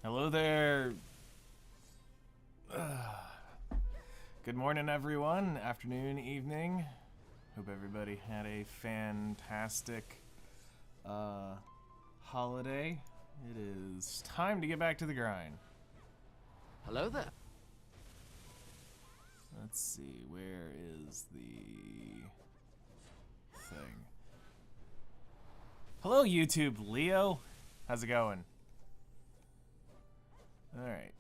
Hello there. Good morning, everyone. Afternoon, evening. Hope everybody had a fantastic holiday. It is time to get back to the grind. Hello there. Let's see, where is the thing? Hello, YouTube Leo. How's it going? Alright.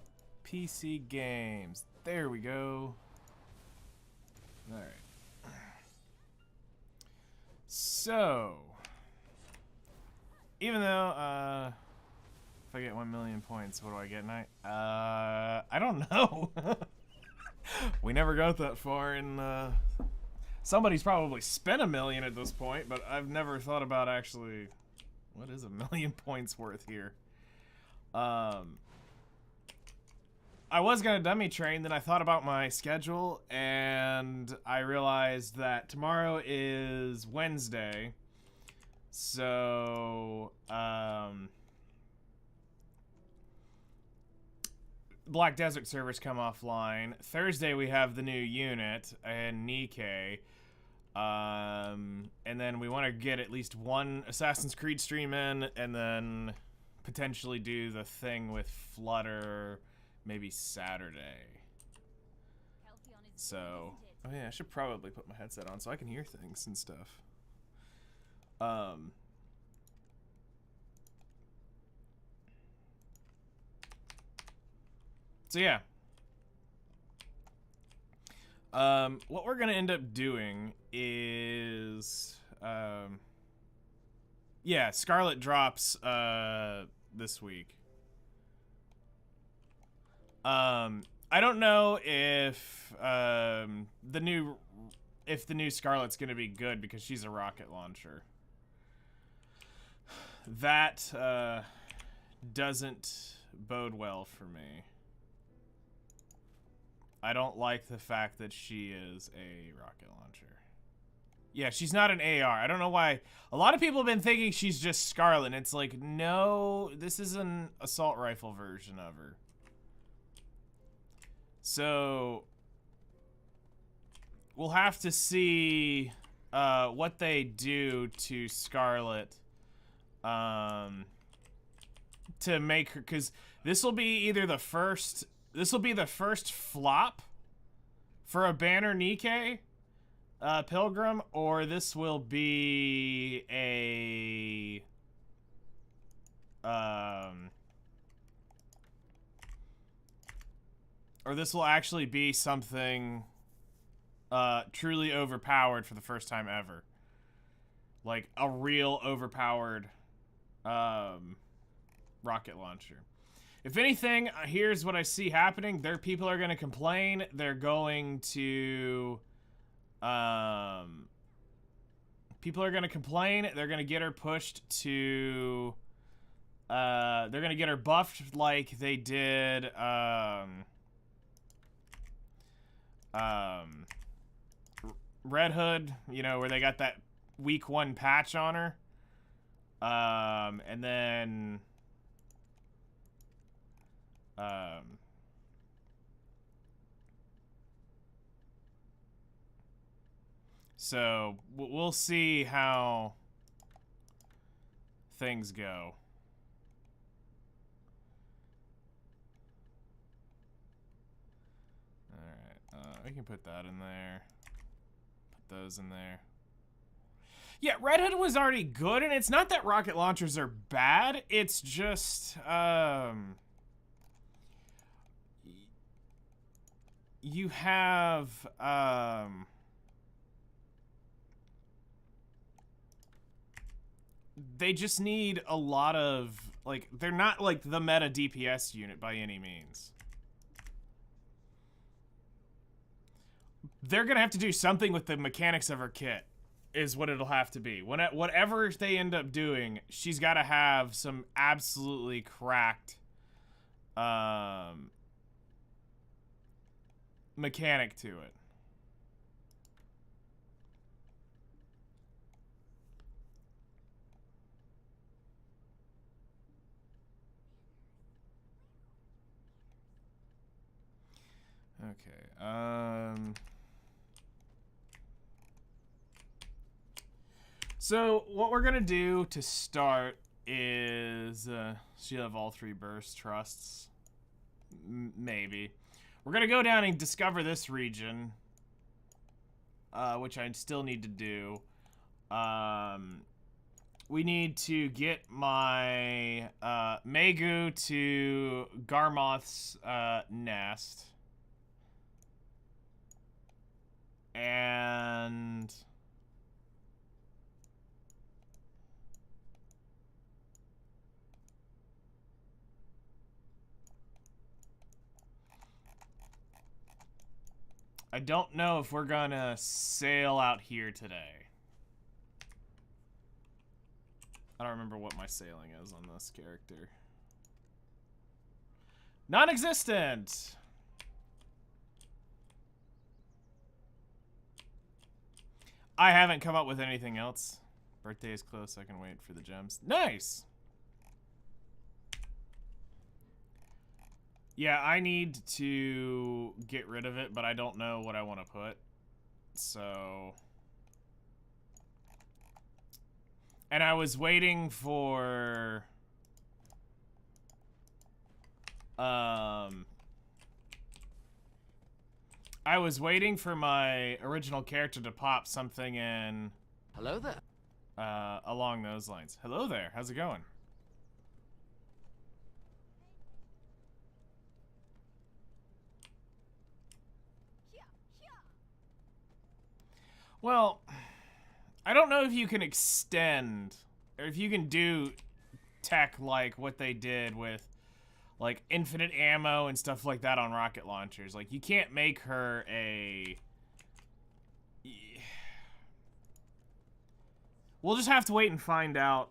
PC games. There we go. Alright. So, even though, if I get 1 million points, what do I get tonight? I don't know. We never got that far in, somebody's probably spent 1 million at this point, but I've never thought about actually, what is 1 million points worth here? I was gonna dummy train, then I thought about my schedule, and I realized that tomorrow is Wednesday, so, Black Desert servers come offline. Thursday we have the new unit and Nikkei, and then we want to get at least one Assassin's Creed stream in, and then potentially do the thing with Flutter maybe Saturday. So, oh yeah, I should probably put my headset on so I can hear things and stuff. So yeah. What we're gonna end up doing is, yeah, Scarlet drops, this week. I don't know if the new Scarlet's gonna be good because she's a rocket launcher. That doesn't bode well for me. I don't like the fact that she is a rocket launcher. Yeah, she's not an AR. I don't know why. A lot of people have been thinking she's just Scarlet. And it's like, no, this is an assault rifle version of her. So we'll have to see what they do to Scarlet to make her, because this will be either the first flop for a Banner Nikkei Pilgrim, or this will be a or this will actually be something truly overpowered for the first time ever. Like a real overpowered rocket launcher. If anything, here's what I see happening. People are going to complain. They're going to people are going to complain. They're going to get her pushed to they're going to get her buffed like they did Red Hood, you know, where they got that week 1 patch on her. And then so we'll see how things go. We can put that in there. Put those in there. Yeah, Red Hood was already good, and it's not that rocket launchers are bad. It's just, you have, they just need a lot of, like, they're not like the meta DPS unit by any means. They're gonna have to do something with the mechanics of her kit, is what it'll have to be. Whatever they end up doing, she's got to have some absolutely cracked mechanic to it. Okay. So what we're gonna do to start is she'll have all 3 burst trusts. Maybe. We're gonna go down and discover this region, which I still need to do. We need to get my Megu to Garmoth's nest. And I don't know if we're gonna sail out here today. I don't remember what my sailing is on this character. Non-existent! I haven't come up with anything else. Birthday is close, I can wait for the gems. Nice! Yeah, I need to get rid of it, but I don't know what I want to put. So... And I was waiting for... I was waiting for my original character to pop something in... Hello there. Along those lines. Hello there, how's it going? Well, I don't know if you can extend, or if you can do tech like what they did with, like, infinite ammo and stuff like that on rocket launchers. Like, you can't make her a... We'll just have to wait and find out,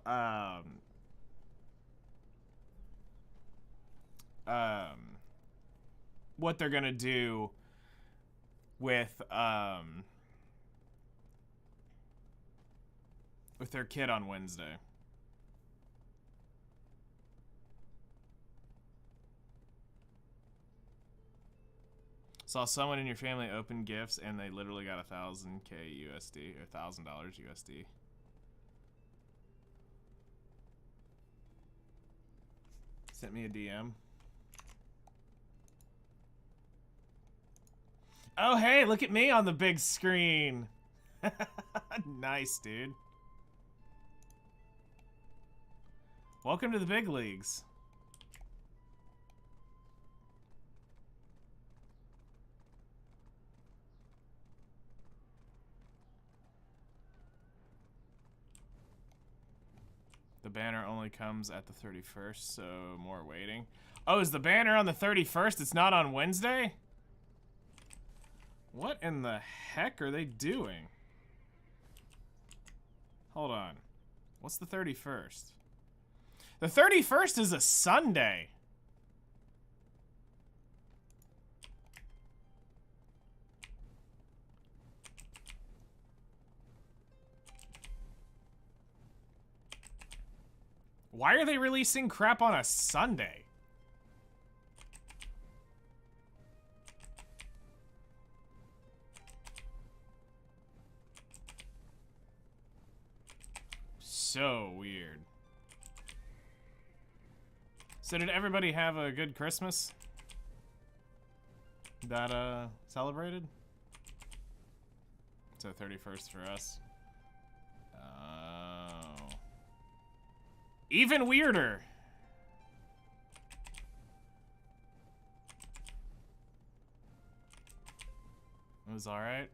what they're gonna do with their kid on Wednesday. Saw someone in your family open gifts and they literally got 1,000K USD or $1,000 USD. Sent me a DM. Oh, hey, look at me on the big screen. Nice, dude. Welcome to the big leagues. The banner only comes at the 31st, so more waiting. Oh, is the banner on the 31st? It's not on Wednesday? What in the heck are they doing? Hold on. What's the 31st? The 31st is a Sunday. Why are they releasing crap on a Sunday? So weird. So did everybody have a good Christmas that celebrated? So 31st for us. Oh. Even weirder. It was all right.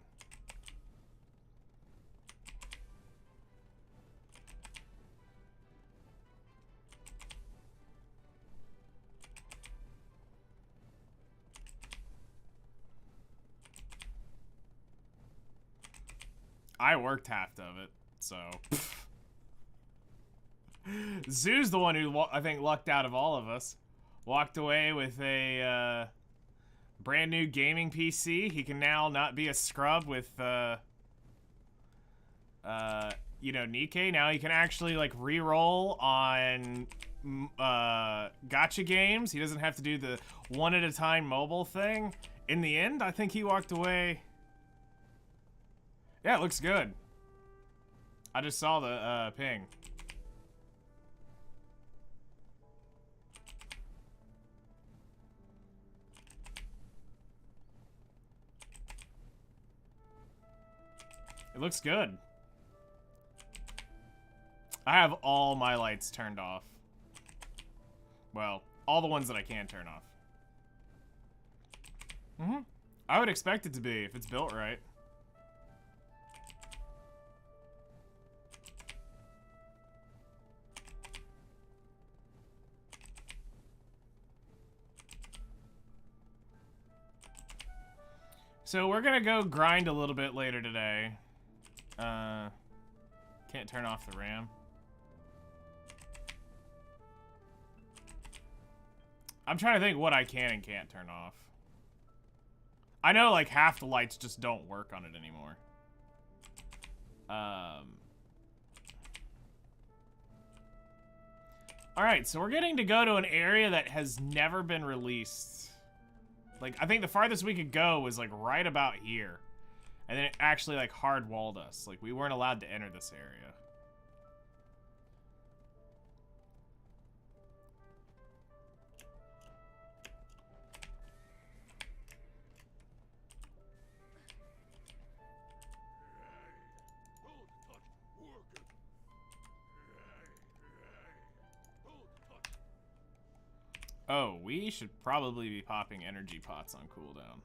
I worked half of it, so. Zoo's the one who I think lucked out of all of us. Walked away with a brand new gaming PC. He can now not be a scrub with, you know, Nikkei. Now he can actually like re-roll on gacha games. He doesn't have to do the one at a time mobile thing. In the end, I think he walked away. Yeah, it looks good. I just saw the ping. It looks good. I have all my lights turned off. Well, all the ones that I can turn off. I would expect it to be if it's built right. So we're gonna go grind a little bit later today. Can't turn off the RAM. I'm trying to think what I can and can't turn off. I know like half the lights just don't work on it anymore. Alright, so we're getting to go to an area that has never been released. Like, I think the farthest we could go was like right about here. And then it actually like hard-walled us. Like, we weren't allowed to enter this area. Oh, we should probably be popping energy pots on cooldown.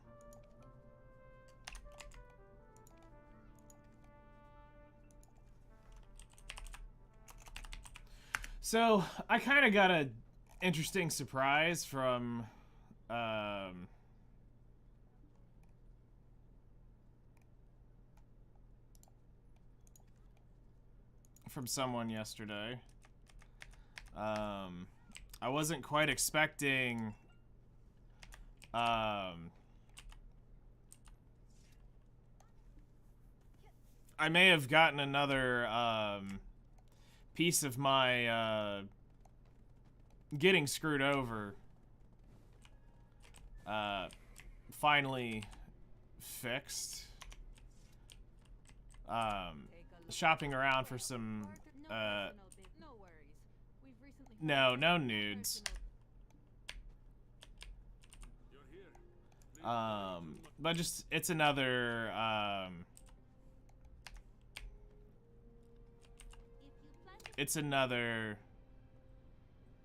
So, I kind of got a interesting surprise from someone yesterday. I wasn't quite expecting I may have gotten another piece of my getting screwed over finally fixed. Shopping around for some no nudes. But just it's another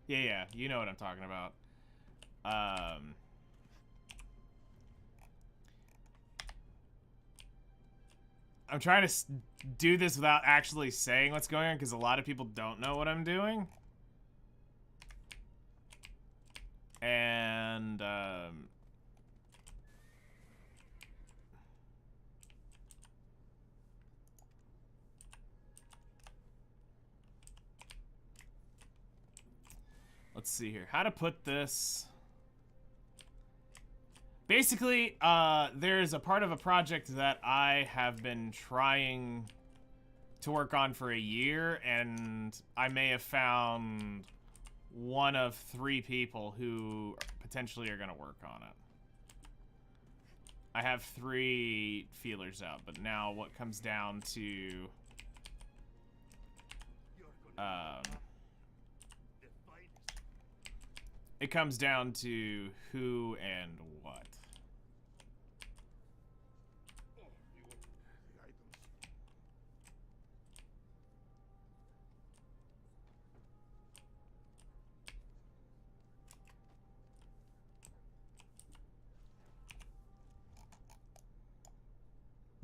yeah, you know what I'm talking about. I'm trying to do this without actually saying what's going on because a lot of people don't know what I'm doing. And let's see here. How to put this. Basically, there's a part of a project that I have been trying to work on for a year, and I may have found one of 3 people who potentially are going to work on it. I have 3 feelers out, but now what comes down to it comes down to who and what.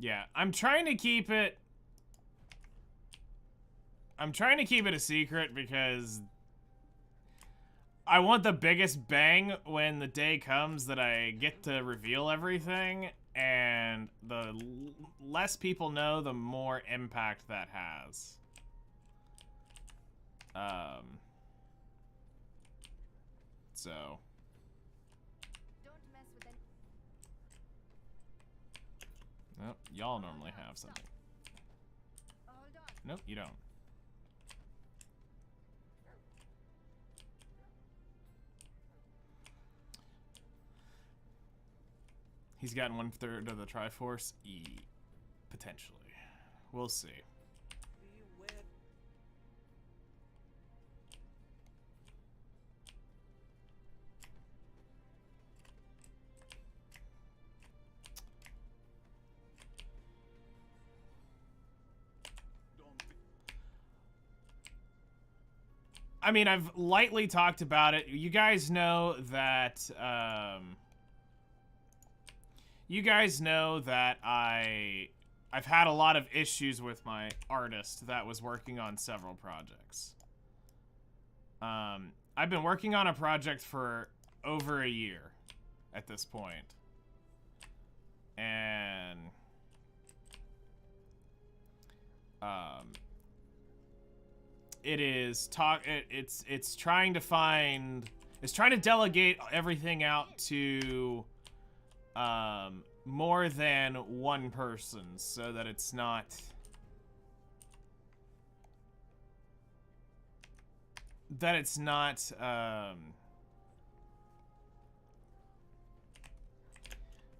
Yeah, I'm trying to keep it a secret because I want the biggest bang when the day comes that I get to reveal everything, and the less people know, the more impact that has. So. Nope, y'all normally have something. Nope, you don't. He's gotten 1/3 of the Triforce? Potentially. We'll see. I mean, I've lightly talked about it. You guys know that, I've had a lot of issues with my artist that was working on several projects. I've been working on a project for over a year at this point. And, it's trying to delegate everything out to more than one person so that it's not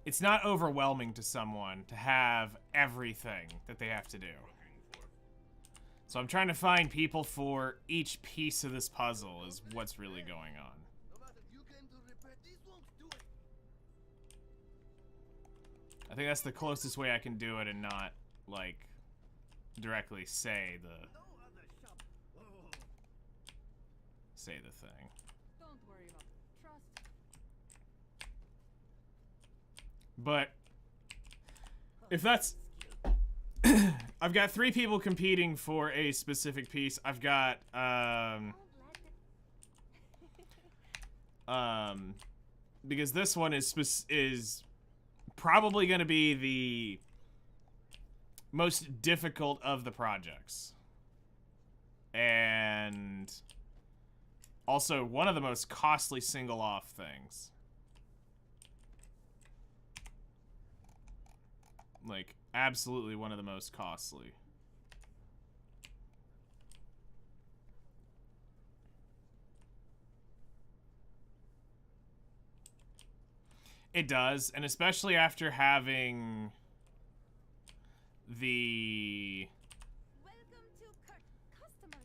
it's not overwhelming to someone to have everything that they have to do. So I'm trying to find people for each piece of this puzzle is what's really going on. I think that's the closest way I can do it and not, like, directly say the thing. Don't worry about it. Trust. But if that's I've got 3 people competing for a specific piece. I've got because this one is probably going to be the most difficult of the projects. And also one of the most costly single off things. Like, absolutely one of the most costly. It does, and especially after having the... Welcome to customer.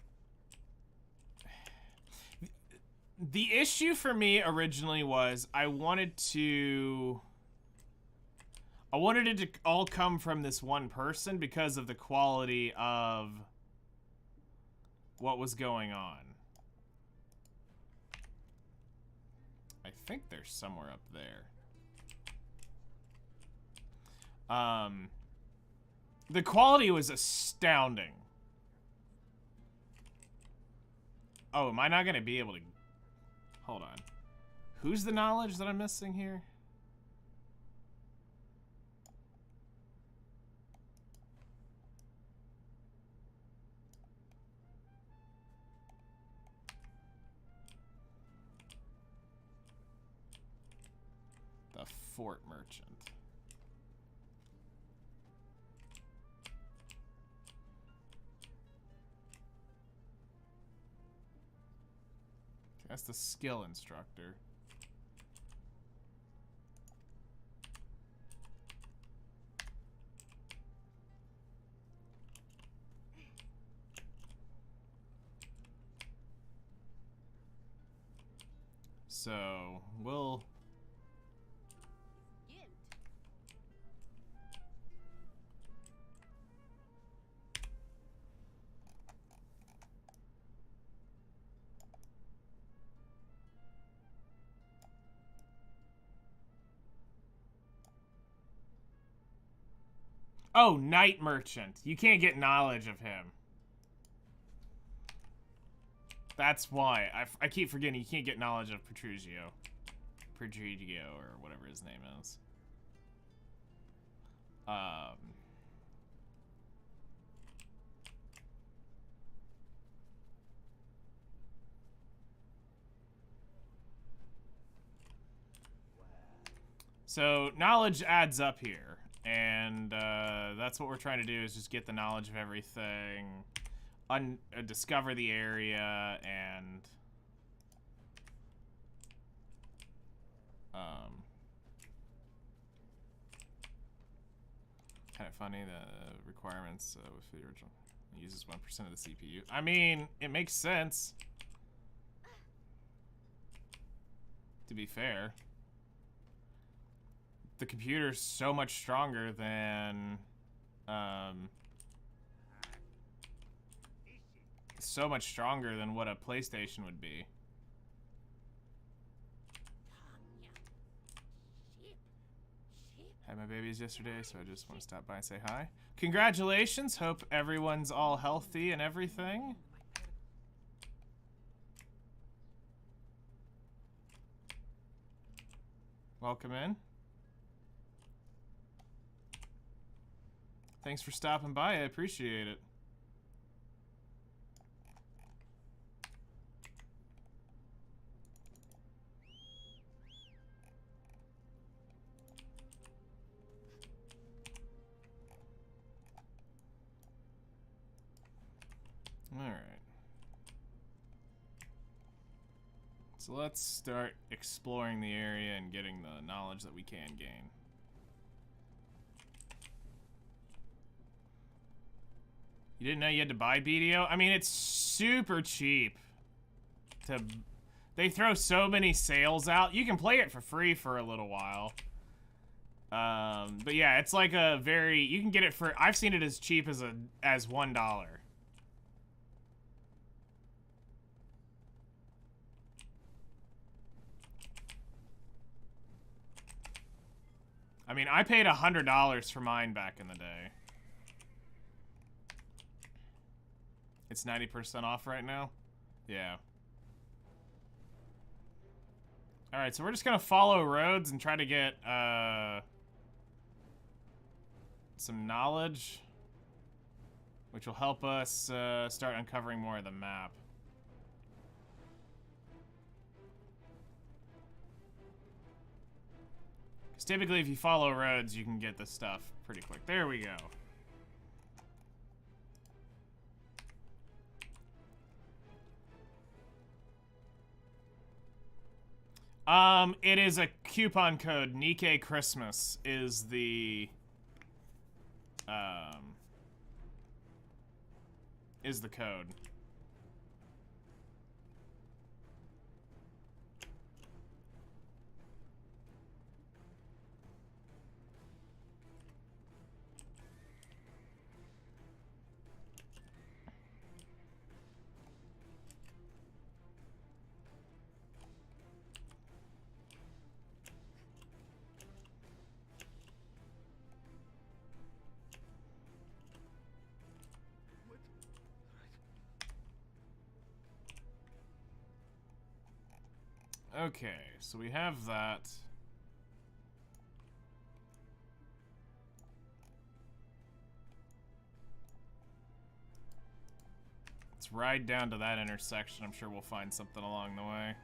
The issue for me originally was I wanted it to all come from this one person because of the quality of what was going on. I think they're somewhere up there. The quality was astounding. Oh, am I not gonna be able to... Hold on. Who's the knowledge that I'm missing here? The Fort Merchant. That's the skill instructor. So, we'll... Oh, Night Merchant. You can't get knowledge of him. That's why. I keep forgetting you can't get knowledge of Petrugio. Petrugio, or whatever his name is. So, knowledge adds up here. And that's what we're trying to do, is just get the knowledge of everything, discover the area, and Kind of funny, the requirements with the original uses 1% of the CPU. I mean, it makes sense. To be fair. The computer's so much stronger than, so much stronger than what a PlayStation would be. Had my babies yesterday, so I just want to stop by and say hi. Congratulations! Hope everyone's all healthy and everything. Welcome in. Thanks for stopping by, I appreciate it. Alright. So let's start exploring the area and getting the knowledge that we can gain. You didn't know you had to buy BDO? I mean, it's super cheap. They throw so many sales out. You can play it for free for a little while. But yeah, it's like a very... You can get it for... I've seen it as cheap as $1. I mean, I paid $100 for mine back in the day. It's 90% off right now? Yeah. Alright, so we're just gonna follow roads and try to get, some knowledge, which will help us, start uncovering more of the map. Because typically if you follow roads, you can get this stuff pretty quick. There we go. It is a coupon code. Nikkei Christmas is the code. Okay, so we have that. Let's ride down to that intersection. I'm sure we'll find something along the way.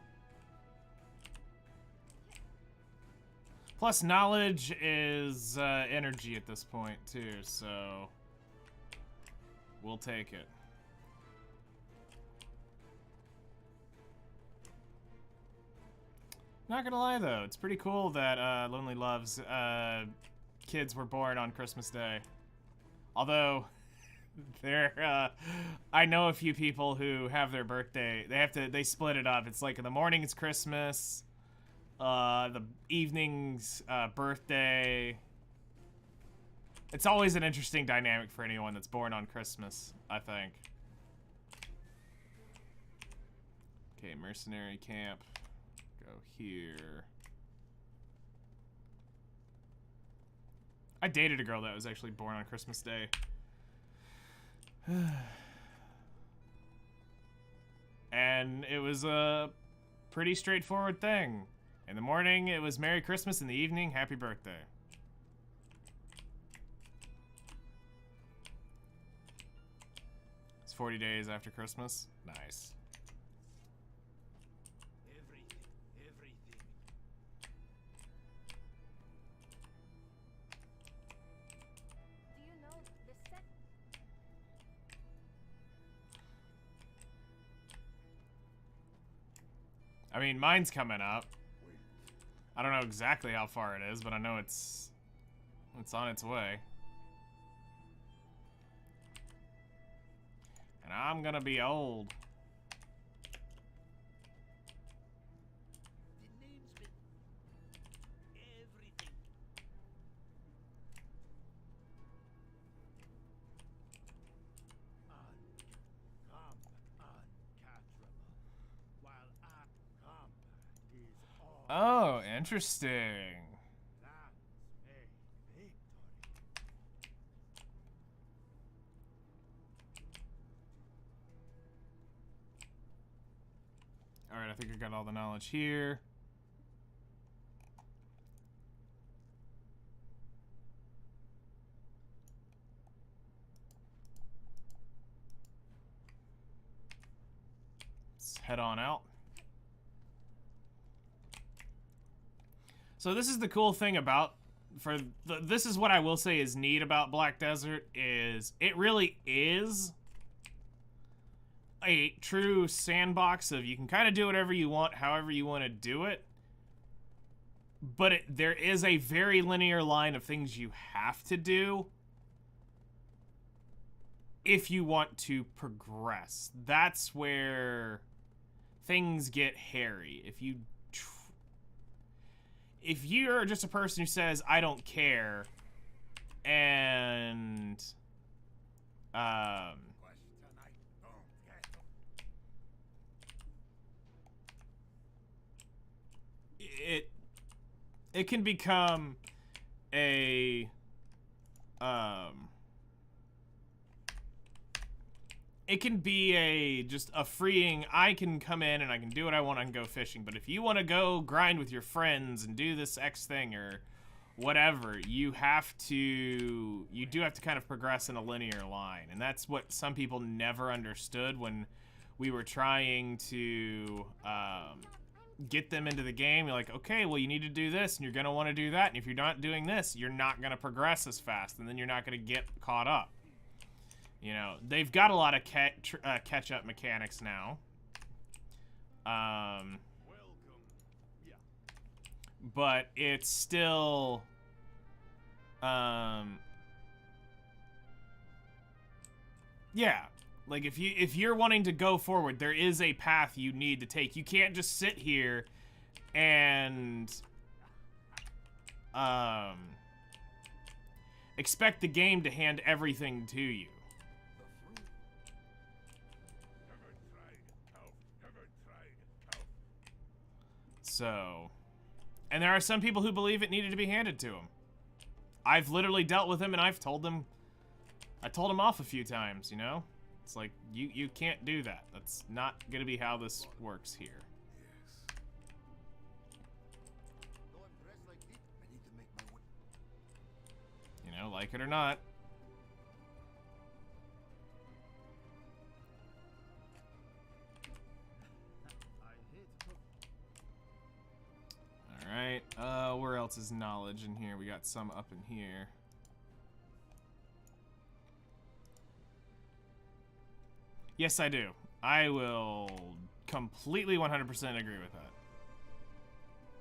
Plus, knowledge is energy at this point, too, so we'll take it. Not gonna lie, though, it's pretty cool that Lonely Love's kids were born on Christmas Day. Although, I know a few people who have their birthday, they split it up. It's like in the morning it's Christmas, the evening's birthday. It's always an interesting dynamic for anyone that's born on Christmas, I think. Okay, mercenary camp. Go here. I dated a girl that was actually born on Christmas Day. And it was a pretty straightforward thing. In the morning, it was Merry Christmas. In the evening, Happy Birthday. It's 40 days after Christmas. Nice. Do you know the set? I mean, mine's coming up. I don't know exactly how far it is, but I know it's on its way. And I'm gonna be old. The name's been everything. Uncatchable. While combat is all Oh, interesting. that's a victory. Alright, I think I got all the knowledge here. Let's head on out. So this is the cool thing about, this is what I will say is neat about Black Desert, is it really is a true sandbox of you can kind of do whatever you want, however you want to do it. But there is a very linear line of things you have to do if you want to progress. That's where things get hairy. If you're just a person who says, I don't care, and it can become a it can be just a freeing, I can come in and I can do what I want, I can go fishing. But if you want to go grind with your friends and do this X thing or whatever, you do have to kind of progress in a linear line. And that's what some people never understood when we were trying to get them into the game. You're like, okay, well, you need to do this and you're going to want to do that. And if you're not doing this, you're not going to progress as fast and then you're not going to get caught up. You know, they've got a lot of catch-up mechanics now. But it's still... yeah. Like, if you're wanting to go forward, there is a path you need to take. You can't just sit here and... expect the game to hand everything to you. So, and there are some people who believe it needed to be handed to them. I've literally dealt with them and I told them off a few times, you know? It's like, you can't do that. That's not gonna be how this works here. You know, like it or not. Alright, where else is knowledge in here? We got some up in here. Yes, I do. I will completely 100% agree with that.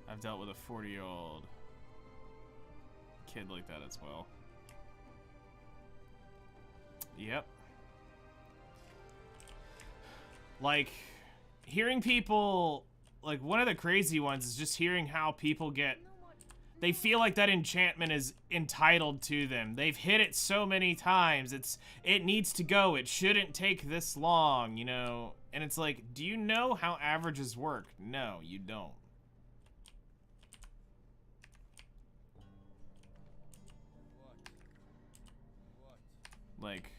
I've dealt with a 40-year-old kid like that as well. Yep. Like, hearing people... Like, one of the crazy ones is just hearing how people they feel like that enchantment is entitled to them. They've hit it so many times. It needs to go. It shouldn't take this long, you know? And it's like, do you know how averages work? No, you don't. Like,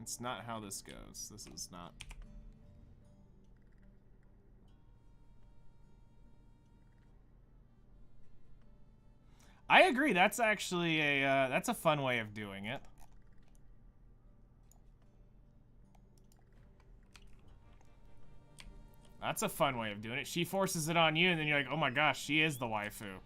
it's not how this goes. This is not... I agree. That's actually that's a fun way of doing it. That's a fun way of doing it. She forces it on you, and then you're like, oh my gosh, she is the waifu.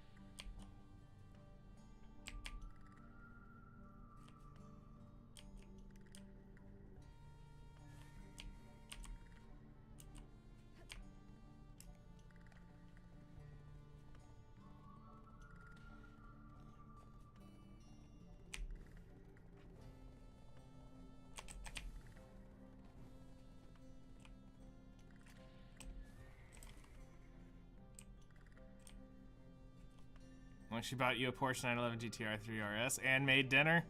She bought you a Porsche 911 GTR 3 RS and made dinner.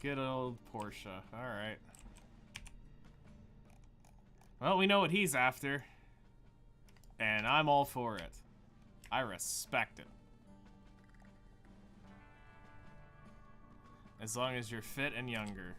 Good old Porsche. All right. Well, we know what he's after, and I'm all for it. I respect it. As long as you're fit and younger.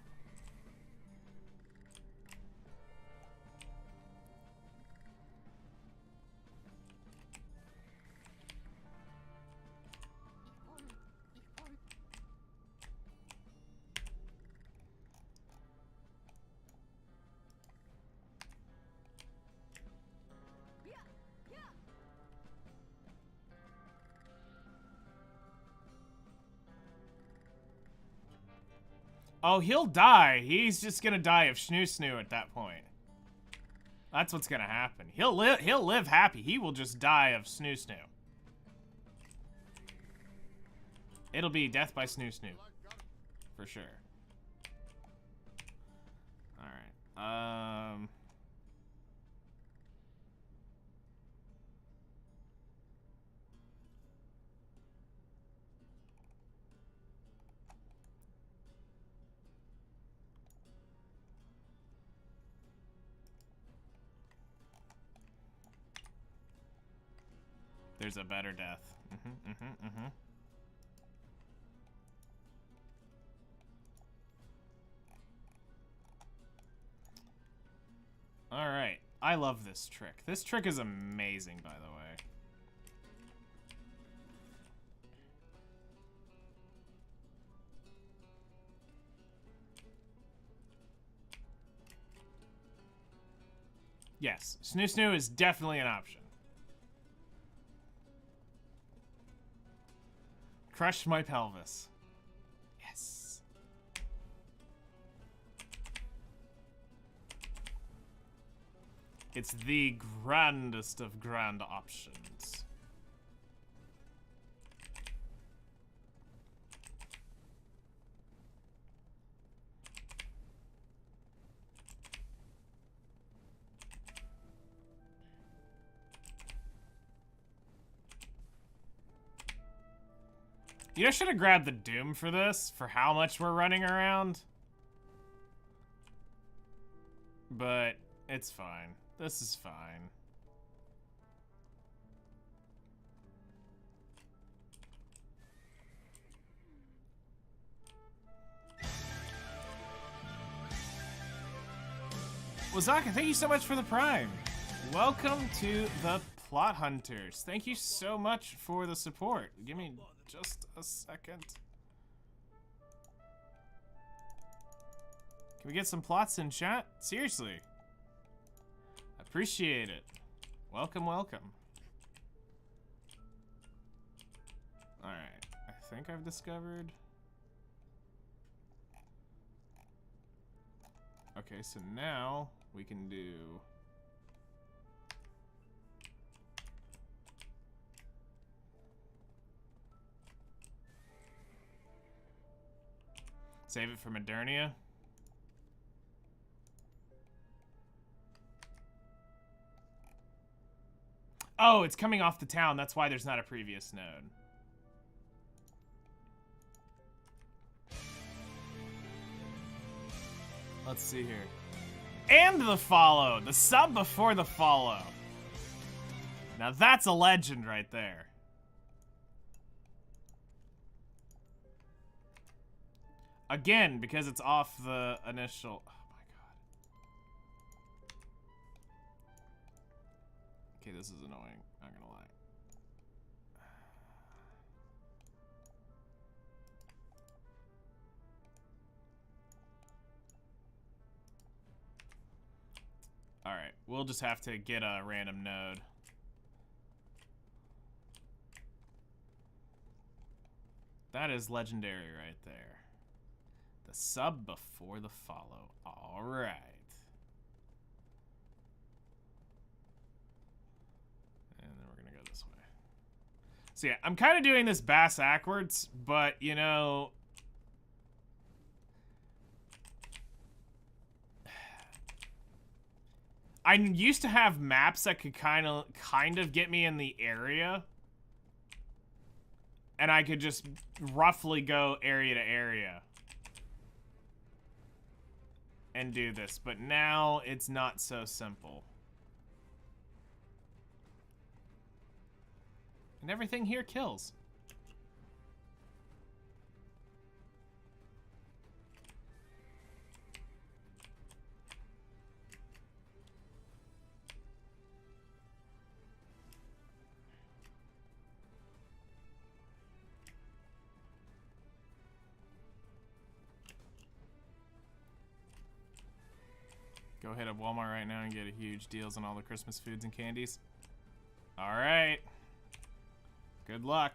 Oh, he'll die. He's just gonna die of snoo at that point. That's what's gonna happen. He'll live happy. He will just die of snoo. It'll be death by snoo. For sure. Alright. There's a better death. Alright. I love this trick. This trick is amazing, by the way. Yes, snoo is definitely an option. Crush my pelvis. Yes. It's the grandest of grand options. You know, I should have grabbed the Doom for this, for how much we're running around. But it's fine. This is fine. Wazaka, thank you so much for the Prime. Welcome to the Plot Hunters. Thank you so much for the support. Give me just a second. Can we get some plots in chat? Seriously. Appreciate it. Welcome, welcome. Alright. I think I've discovered. Okay, so now we can do. Save it for Modernia. Oh, it's coming off the town. That's why there's not a previous node. Let's see here. And the follow. The sub before the follow. Now that's a legend right there. Again, because it's off the initial... Oh my god. Okay, this is annoying. Not gonna lie. Alright, we'll just have to get a random node. That is legendary right there. The sub before the follow. Alright. And then we're gonna go this way. So yeah, I'm kind of doing this backwards, but you know... I used to have maps that could kind of get me in the area. And I could just roughly go area to area. And do this. But now it's not so simple. And everything here kills. Go hit up Walmart right now and get a huge deals on all the Christmas foods and candies. All right. Good luck.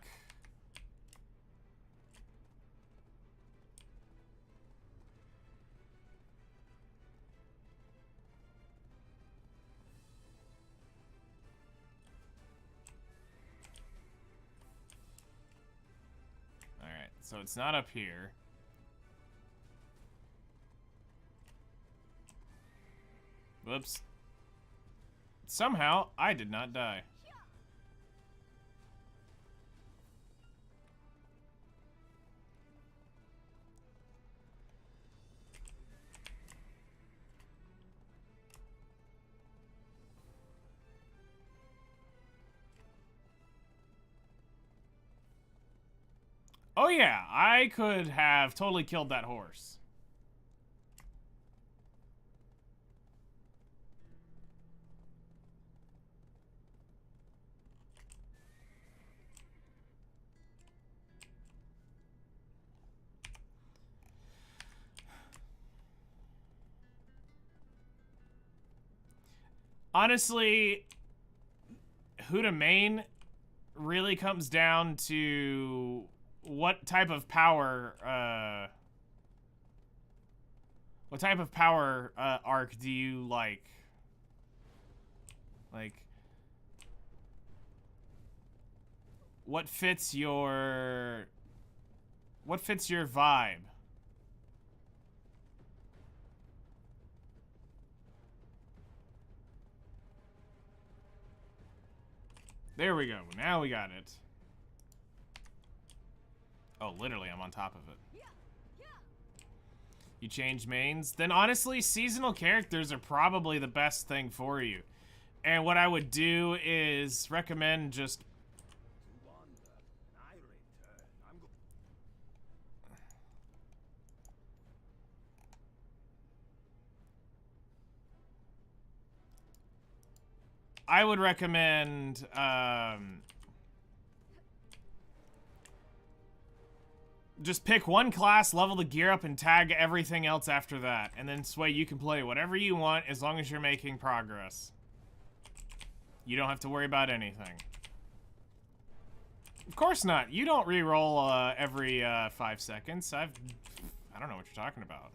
All right, so it's not up here. Whoops. Somehow, I did not die. Oh yeah, I could have totally killed that horse. Honestly, who to main really comes down to what type of power, arc do you like? Like, what fits your vibe? There we go. Now we got it. Oh, literally, I'm on top of it. You change mains? Then honestly, seasonal characters are probably the best thing for you. And what I would do is recommend just... I would recommend, just pick one class, level the gear up, and tag everything else after that. And then this way you can play whatever you want as long as you're making progress. You don't have to worry about anything. Of course not. You don't re-roll every 5 seconds. I don't know what you're talking about.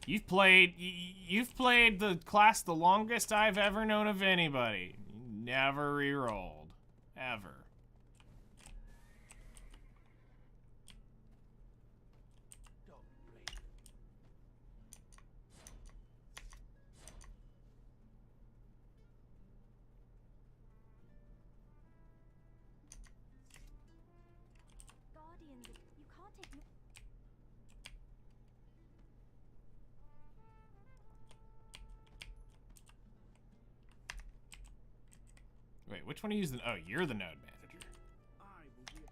You've played the class the longest I've ever known of anybody. You never re-rolled. Ever. Guardians, you can't ignore. Wait, which one are you using? Oh, you're the node manager. I will be.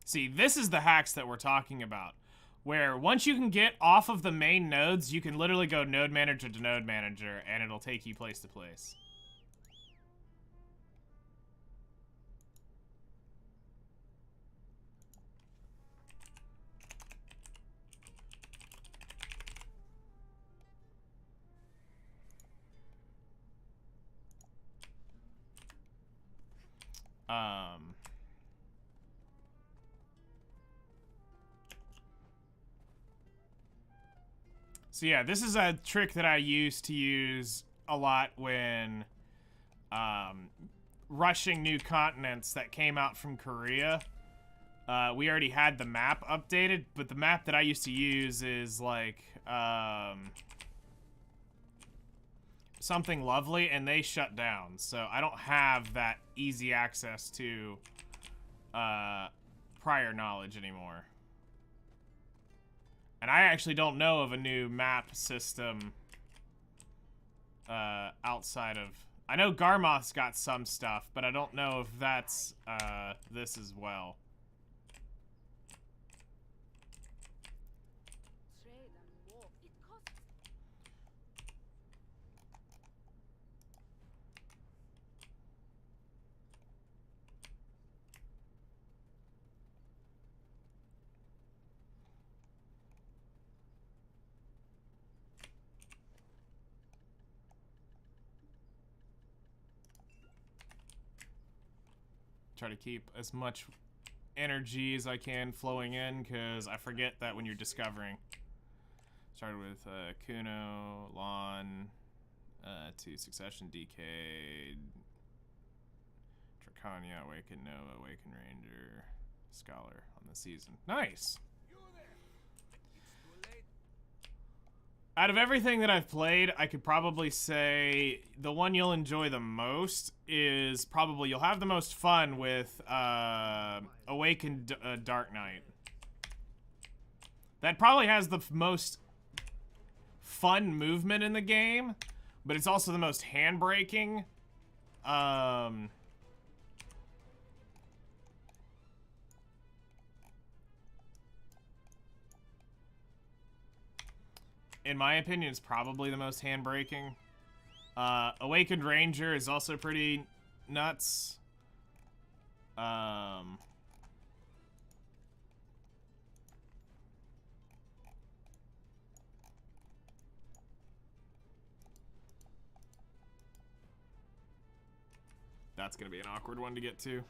See, this is the hacks that we're talking about. Where once you can get off of the main nodes, you can literally go node manager to node manager, and it'll take you place to place. So yeah, this is a trick that I used to use a lot when rushing new continents that came out from Korea. We already had the map updated, but the map that I used to use is like something lovely, and they shut down, so I don't have that easy access to prior knowledge anymore. And I actually don't know of a new map system outside of... I know Garmoth's got some stuff, but I don't know if that's this as well. Trade and walk. It costs. Try to keep as much energy as I can flowing in, because I forget that when you're discovering. Started with Kuno, Lon, to Succession, DK, Dracania, Awaken Nova, Awaken Ranger, Scholar on the season. Nice! Out of everything that I've played, I could probably say the one you'll enjoy the most is probably, you'll have the most fun with Awakened Dark Knight. That probably has the most fun movement in the game, but it's also the most handbraking. In my opinion, it's probably the most handbraking. Awakened Ranger is also pretty nuts. That's gonna be an awkward one to get to.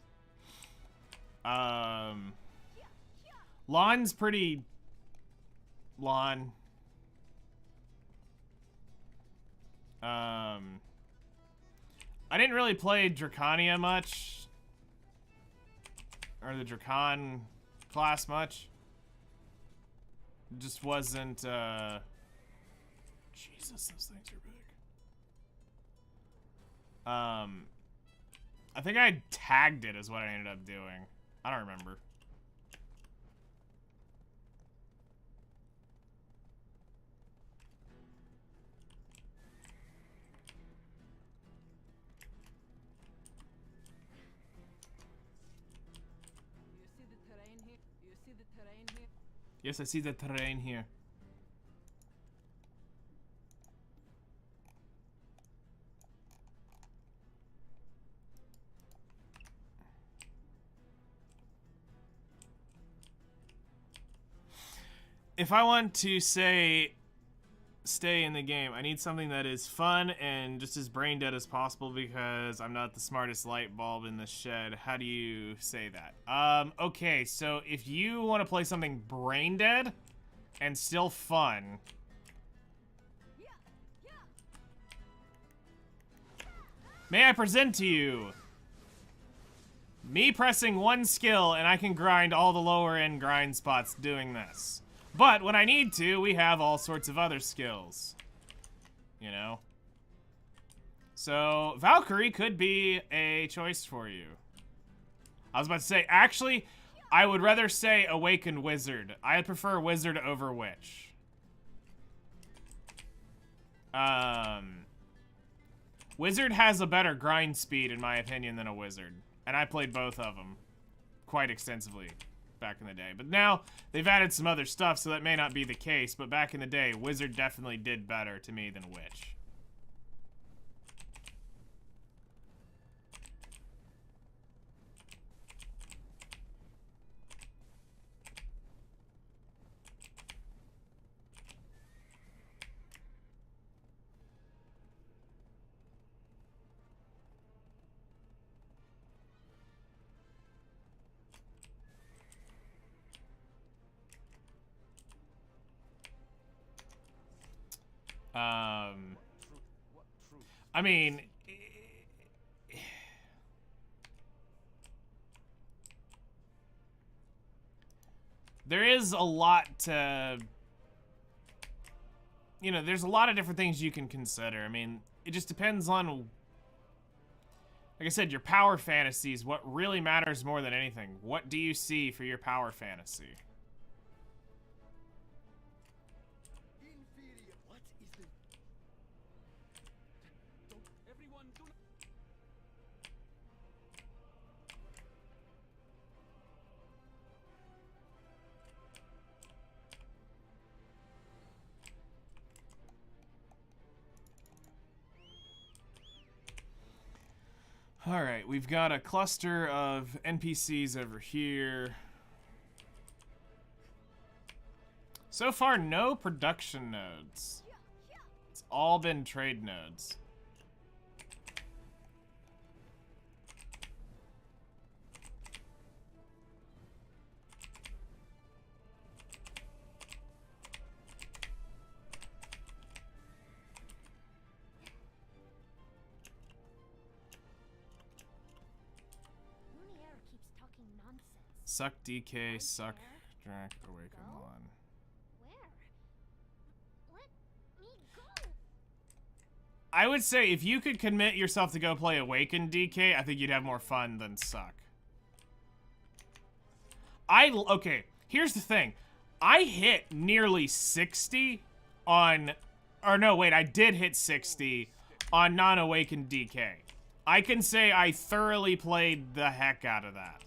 Lon's pretty... Lon. I didn't really play Dracania much. Or the Dracan class much. It just wasn't, Jesus, those things are big. I think I tagged it is what I ended up doing. I don't remember. You see the terrain here? You see the terrain here? Yes, I see the terrain here. If I want to say stay in the game, I need something that is fun and just as brain dead as possible, because I'm not the smartest light bulb in the shed. How do you say that? Okay, so if you want to play something brain dead and still fun, may I present to you me pressing one skill, and I can grind all the lower end grind spots doing this. But when I need to, we have all sorts of other skills. You know? So, Valkyrie could be a choice for you. I was about to say, actually, I would rather say Awakened Wizard. I prefer Wizard over Witch. Wizard has a better grind speed, in my opinion, than a Wizard. And I played both of them quite extensively back in the day. But now, they've added some other stuff, so that may not be the case. But back in the day, Wizard definitely did better to me than Witch. I mean, there is a lot to, you know, there's a lot of different things you can consider. I mean, it just depends on, like I said, your power fantasy is what really matters more than anything. What do you see for your power fantasy? Inferior. What is the... Everyone do Alright, we've got a cluster of NPCs over here. So far, no production nodes. It's all been trade nodes. Lumiere keeps talking nonsense. Suck DK, suck Drac, awaken Go? one. Where? Let me go. I would say if you could commit yourself to go play Awaken DK, I think you'd have more fun than Suck. Okay, here's the thing. I hit nearly 60 on, or no, wait, I did hit 60 on non-Awaken DK. I can say I thoroughly played the heck out of that.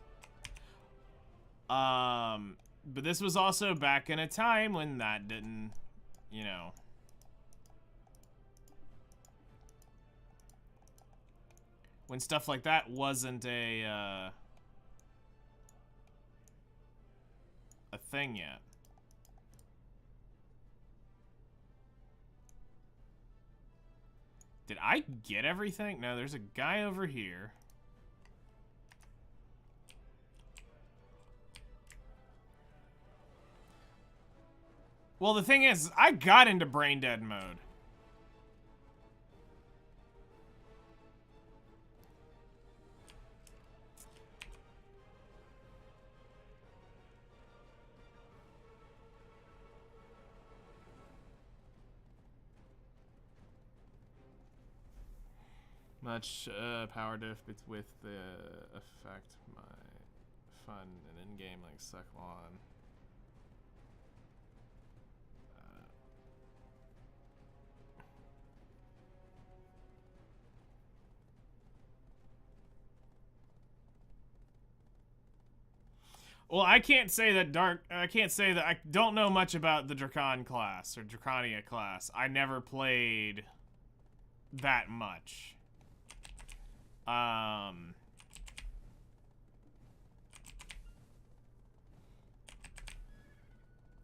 But this was also back in a time when that didn't, you know. When stuff like that wasn't a thing yet. Did I get everything? No, there's a guy over here. Well, the thing is, I got into brain dead mode. Much power diff with the effect my fun and in-game like suck on. Well, I can't say that I don't know much about the Dracon class or Draconia class. I never played that much.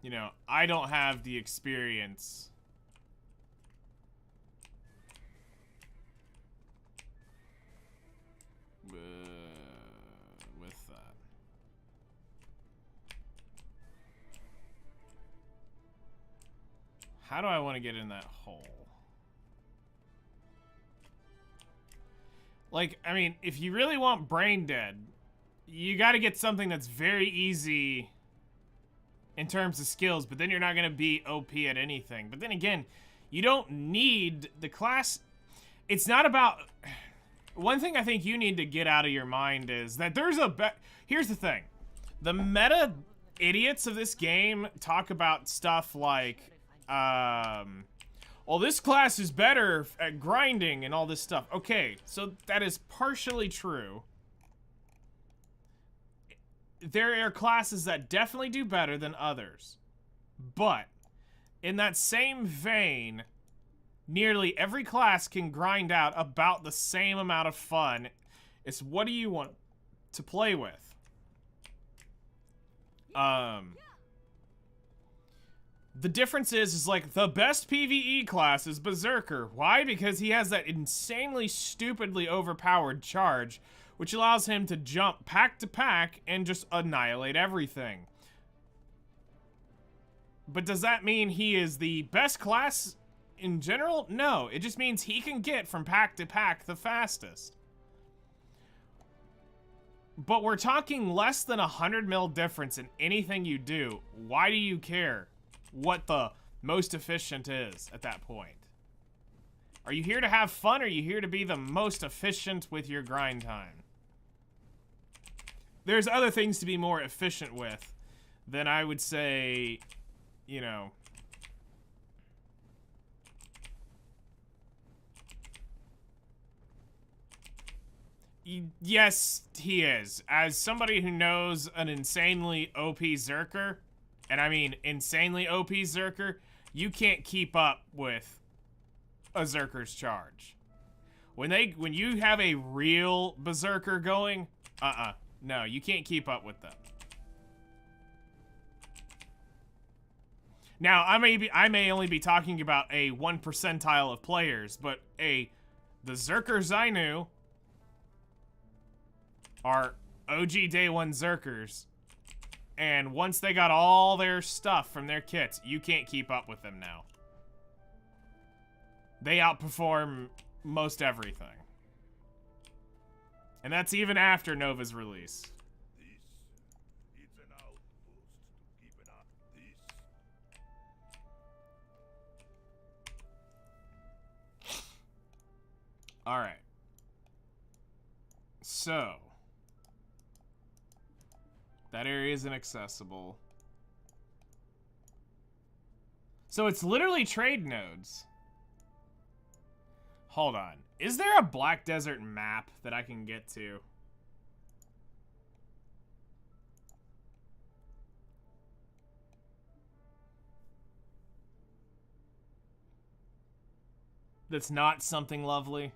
You know, I don't have the experience. With that. How do I want to get in that hole? Like, I mean, if you really want brain dead, you got to get something that's very easy in terms of skills, but then you're not going to be OP at anything. But then again, you don't need the class. It's not about... One thing I think you need to get out of your mind is that there's a... Here's the thing. The meta idiots of this game talk about stuff like... well, this class is better at grinding and all this stuff. Okay, so that is partially true. There are classes that definitely do better than others. But, in that same vein, nearly every class can grind out about the same amount of fun. It's what do you want to play with? The difference is like the best PvE class is Berserker. Why? Because he has that insanely stupidly overpowered charge, which allows him to jump pack to pack and just annihilate everything. But does that mean he is the best class in general, no. It just means he can get from pack to pack the fastest. But we're talking less than 100 mil difference in anything you do. Why do you care what the most efficient is at that point? Are you here to have fun, or are you here to be the most efficient with your grind time? There's other things to be more efficient with than, I would say, you know... Yes, he is. As somebody who knows an insanely OP Zerker, and I mean insanely OP Zerker, you can't keep up with a Zerker's charge. When you have a real Berserker going, no, you can't keep up with them. Now, I may only be talking about a 1 percentile of players, but the Zerkers I knew are OG Day 1 Zerkers. And once they got all their stuff from their kits, you can't keep up with them now. They outperform most everything. And that's even after Nova's release. This it's an outpost to keep it up. This Alright. So. That area is inaccessible. So it's literally trade nodes. Hold on. Is there a Black Desert map that I can get to? That's not something lovely?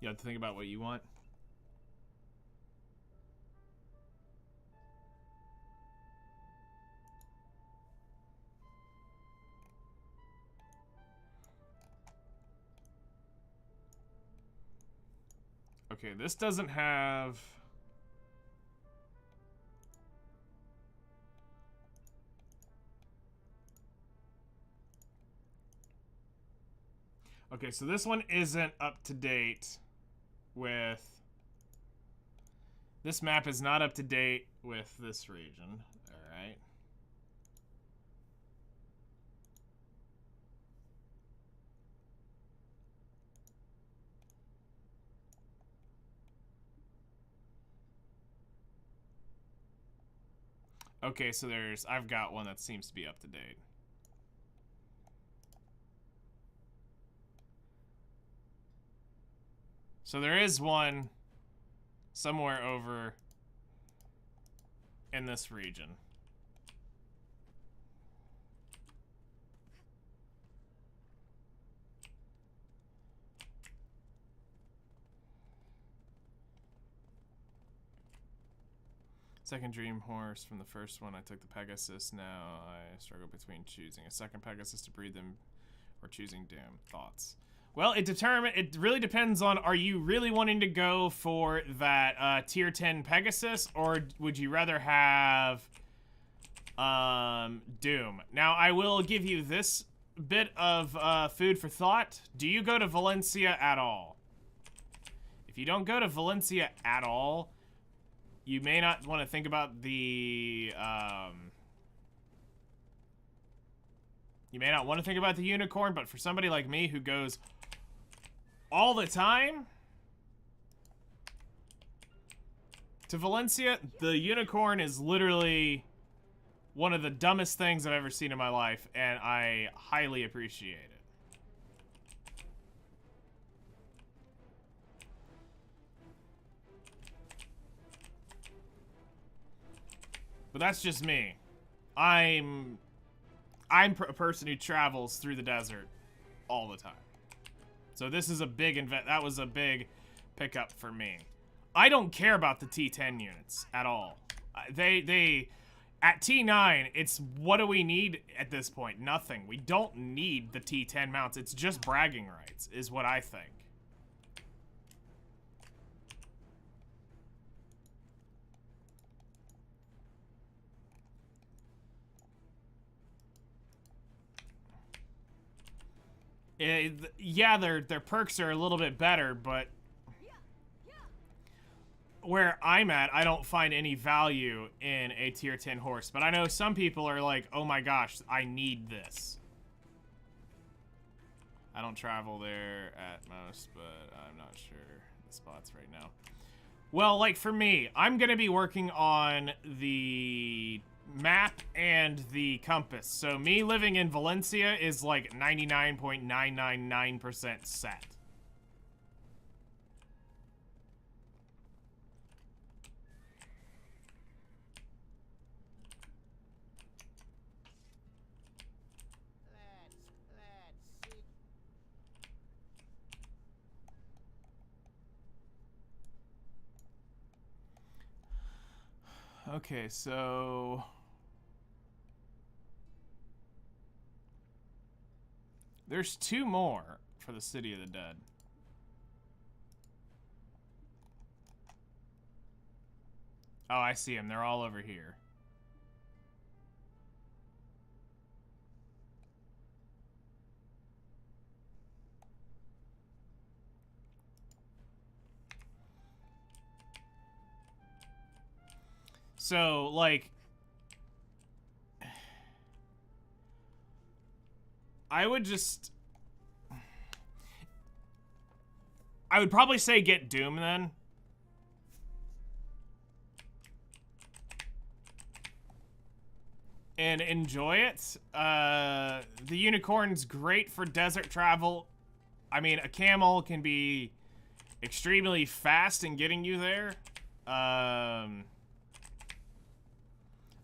You have to think about what you want. Okay, this doesn't have... Okay, so this one isn't up to date with... This map is not up to date with this region. Alright. Okay, so I've got one that seems to be up to date. So there is one somewhere over in this region. Second dream horse from the first one. I took the Pegasus. Now I struggle between choosing a second Pegasus to breed them or choosing Doom. Thoughts? Well, it really depends on, are you really wanting to go for that tier 10 Pegasus, or would you rather have Doom? Now, I will give you this bit of food for thought. Do you go to Valencia at all? If you don't go to Valencia at all, you may not want to think about the you may not want to think about the unicorn, but for somebody like me who goes all the time to Valencia, the unicorn is literally one of the dumbest things I've ever seen in my life, and I highly appreciate it. But that's just me. I'm a person who travels through the desert all the time. So this is a big that was a big pickup for me. I don't care about the T10 units at all. At T9, it's what do we need at this point? Nothing. We don't need the T10 mounts. It's just bragging rights, is what I think. Yeah, their perks are a little bit better, but where I'm at, I don't find any value in a tier 10 horse. But I know some people are like, oh my gosh, I need this. I don't travel there at most, but I'm not sure the spots right now. Well, like for me, I'm going to be working on the map and the compass. So me living in Valencia is like 99.999% set. Okay, so there's 2 more for the City of the Dead. Oh, I see them. They're all over here. So, like, I would probably say get Doom then. And enjoy it. The unicorn's great for desert travel. I mean, a camel can be extremely fast in getting you there.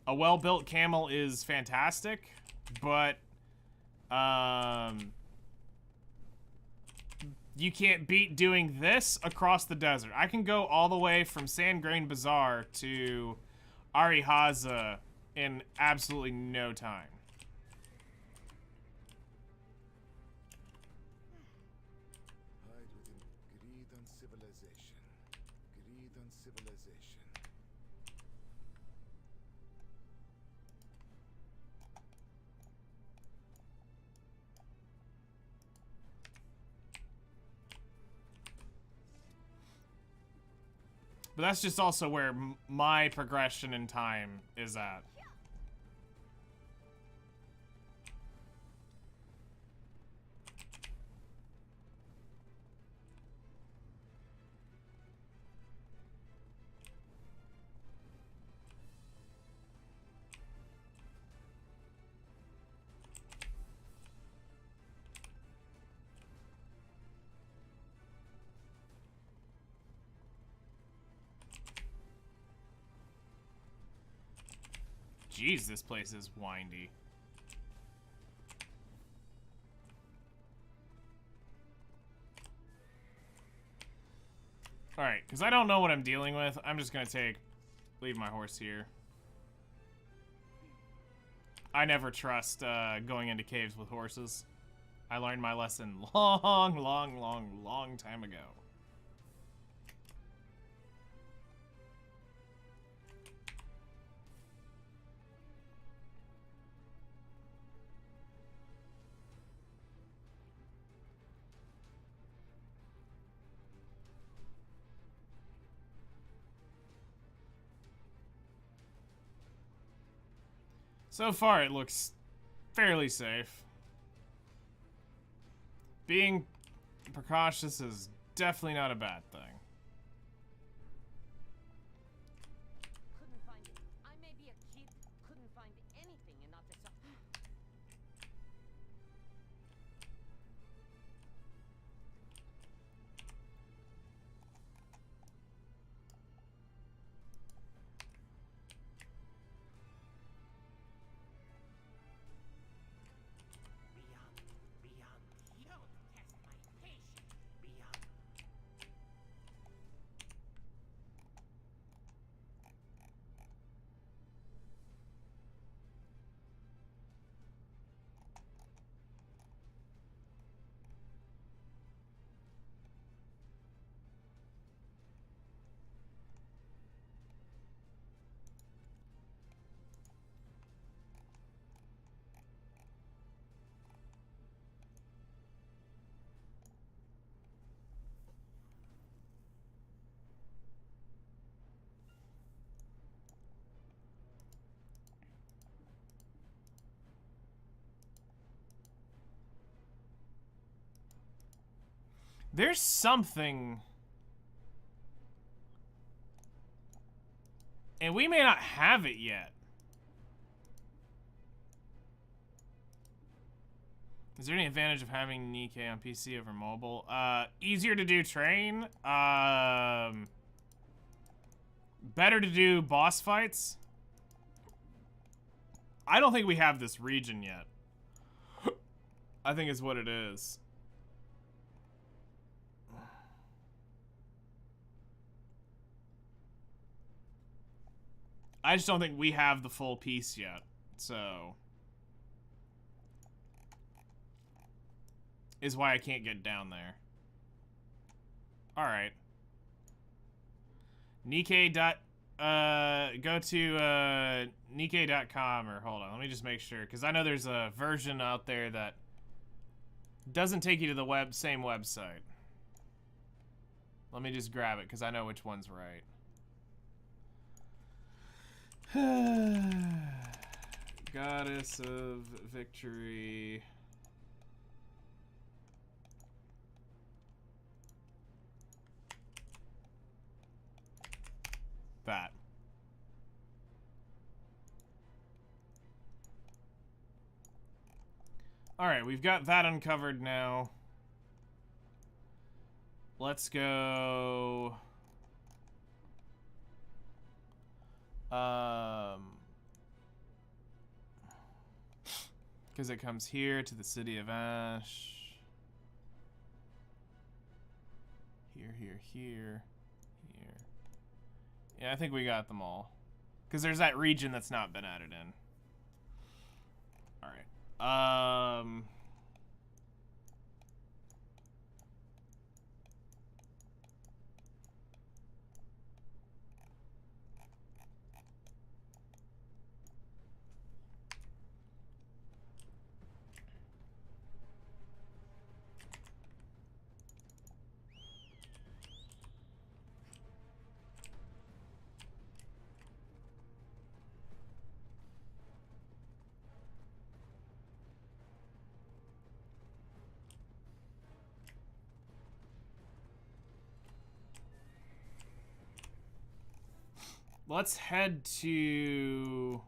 A well-built camel is fantastic, but you can't beat doing this across the desert. I can go all the way from Sandgrain Bazaar to Arihaza in absolutely no time. Hide within greed and civilization. Greed and civilization. But that's just also where my progression in time is at. Jeez, this place is windy. Alright, because I don't know what I'm dealing with, I'm just gonna leave my horse here. I never trust going into caves with horses. I learned my lesson long time ago. So far, it looks fairly safe. Being precautious is definitely not a bad thing. Couldn't find it. I may be a kid. Couldn't find anything in that design. There's something... And we may not have it yet. Is there any advantage of having Nikkei on PC over mobile? Easier to do train. Better to do boss fights. I don't think we have this region yet. I think is what it is. I just don't think we have the full piece yet, so... Is why I can't get down there. Alright. Nikkei go to, Nikkei.com, or hold on, let me just make sure, because I know there's a version out there that doesn't take you to the same website. Let me just grab it, because I know which one's right. Goddess of Victory. That. Alright, we've got that uncovered now. Let's go... Because it comes here to the City of Ash. Here, here, here. Here. Yeah, I think we got them all. Because there's that region that's not been added in. Alright. Let's head to...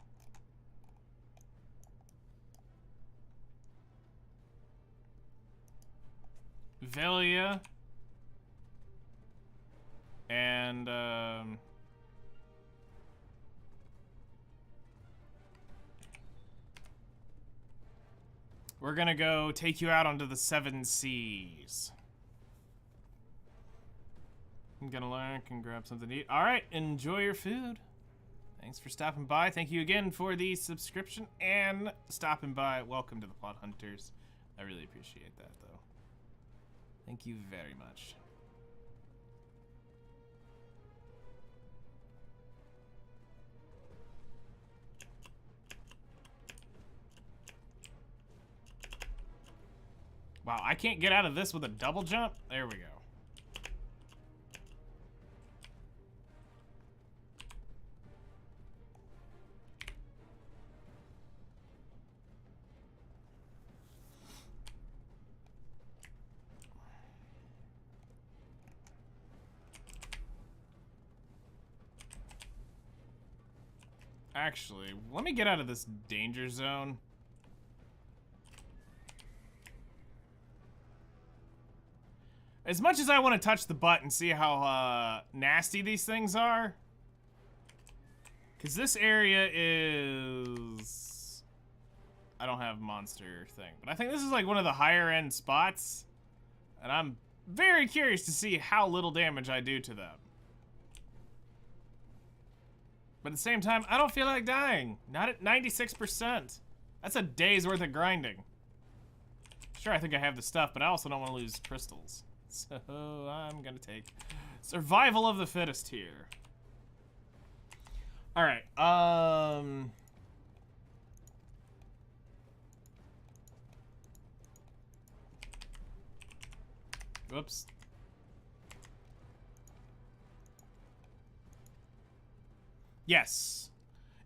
Velia. And, we're gonna go take you out onto the 7 seas. I'm gonna lurk and grab something to eat. Alright, enjoy your food. Thanks for stopping by. Thank you again for the subscription and stopping by. Welcome to the Plot Hunters. I really appreciate that, though. Thank you very much. Wow, I can't get out of this with a double jump? There we go. Actually, let me get out of this danger zone. As much as I want to touch the butt and see how nasty these things are, because this area is... I don't have monster thing, but I think this is like one of the higher end spots, and I'm very curious to see how little damage I do to them. But at the same time, I don't feel like dying. Not at 96%. That's a day's worth of grinding. Sure, I think I have the stuff, but I also don't want to lose crystals. So I'm gonna take survival of the fittest here. Alright, whoops. Yes.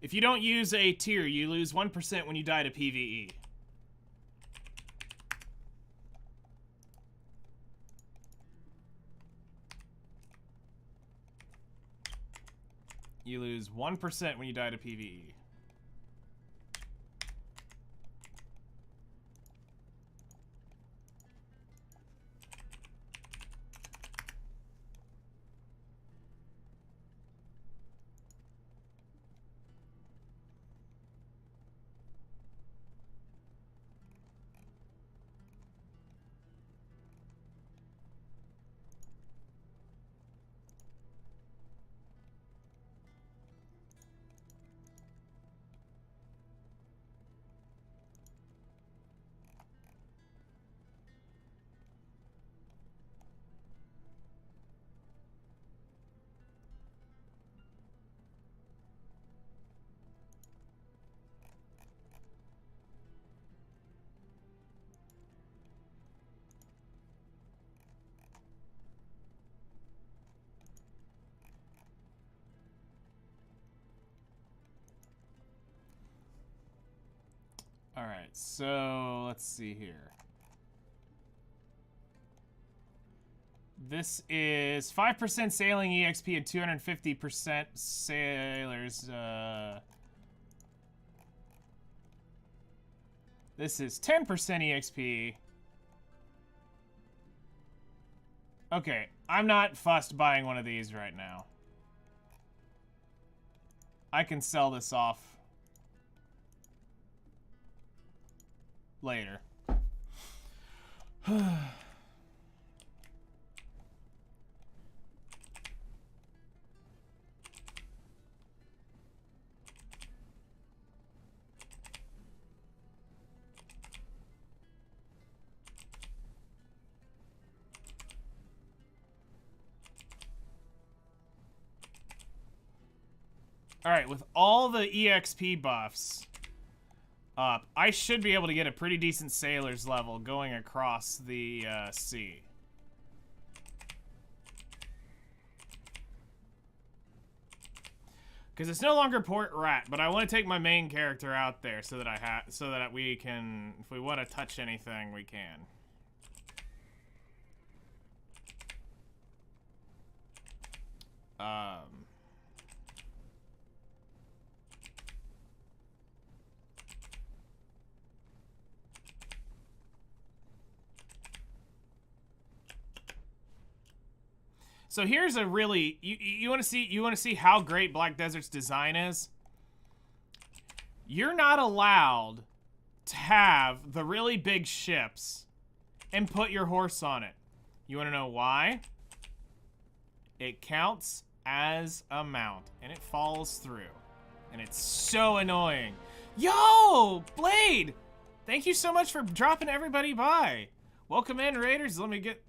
If you don't use a tier, you lose 1% when you die to PvE. You lose 1% when you die to PvE. All right, so let's see here. This is 5% sailing EXP and 250% sailors. This is 10% EXP. Okay, I'm not fussed buying one of these right now. I can sell this off later. All right, with all the EXP buffs up, I should be able to get a pretty decent sailor's level going across the sea. Because it's no longer Port Rat, but I want to take my main character out there so that we can, if we want to touch anything, we can. So here's a really you want to see how great Black Desert's design is. You're not allowed to have the really big ships and put your horse on it. You want to know why? It counts as a mount and it falls through. And it's so annoying. Yo, Blade! Thank you so much for dropping everybody by. Welcome in, Raiders. Let me get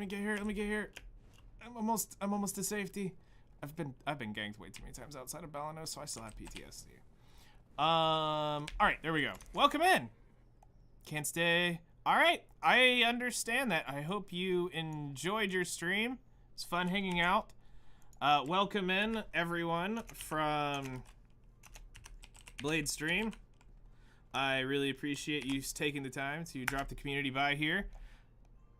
here. I'm almost to safety. I've been ganked way too many times outside of Balanos, so I still have PTSD. All right, there we go. Welcome in. Can't stay. All right, I understand that. I hope you enjoyed your stream. It's fun hanging out. Welcome in, everyone, from Blade Stream. I really appreciate you taking the time to drop the community by here.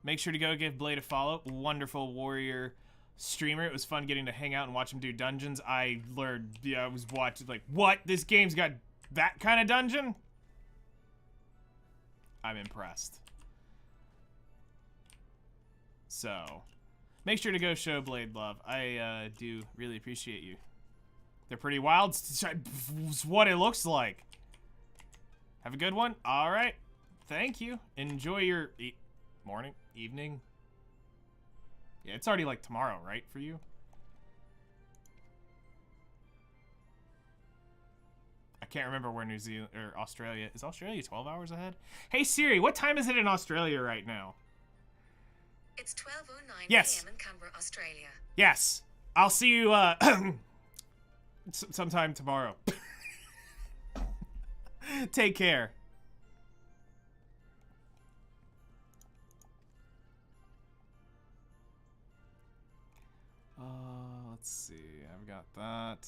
Make sure to go give Blade a follow. Wonderful warrior streamer. It was fun getting to hang out and watch him do dungeons. I learned, yeah, I was watching like, what? This game's got that kind of dungeon? I'm impressed. So, make sure to go show Blade love. I do really appreciate you. They're pretty wild. It's what it looks like. Have a good one. All right. Thank you. Enjoy your morning, evening. Yeah, it's already like tomorrow, right, for you? I can't remember where New Zealand or Australia is. Australia 12 hours ahead? Hey Siri, what time is it in Australia right now? It's 12:09 yes. p.m. in Canberra, Australia. Yes. I'll see you sometime tomorrow. Take care. Let's see. I've got that.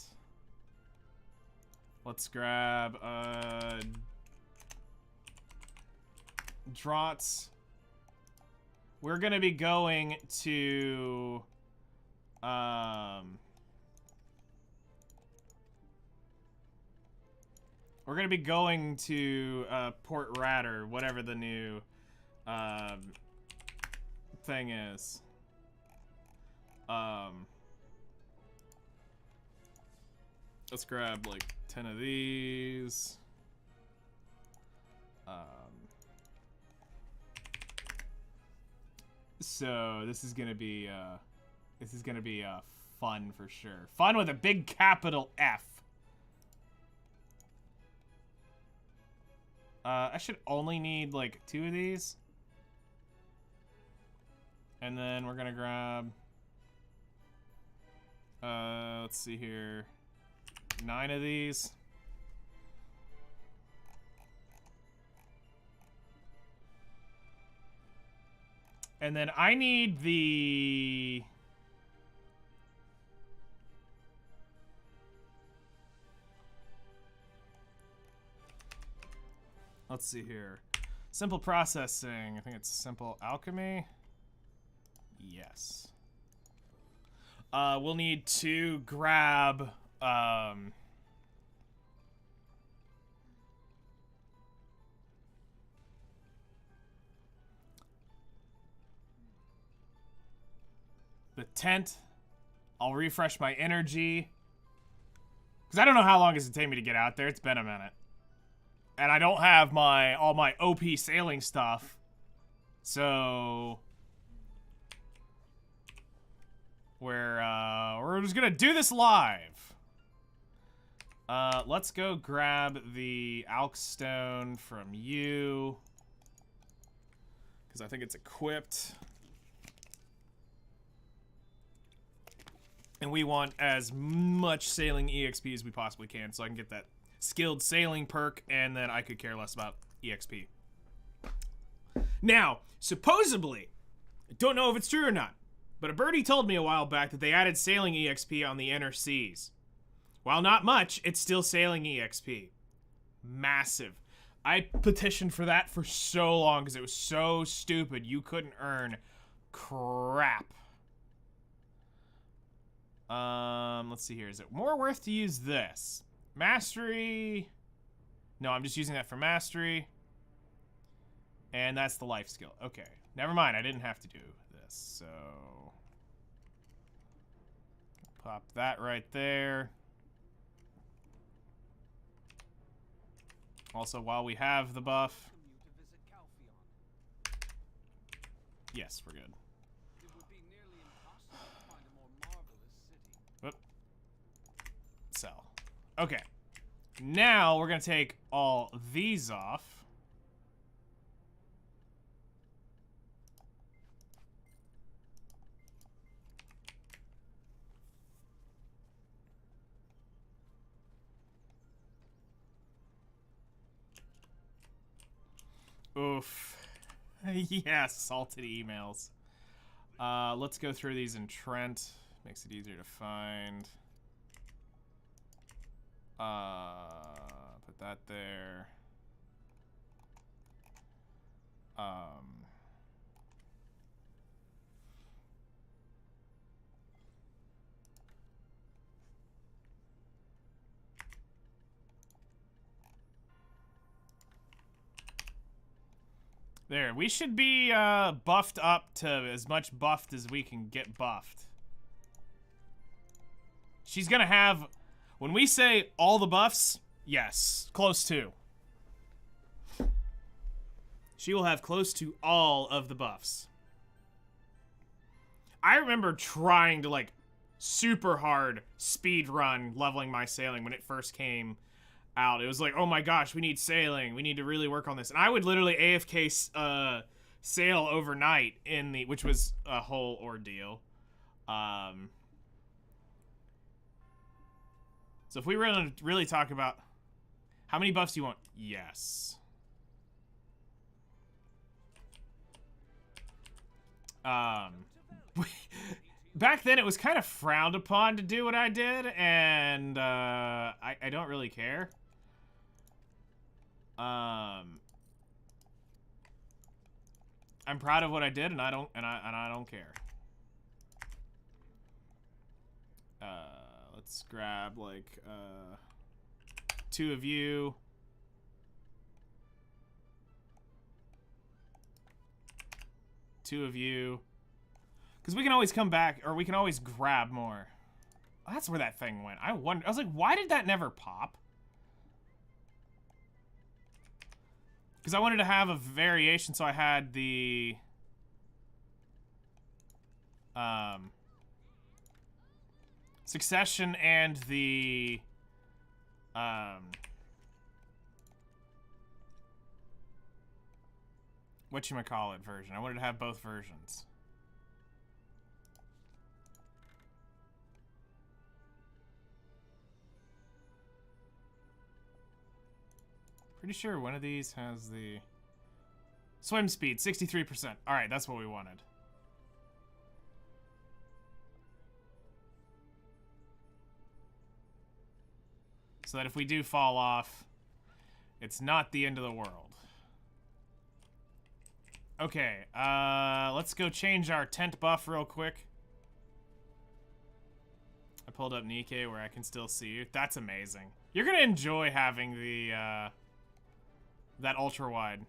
Let's grab Draughts. We're gonna be going to We're gonna be going to Port Ratter, whatever the new thing is. Let's grab like 10 of these. So this is gonna be fun for sure. Fun with a big capital F. I should only need like 2 of these. And then we're gonna grab let's see here. 9 of these. And then I need the... Let's see here. Simple processing. I think it's simple alchemy. Yes. We'll need to grab... the tent. I'll refresh my energy. Because I don't know how long it's take me to get out there. It's been a minute. And I don't have all my OP sailing stuff. So we're just gonna do this live. Let's go grab the Alk Stone from you. Because I think it's equipped. And we want as much sailing EXP as we possibly can, so I can get that skilled sailing perk, and then I could care less about EXP. Now, supposedly, I don't know if it's true or not, but a birdie told me a while back that they added sailing EXP on the inner seas. While not much, it's still sailing EXP. Massive. I petitioned for that for so long because it was so stupid you couldn't earn crap. Let's see here. Is it more worth to use this? Mastery. No, I'm just using that for mastery. And that's the life skill. Okay. Never mind. I didn't have to do this. So pop that right there. Also, while we have the buff. Yes, we're good. Whoop. Sell. Okay. Now we're gonna take all these off. Oof. Yeah, salted emails. Let's go through these in Trent. Makes it easier to find. Put that there. There, we should be buffed up to as much buffed as we can get buffed. She's gonna have, when we say all the buffs, yes, close to. She will have close to all of the buffs. I remember trying to like super hard speed run leveling my sailing when it first came out. It was like, oh my gosh, we need sailing. We need to really work on this. And I would literally AFK sail overnight which was a whole ordeal. So if we were to really talk about how many buffs do you want? Yes. Back then it was kind of frowned upon to do what I did, and I don't really care. I'm proud of what I did, and I don't care. Let's grab like 2 of you. 2 of you. Because we can always come back, or we can always grab more. Oh, that's where that thing went. I was like, why did that never pop? Because I wanted to have a variation, so I had the... Succession and the... whatchamacallit version. I wanted to have both versions. Pretty sure one of these has the... Swim speed, 63%. Alright, that's what we wanted. So that if we do fall off, it's not the end of the world. Okay, let's go change our tent buff real quick. I pulled up Nikkei where I can still see you. That's amazing. You're gonna enjoy having the, that ultra wide.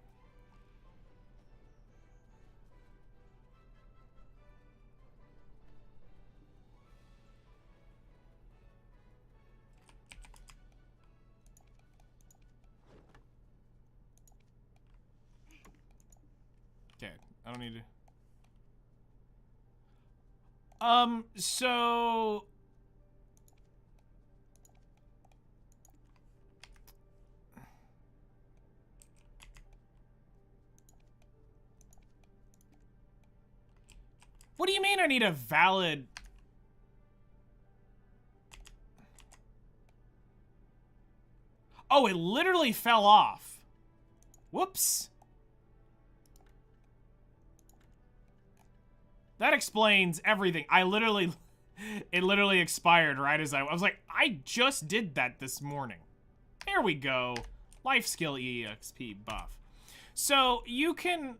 Okay, I don't need to... So... What do you mean I need a valid... Oh, it literally fell off. Whoops. That explains everything. I literally... It literally expired right as I was like, I just did that this morning. There we go. Life skill EXP buff. So, you can...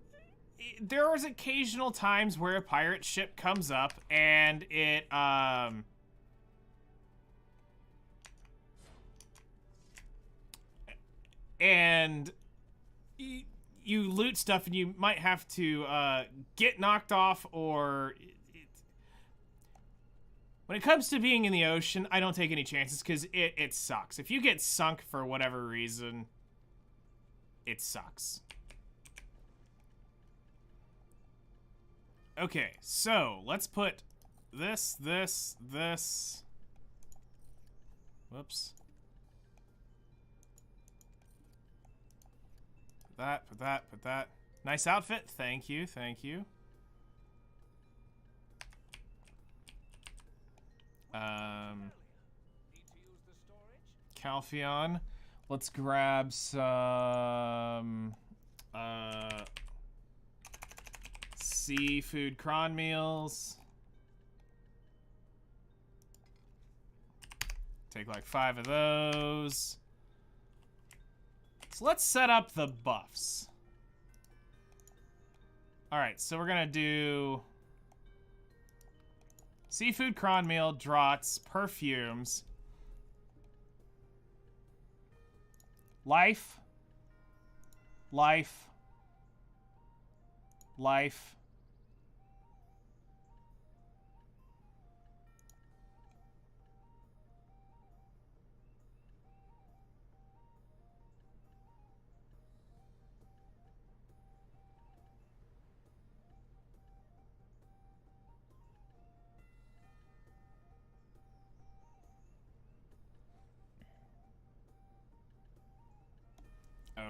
There was occasional times where a pirate ship comes up and it, and you loot stuff and you might have to, get knocked off or... When it comes to being in the ocean, I don't take any chances because it sucks. If you get sunk for whatever reason, it sucks. Okay, so let's put this. Whoops. Put that. Nice outfit. Thank you. Calpheon. Let's grab some, seafood cron meals. Take like 5 of those. So let's set up the buffs. Alright, so we're gonna do seafood cron meal, draughts, perfumes, life.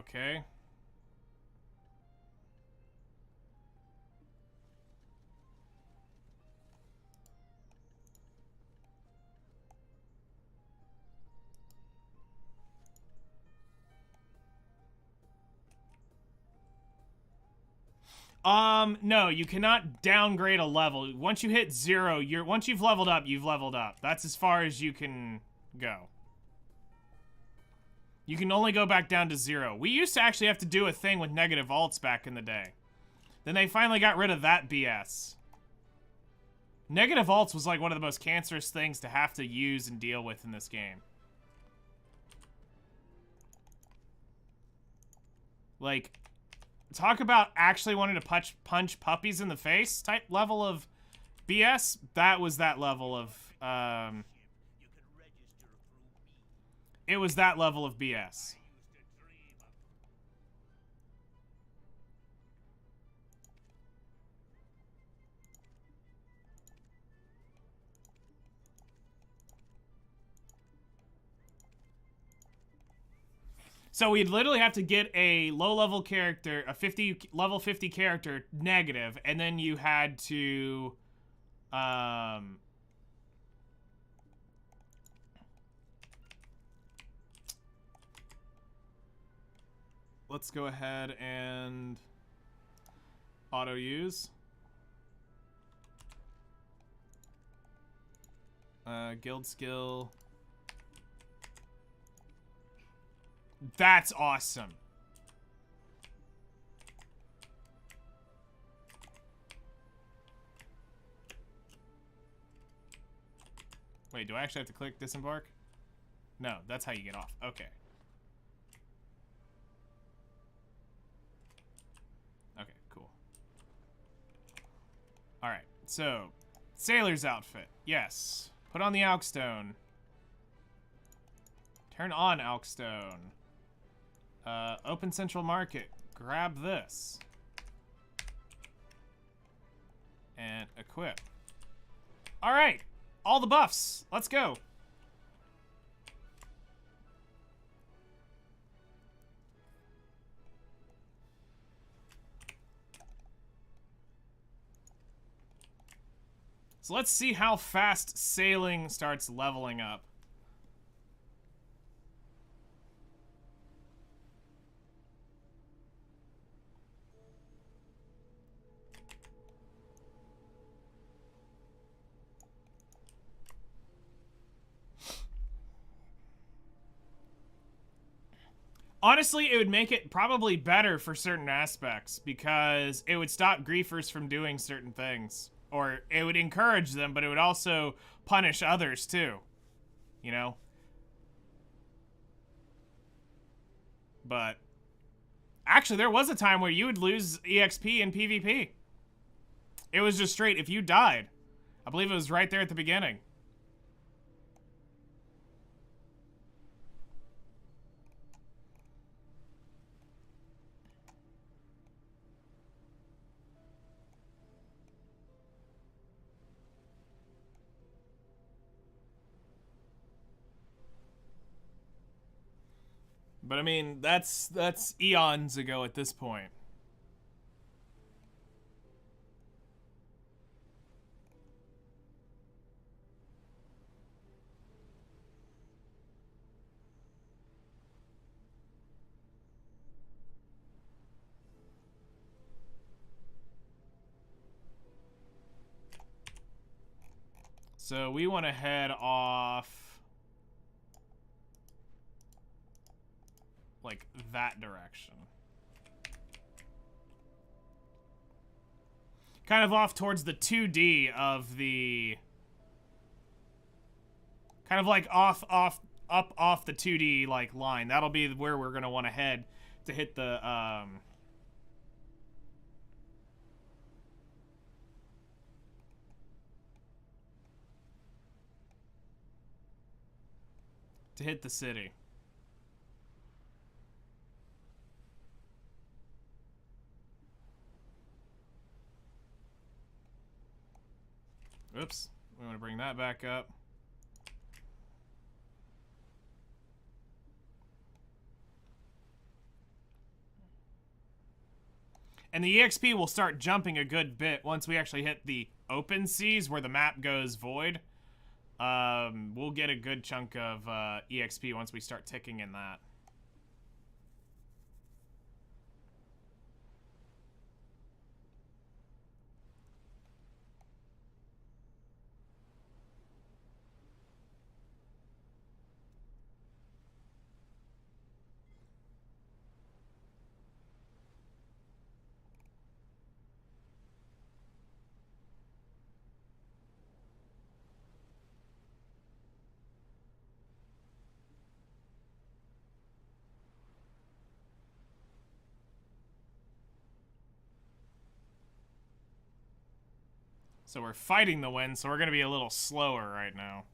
Okay. No, you cannot downgrade a level. Once you hit 0, once you've leveled up, you've leveled up. That's as far as you can go. You can only go back down to 0. We used to actually have to do a thing with negative alts back in the day. Then they finally got rid of that BS. Negative alts was like one of the most cancerous things to have to use and deal with in this game. Like, talk about actually wanting to punch puppies in the face type level of BS. That was that level of it was that level of BS. So we'd literally have to get a low-level character, a level 50 character, negative, and then you had to, let's go ahead and auto use. Guild skill. That's awesome. Wait, do I actually have to click disembark? No, that's how you get off. Okay. Okay, cool. Alright, so, sailor's outfit. Yes. Put on the Alkstone. Turn on Alkstone. Open Central Market. Grab this. And equip. Alright. All the buffs. Let's go. So let's see how fast sailing starts leveling up. Honestly, it would make it probably better for certain aspects because it would stop griefers from doing certain things. Or it would encourage them, but it would also punish others too. You know? But actually, there was a time where you would lose EXP in PvP. It was just straight if you died. I believe it was right there at the beginning. But I mean, that's eons ago at this point. So we want to head off like that direction. Kind of off towards the 2D of the... Kind of like up off the 2D like line. That'll be where we're going to want to head to hit the to hit the city. Oops. We want to bring that back up. And the EXP will start jumping a good bit once we actually hit the open seas where the map goes void. We'll get a good chunk of EXP once we start ticking in that. So we're fighting the wind, so we're going to be a little slower right now.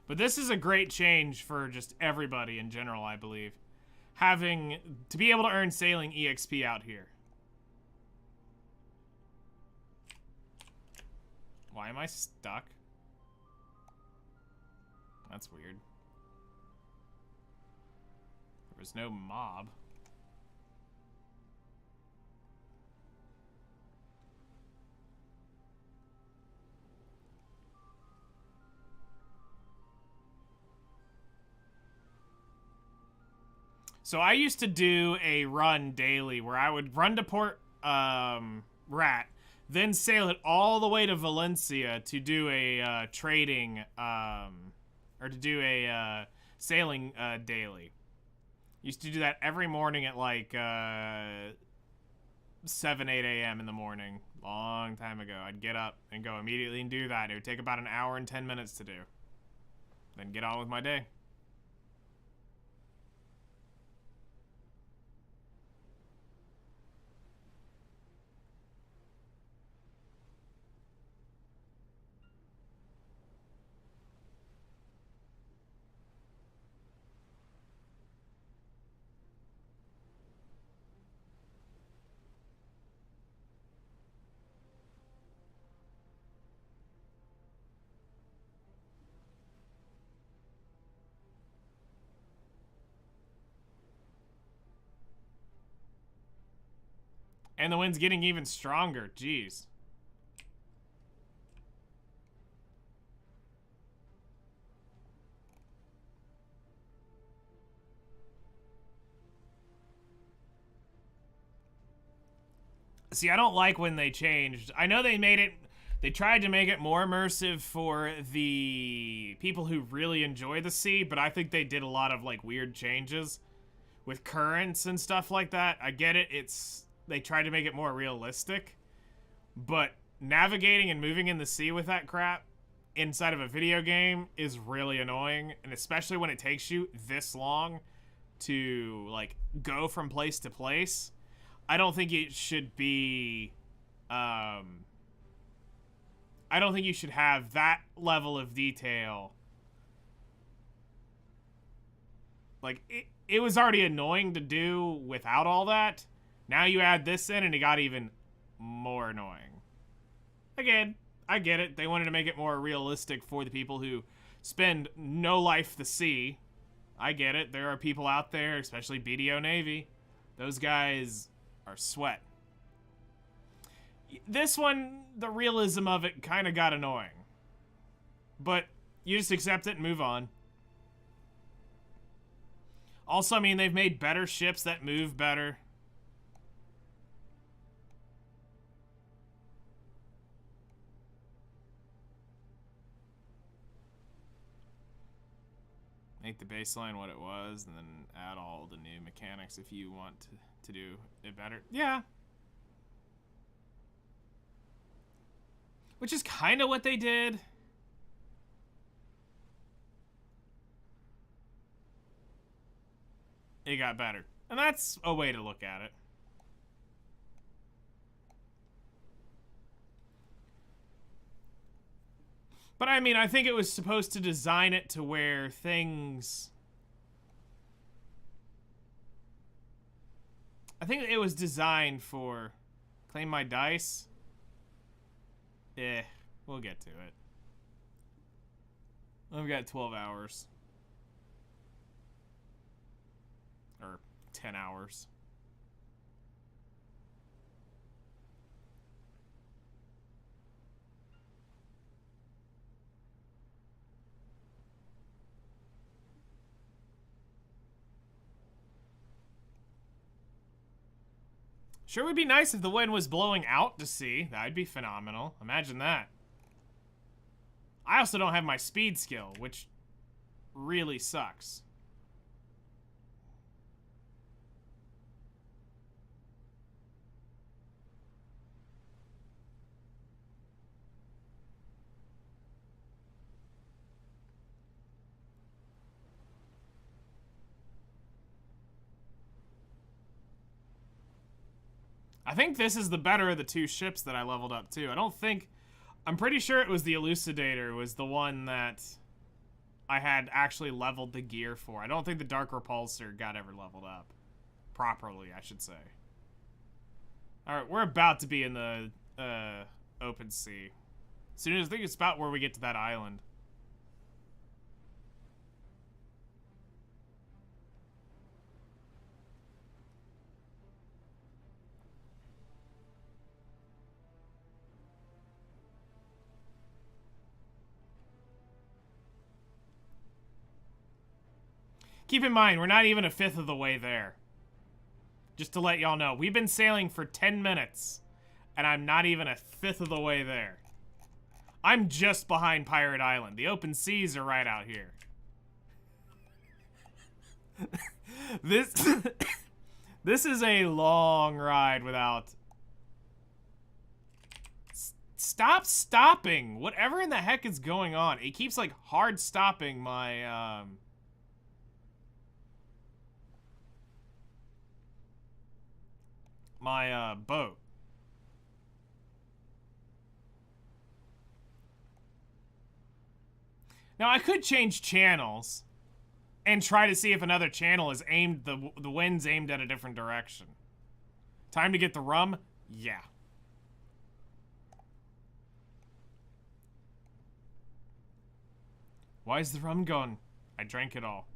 But this is a great change for just everybody in general, I believe. Having to be able to earn sailing EXP out here. Why am I stuck? That's weird. There was no mob. So I used to do a run daily where I would run to Port Rat, then sail it all the way to Valencia to do a trading, or to do a sailing daily. Used to do that every morning at like 7, 8 a.m. in the morning. Long time ago. I'd get up and go immediately and do that. It would take about an hour and 10 minutes to do. Then get on with my day. And the wind's getting even stronger. Jeez. See, I don't like when they changed. I know they made it... They tried to make it more immersive for the people who really enjoy the sea, but I think they did a lot of, like, weird changes with currents and stuff like that. I get it. They tried to make it more realistic, but navigating and moving in the sea with that crap inside of a video game is really annoying, and especially when it takes you this long to, like, go from place to place. I don't think it should be, I don't think you should have that level of detail. Like, it was already annoying to do without all that. Now you add this in and it got even more annoying. Again, I get it. They wanted to make it more realistic for the people who spend no life the sea. I get it. There are people out there, especially BDO Navy. Those guys are sweat. This one, the realism of it kind of got annoying. But you just accept it and move on. Also, I mean, they've made better ships that move better. Make the baseline what it was, and then add all the new mechanics if you want to do it better. Yeah. Which is kind of what they did. It got better. And that's a way to look at it. But I mean, I think it was supposed to design it to where things... I think it was designed for... Claim my dice? We'll get to it. We've got 12 hours. Or 10 hours. Sure would be nice if the wind was blowing out to sea. That'd be phenomenal. Imagine that. I also don't have my speed skill, which really sucks. I think this is the better of the two ships that I leveled up too. I'm pretty sure it was the Elucidator was the one that I had actually leveled the gear for. I don't think the Dark Repulsor got ever leveled up. Properly, I should say. Alright, we're about to be in the open sea. Soon as I think it's about where we get to that island. Keep in mind, we're not even a fifth of the way there. Just to let y'all know, we've been sailing for 10 minutes, and I'm not even a fifth of the way there. I'm just behind Pirate Island. The open seas are right out here. This is a long ride without... Stop stopping! Whatever in the heck is going on. It keeps, like, hard stopping my, boat. Now, I could change channels and try to see if another channel is aimed, the wind's aimed at a different direction. Time to get the rum? Yeah. Why is the rum gone? I drank it all.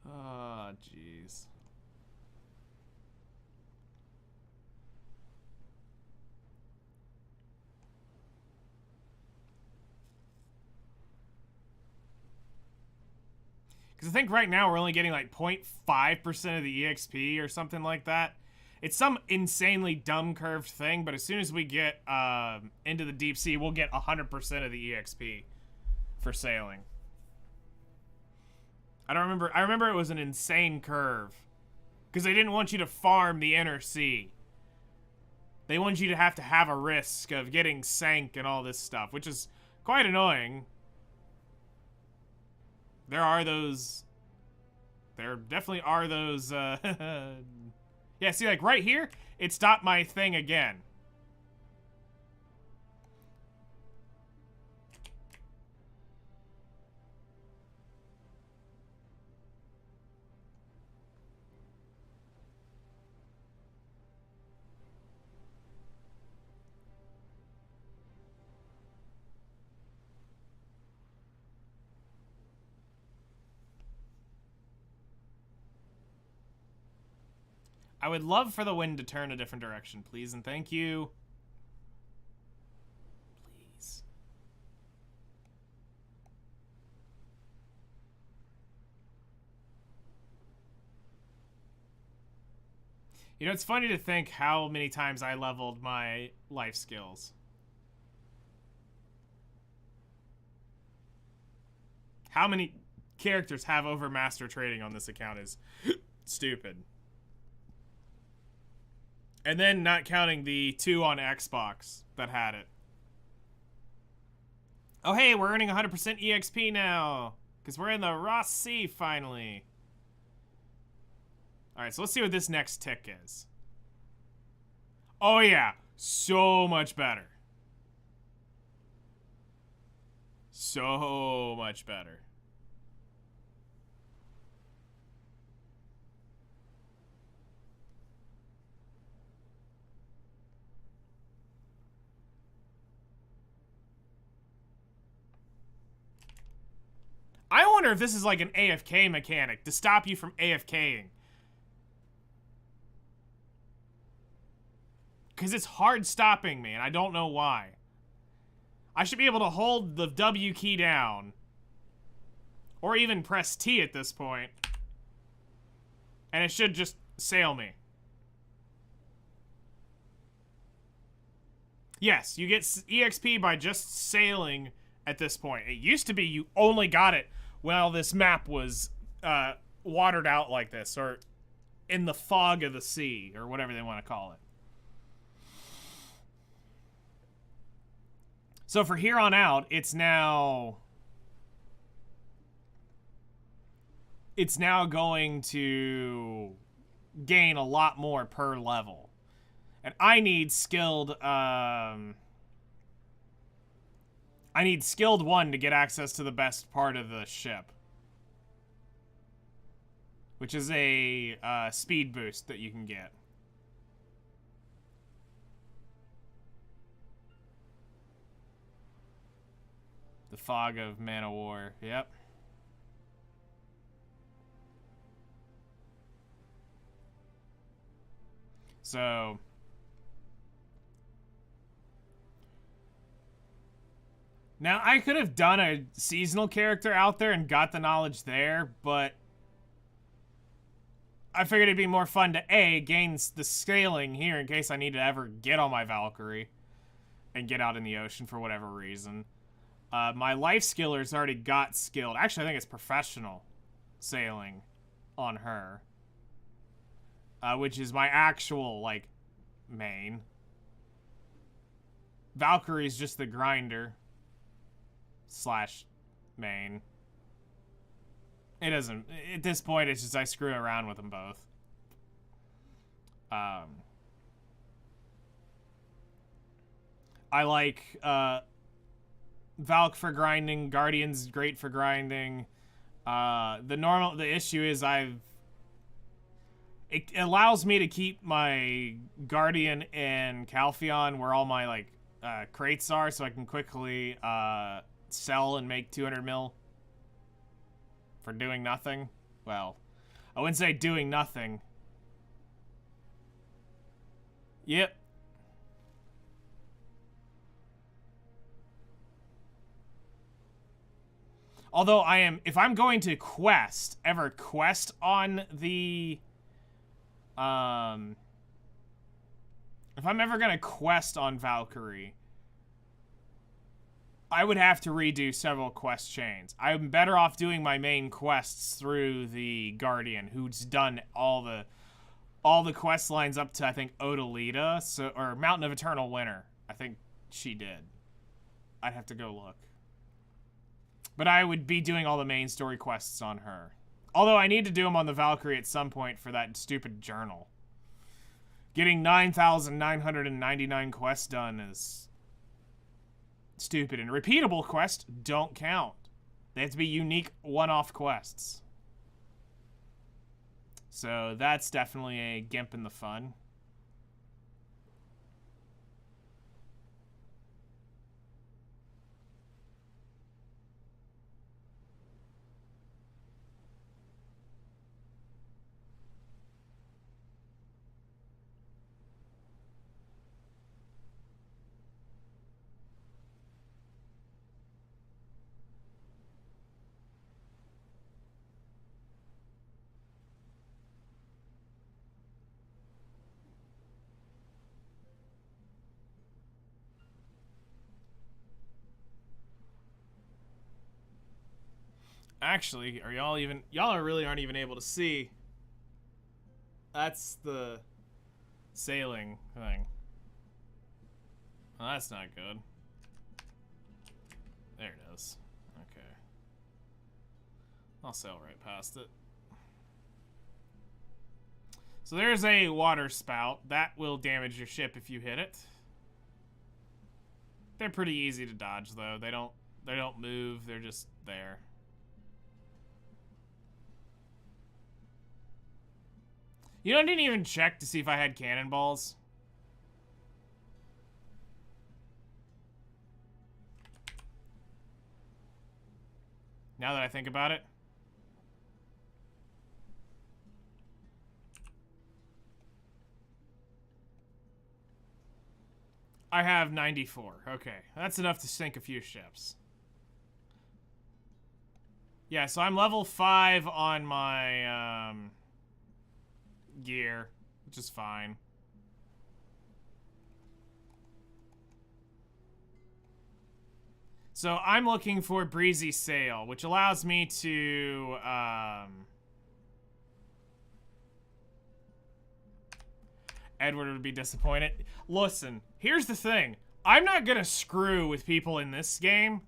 Ah, jeez. Because I think right now we're only getting like 0.5% of the EXP or something like that. It's some insanely dumb curved thing, but as soon as we get into the deep sea, we'll get 100% of the EXP for sailing. I remember it was an insane curve. Because they didn't want you to farm the inner sea. They wanted you to have a risk of getting sank and all this stuff, which is quite annoying. There definitely are those, yeah, see, like, right here, it stopped my thing again. I would love for the wind to turn a different direction, please, and thank you. Please. You know, it's funny to think how many times I leveled my life skills. How many characters have Overmaster trading on this account is stupid. And then not counting the 2 on Xbox that had it. Oh, hey, we're earning 100% EXP now. Because we're in the Ross Sea, finally. Alright, so let's see what this next tick is. Oh, yeah. So much better. So much better. I wonder if this is like an AFK mechanic to stop you from AFKing. Because it's hard stopping me, and I don't know why. I should be able to hold the W key down. Or even press T at this point. And it should just sail me. Yes, you get EXP by just sailing at this point. It used to be you only got it while this map was watered out like this, or in the fog of the sea, or whatever they want to call it. So for here on out, it's now going to gain a lot more per level. And I need skilled, I need skilled 1 to get access to the best part of the ship. Which is a speed boost that you can get. The Fog of Man of War, yep. So... now, I could have done a seasonal character out there and got the knowledge there, but... I figured it'd be more fun to, A, gain the scaling here in case I need to ever get on my Valkyrie and get out in the ocean for whatever reason. My life skiller's already got skilled. Actually, I think it's professional sailing on her. Which is my actual, like, main. Valkyrie's just the grinder / main. It doesn't... at this point, it's just I screw around with them both. I like, Valk for grinding, Guardian's great for grinding. The issue is it allows me to keep my Guardian and Calpheon where all my, like, crates are, so I can quickly, sell and make 200 mil for doing nothing. Well, I wouldn't say doing nothing. Yep. Although if I'm going to ever quest on the, if I'm ever gonna quest on Valkyrie, I would have to redo several quest chains. I'm better off doing my main quests through the Guardian, who's done all the quest lines up to, I think, Odalita, or Mountain of Eternal Winter. I think she did. I'd have to go look. But I would be doing all the main story quests on her. Although I need to do them on the Valkyrie at some point for that stupid journal. Getting 9,999 quests done is stupid. And repeatable quests don't count. They have to be unique one-off quests. So that's definitely a gimp in the fun. Actually, are y'all really aren't even able to see. That's the sailing thing. Well, that's not good. There it is. Okay. I'll sail right past it. So there's a water spout. That will damage your ship if you hit it. They're pretty easy to dodge though. They don't move, they're just there. You know, I didn't even check to see if I had cannonballs. Now that I think about it. I have 94. Okay, that's enough to sink a few ships. Yeah, so I'm level 5 on my, gear, which is fine. So I'm looking for Breezy Sail, which allows me to, Edward would be disappointed. Listen, here's the thing. I'm not gonna screw with people in this game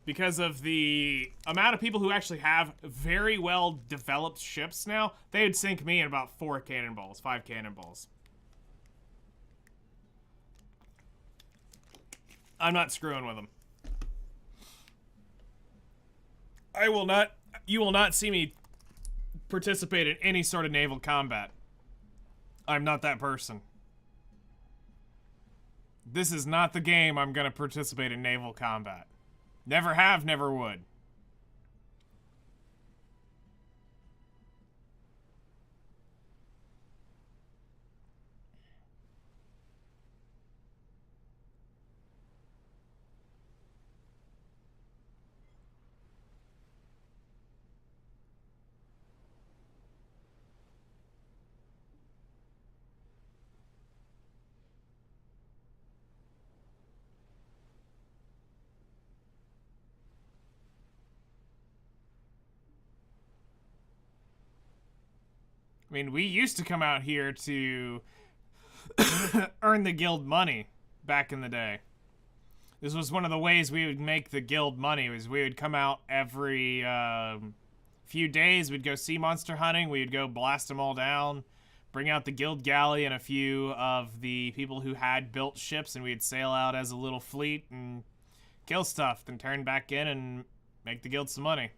because of the amount of people who actually have very well developed ships now, they would sink me in about 5 cannonballs. I'm not screwing with them. You will not see me participate in any sort of naval combat. I'm not that person. This is not the game I'm gonna participate in naval combat. Never have, never would. I mean, we used to come out here to earn the guild money back in the day. This was one of the ways we would make the guild money, was we would come out every few days, we'd go sea monster hunting, we'd go blast them all down, bring out the guild galley and a few of the people who had built ships, and we'd sail out as a little fleet and kill stuff, then turn back in and make the guild some money.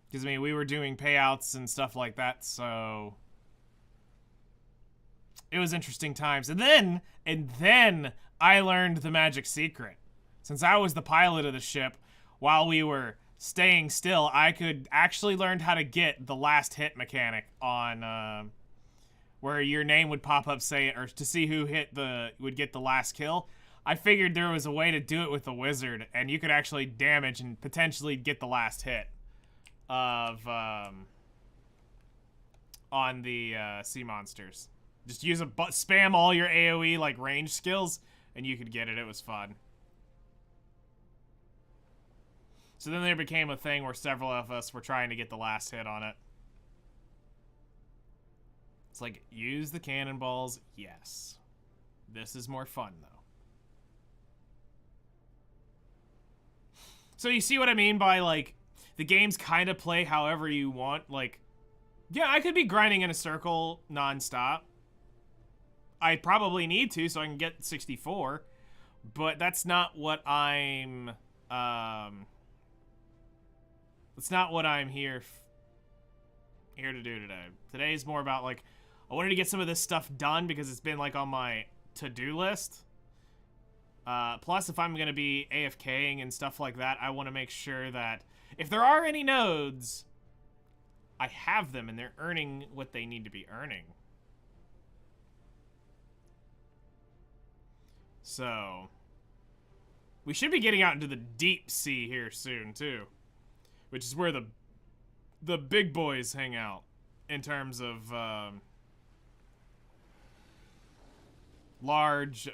Because, I mean, we were doing payouts and stuff like that, so it was interesting times. And then I learned the magic secret. Since I was the pilot of the ship, while we were staying still, I could actually learn how to get the last hit mechanic on where your name would pop up saying, or to see who would get the last kill. I figured there was a way to do it with the wizard, and you could actually damage and potentially get the last hit of on the sea monsters. Just use spam all your AoE like range skills and you could get it. It was fun. So then there became a thing where several of us were trying to get the last hit on it. It's like, use the cannonballs. Yes. This is more fun though. So you see what I mean by, like, the games kind of play however you want. Like, yeah, I could be grinding in a circle nonstop. I probably need to so I can get 64. But that's not what I'm... that's not what I'm here to do today. Today's more about, like, I wanted to get some of this stuff done because it's been, like, on my to-do list. Plus, if I'm going to be AFKing and stuff like that, I want to make sure that if there are any nodes, I have them and they're earning what they need to be earning. So, we should be getting out into the deep sea here soon, too. Which is where the big boys hang out in terms of large...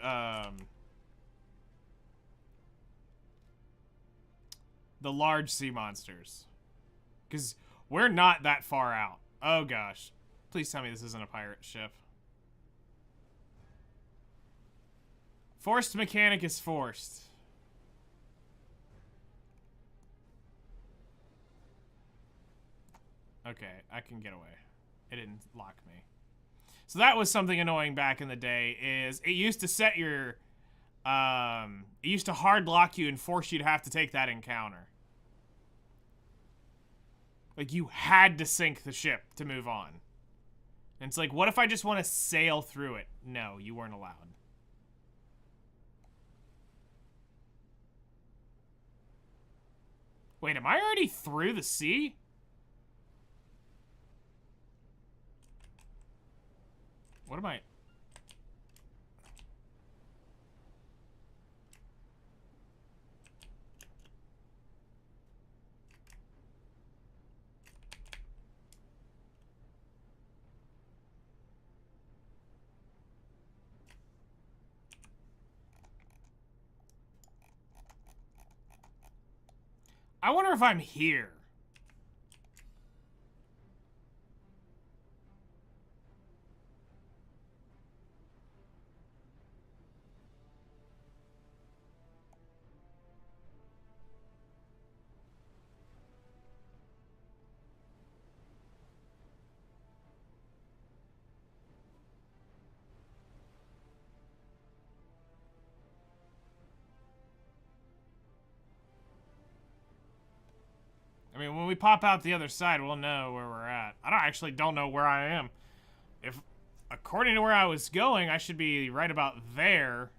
the large sea monsters. Because we're not that far out. Oh gosh. Please tell me this isn't a pirate ship. Forced mechanic is forced. Okay, I can get away. It didn't lock me. So that was something annoying back in the day, is it used to set your... it used to hard lock you and force you to have to take that encounter. Like, you had to sink the ship to move on. And it's like, what if I just want to sail through it? No, you weren't allowed. Wait, am I already through the sea? What am I... I wonder if I'm here. mean, when we pop out the other side, we'll know where we're at. Don't know where I am. If, according to where I was going, I should be right about there.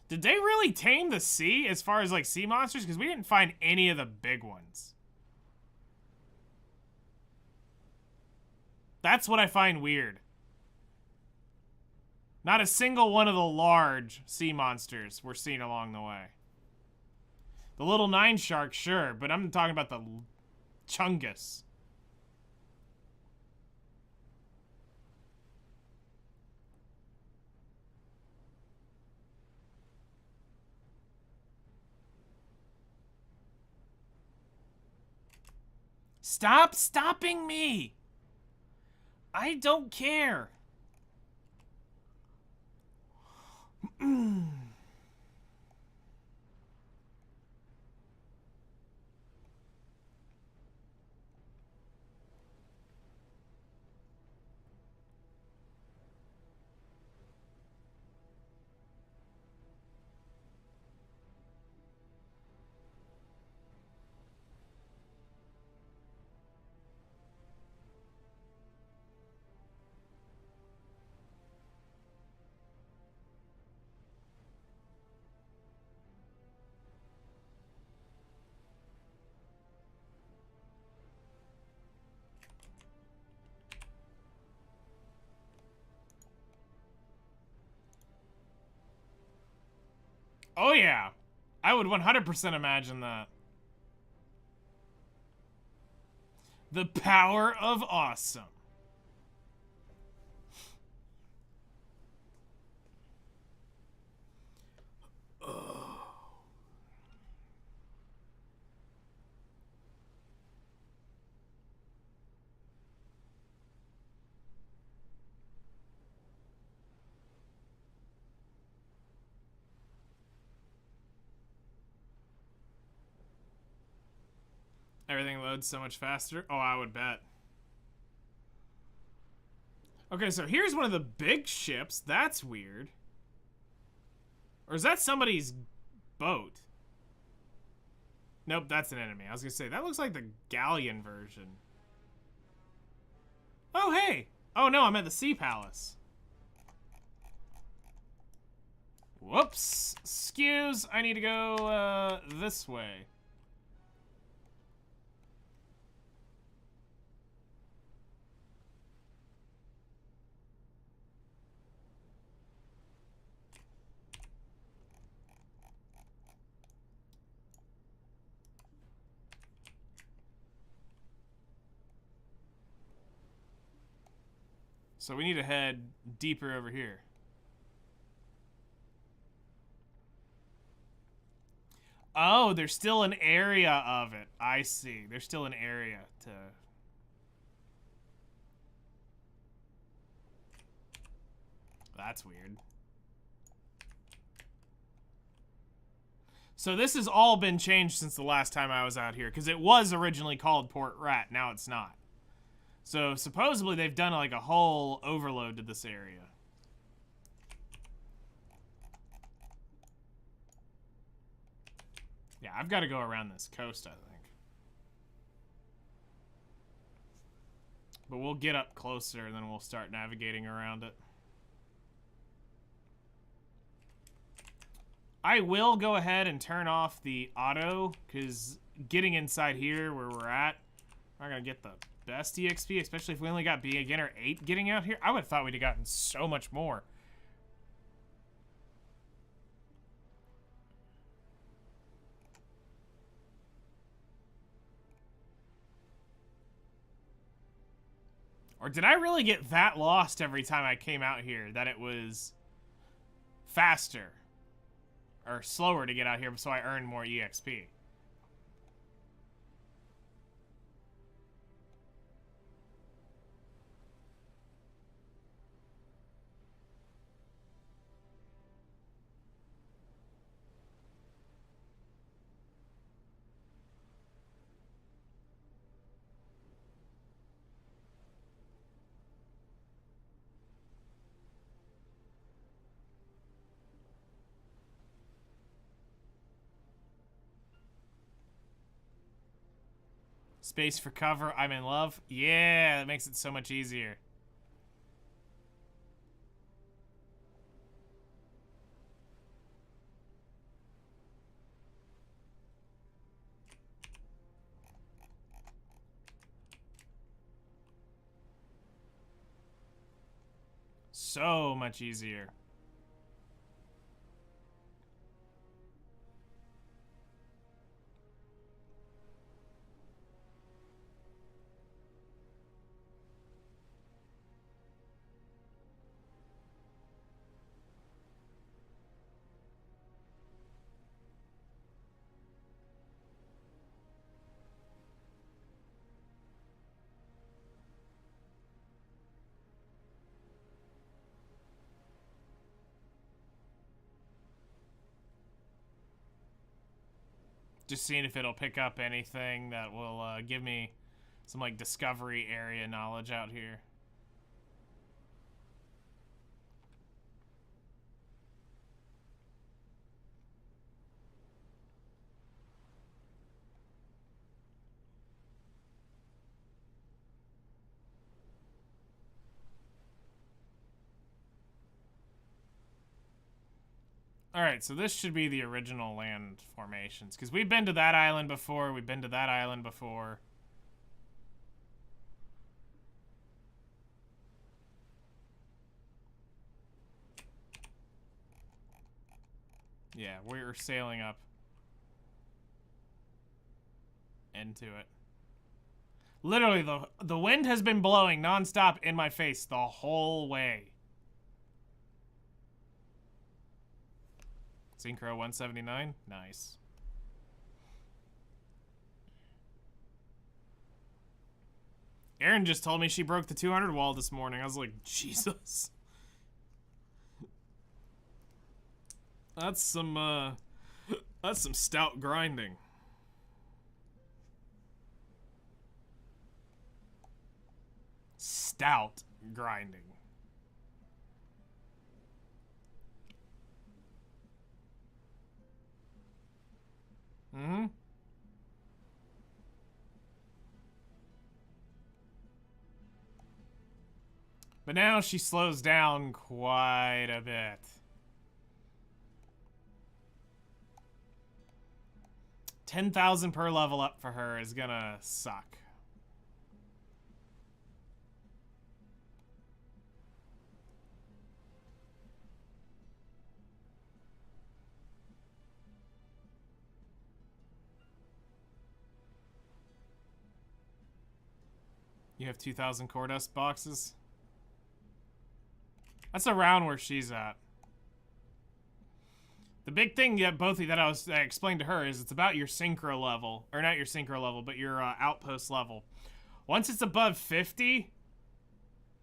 Did they really tame the sea as far as, like, sea monsters? Because we didn't find any of the big ones. That's what I find weird. Not a single one of the large sea monsters were seen along the way. The little 9 shark, sure, but I'm talking about the Chungus. Stop stopping me! I don't care. Oh yeah, I would 100% imagine that. The power of awesome. Everything loads so much faster. Oh, I would bet. Okay, so here's one of the big ships. That's weird. Or is that somebody's boat? Nope, that's an enemy. I was gonna say, that looks like the galleon version. Oh, hey! Oh no, I'm at the Sea Palace. Whoops. Excuse, I need to go, this way. So we need to head deeper over here. Oh, there's still an area of it. I see. There's still an area to... That's weird. So this has all been changed since the last time I was out here, because it was originally called Port Rat. Now it's not. So supposedly they've done like a whole overload to this area. Yeah, I've got to go around this coast, I think. But we'll get up closer and then we'll start navigating around it. I will go ahead and turn off the auto, because getting inside here where we're at, we're not going to get the best EXP, especially if we only got beginner 8 getting out here. I would have thought we'd have gotten so much more. Or did I really get that lost every time I came out here, that it was faster or slower to get out here so I earned more EXP? Space for cover. I'm in love. Yeah, that makes it so much easier. So much easier. Just seeing if it'll pick up anything that will give me some like discovery area knowledge out here. Alright, so this should be the original land formations. Because we've been to that island before. We've been to that island before. Yeah, we're sailing up into it. Literally, the wind has been blowing nonstop in my face the whole way. Synchro 179? Nice. Erin just told me she broke the 200 wall this morning. I was like, Jesus. That's some stout grinding. Stout grinding. Mm-hmm. But now she slows down quite a bit. $10,000 per level up for her is gonna suck. You have 2,000 core dust boxes? That's around where she's at. The big thing that I explained to her is it's about your synchro level. Or not your synchro level, but your outpost level. Once it's above 50,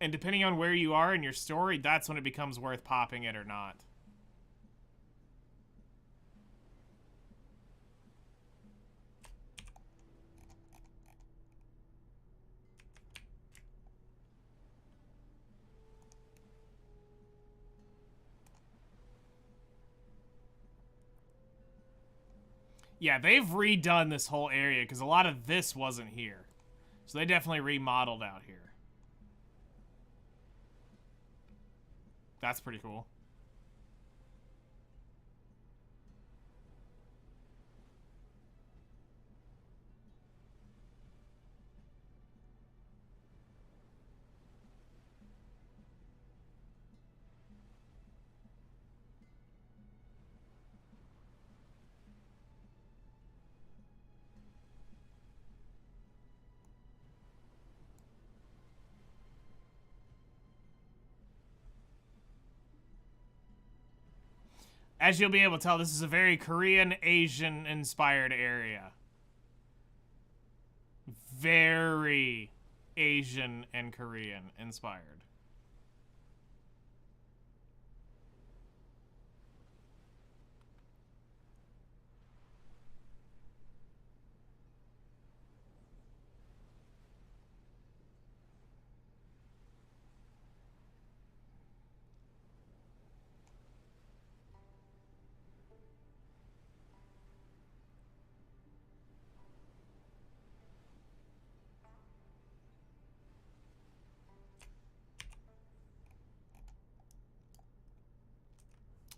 and depending on where you are in your story, that's when it becomes worth popping it or not. Yeah, they've redone this whole area because a lot of this wasn't here. So they definitely remodeled out here. That's pretty cool. As you'll be able to tell, this is a very Korean, Asian-inspired area. Very Asian and Korean-inspired.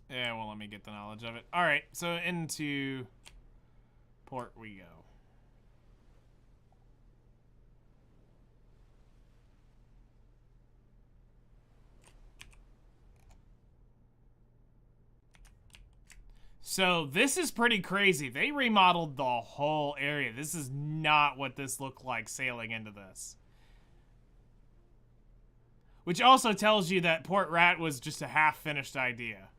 Yeah, well, let me get the knowledge of it. All right, so into port we go. So this is pretty crazy. They remodeled the whole area. This is not what this looked like sailing into this. Which also tells you that Port Rat was just a half-finished idea.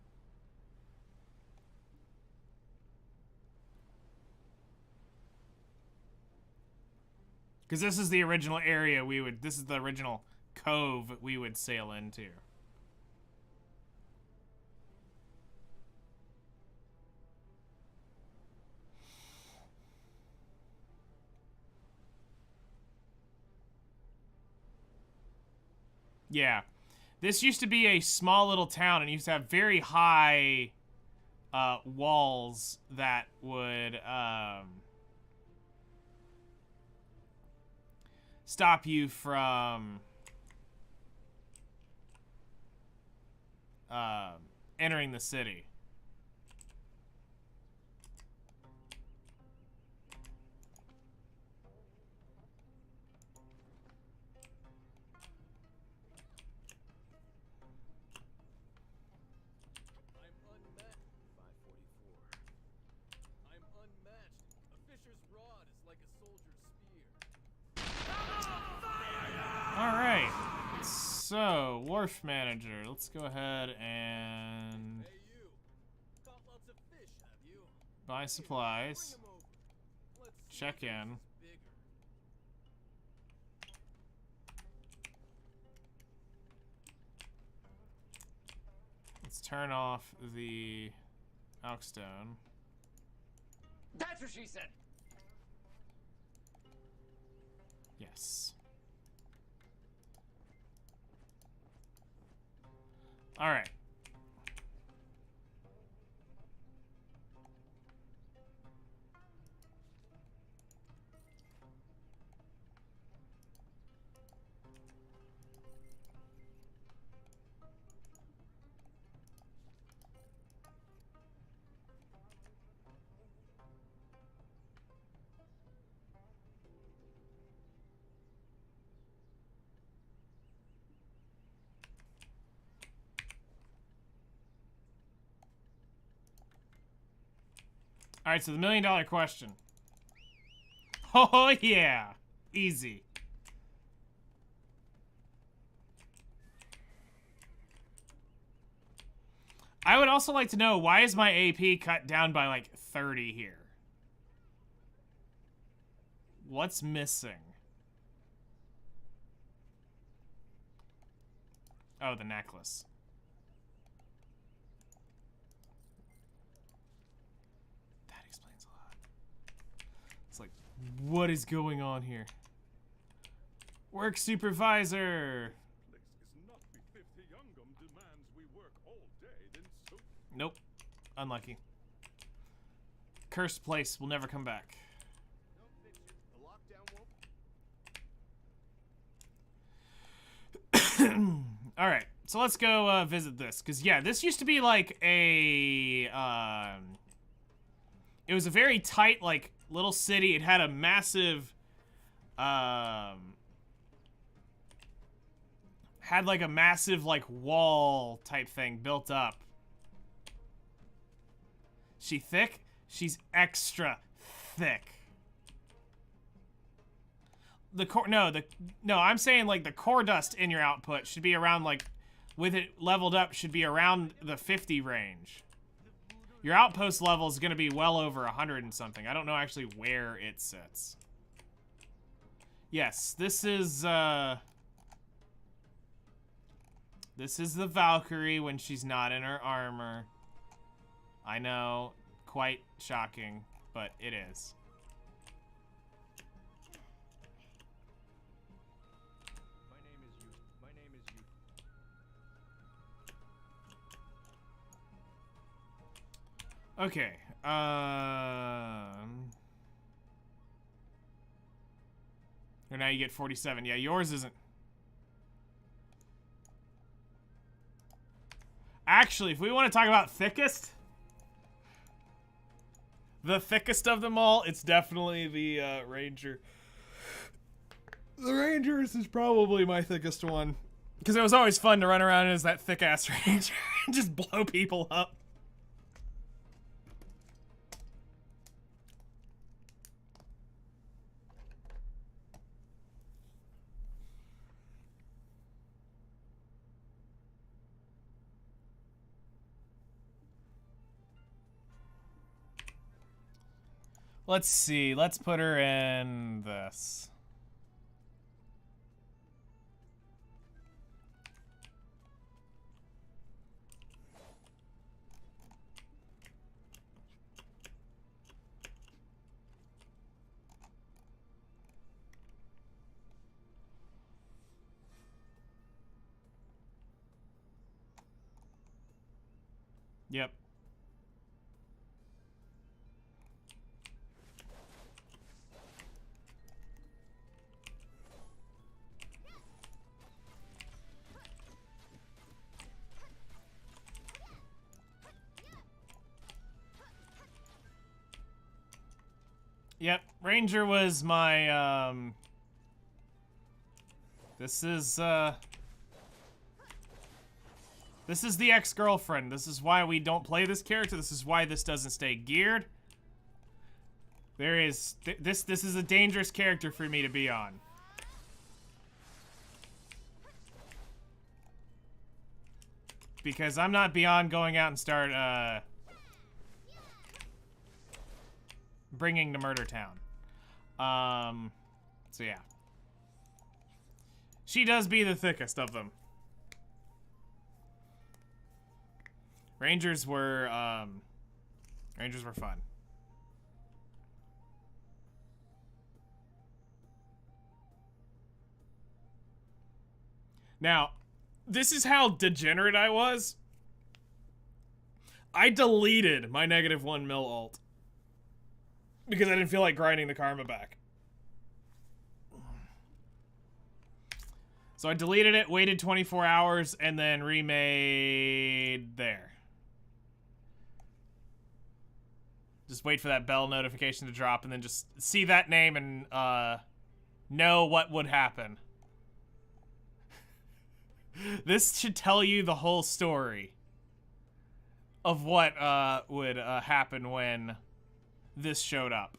Because this is the original area this is the original cove we would sail into. Yeah. This used to be a small little town and used to have very high walls that would stop you from entering the city. Alright, so, wharf manager, let's go ahead and buy supplies, check in. Let's turn off the Elkstone. That's what she said. Yes. All right. All right, so the $1 million question. Oh, yeah. Easy. I would also like to know, why is my AP cut down by like 30 here? What's missing? Oh, the necklace. That explains a lot. It's like, what is going on here? Work supervisor. Nope. Unlucky. Cursed place will never come back. Alright, so let's go visit this. Because, yeah, this used to be like a... it was a very tight, like, little city. It had a massive... had like a massive, like, wall type thing built up. She thick? She's extra thick. The core, no, I'm saying like the core dust in your output should be around like, with it leveled up, should be around the 50 range. Your outpost level is going to be well over 100 and something. I don't know actually where it sits. Yes, this is the Valkyrie when she's not in her armor. I know, quite shocking, but it is. Okay, and now you get 47. Yeah, yours isn't. Actually, if we want to talk about thickest, the thickest of them all, it's definitely the Ranger. The Rangers is probably my thickest one. Because it was always fun to run around as that thick-ass Ranger and just blow people up. Let's see. Let's put her in this. Yep. Yep, Ranger was my, This is the ex-girlfriend. This is why we don't play this character. This is why this doesn't stay geared. There is... This is a dangerous character for me to be on. Because I'm not beyond going out and start, bringing to Murder Town. So yeah. She does be the thickest of them. Rangers were fun. Now, this is how degenerate I was. I deleted my -1 mil alt. Because I didn't feel like grinding the karma back. So I deleted it, waited 24 hours, and then remade there. Just wait for that bell notification to drop and then just see that name and know what would happen. This should tell you the whole story of what would happen when this showed up.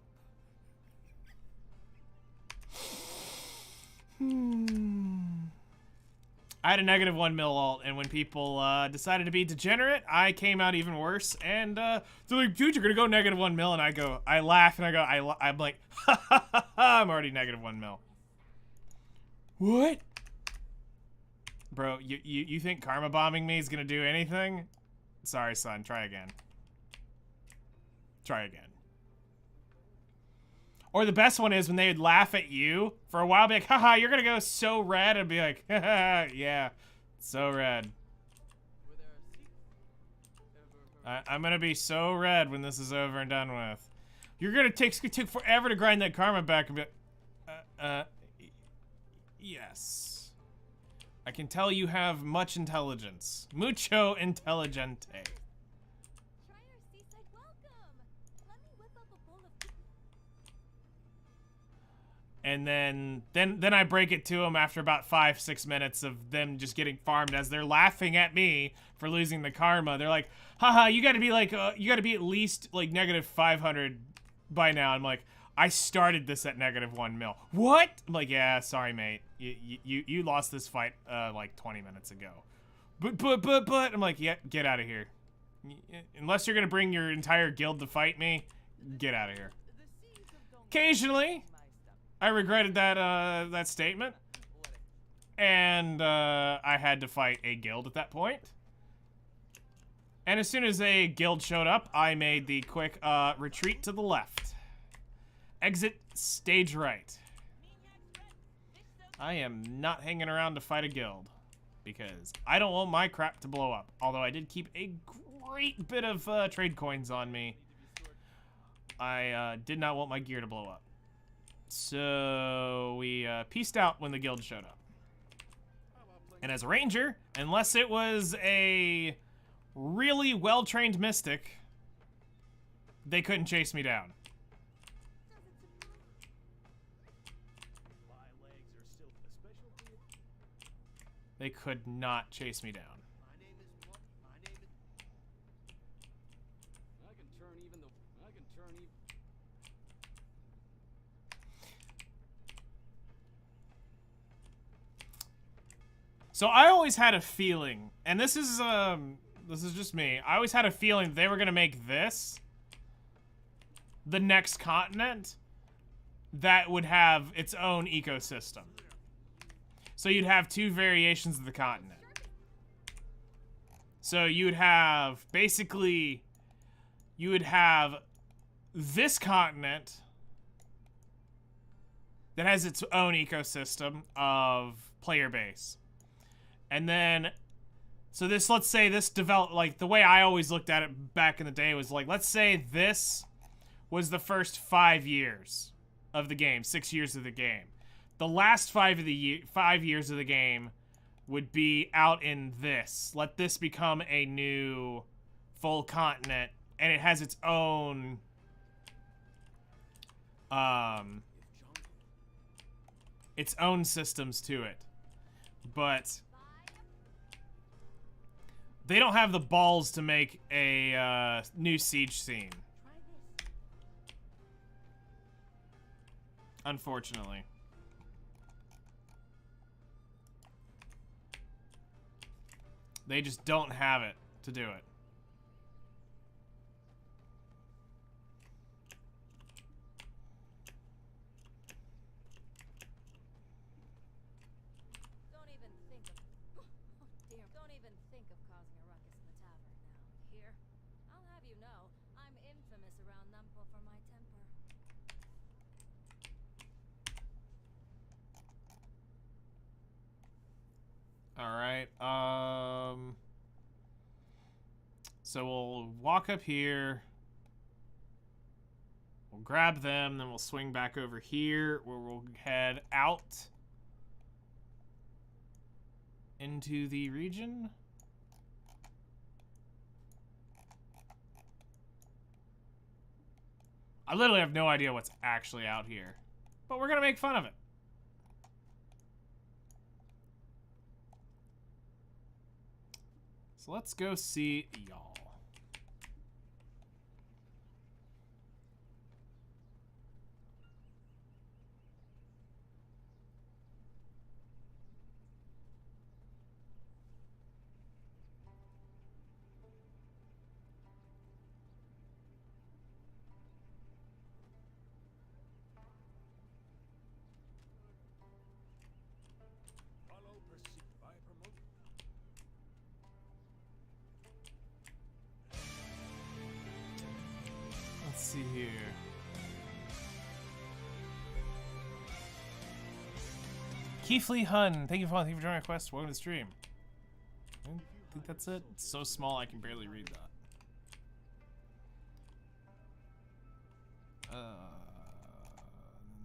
I had a -1 mil alt, and when people decided to be degenerate, I came out even worse. And they're like, dude, you're gonna go -1 mil, and I laugh, and I'm like, ha ha ha ha, I'm already -1 mil. What? Bro, you think karma bombing me is gonna do anything? Sorry, son. Try again. Try again. Or the best one is when they would laugh at you for a while, be like, haha, you're gonna go so red, and be like, haha, yeah, so red. I'm gonna be so red when this is over and done with. You're gonna take forever to grind that karma back and be like, yes. I can tell you have much intelligence. Mucho intelligente. And then I break it to them after about 5-6 minutes of them just getting farmed as they're laughing at me for losing the karma. They're like, haha, you gotta be like, you gotta be at least like -500 by now. I'm like, I started this at -1 mil. What? I'm like, yeah, sorry, mate. You lost this fight like 20 minutes ago. But I'm like, yeah, get out of here. Unless you're gonna bring your entire guild to fight me, get out of here. Occasionally, I regretted that statement, and I had to fight a guild at that point. And as soon as a guild showed up, I made the quick retreat to the left. Exit stage right. I am not hanging around to fight a guild because I don't want my crap to blow up. Although I did keep a great bit of trade coins on me. I did not want my gear to blow up. So we pieced out when the guild showed up. And as a ranger, unless it was a really well-trained mystic, they couldn't chase me down. My legs are still a specialty. They could not chase me down. My name is my name is. I can turn even the. I can turn even. So I always had a feeling, and this is just me. I always had a feeling they were gonna make this the next continent that would have its own ecosystem. So you'd have two variations of the continent. So you'd have, basically, you would have this continent that has its own ecosystem of player base. And then, so this, let's say this developed, like, the way I always looked at it back in the day was like, let's say this was the first 5 years of the game, 6 years of the game. The last 5 years of the game would be out in this. Let this become a new full continent, and it has its own, systems to it. But they don't have the balls to make a new siege scene. Unfortunately. They just don't have it to do it. Don't even think of. Oh dear. Don't even think of causing a ruckus in the tavern now. Here, I'll have you know, I'm infamous around Numpo for my temper. All right. So we'll walk up here. We'll grab them, then we'll swing back over here where we'll head out into the region. I literally have no idea what's actually out here, but we're gonna make fun of it. So let's go see y'all. Follow pursuit by promotion. Let's see here. Keithley Hun, thank you for joining our quest. Welcome to the stream. I think that's it. It's so small I can barely read that. Then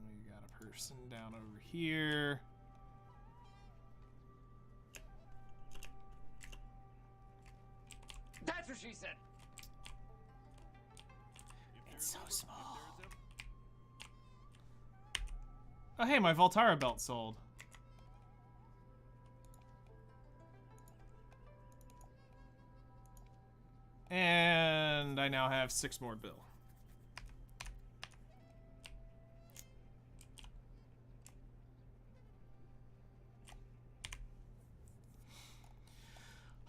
we got a person down over here. That's what she said. It's so small. Oh hey, my Voltara belt sold. And I now have 6 more bill.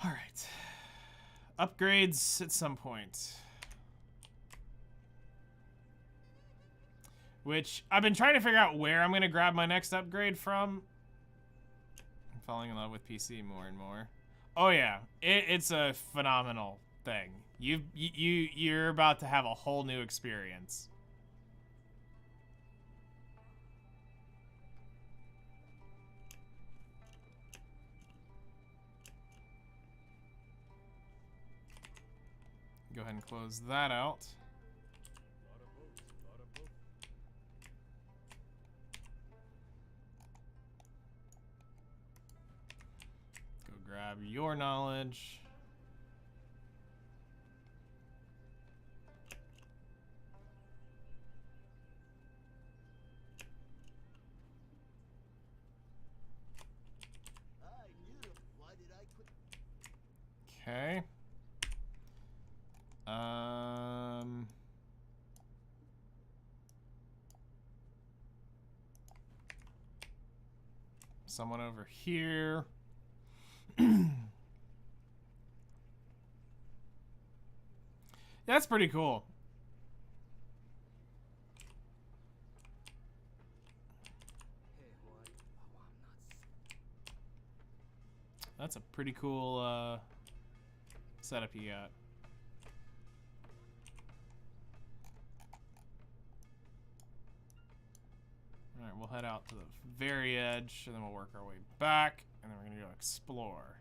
All right. Upgrades at some point. Which, I've been trying to figure out where I'm going to grab my next upgrade from. I'm falling in love with PC more and more. Oh yeah, it's a phenomenal thing. You're about to have a whole new experience. Go ahead and close that out. Go grab your knowledge. Okay. Someone over here. That's pretty cool. Hey, what? Oh, I'm not. That's a pretty cool setup you got. Alright, we'll head out to the very edge, and then we'll work our way back, and then we're gonna go explore.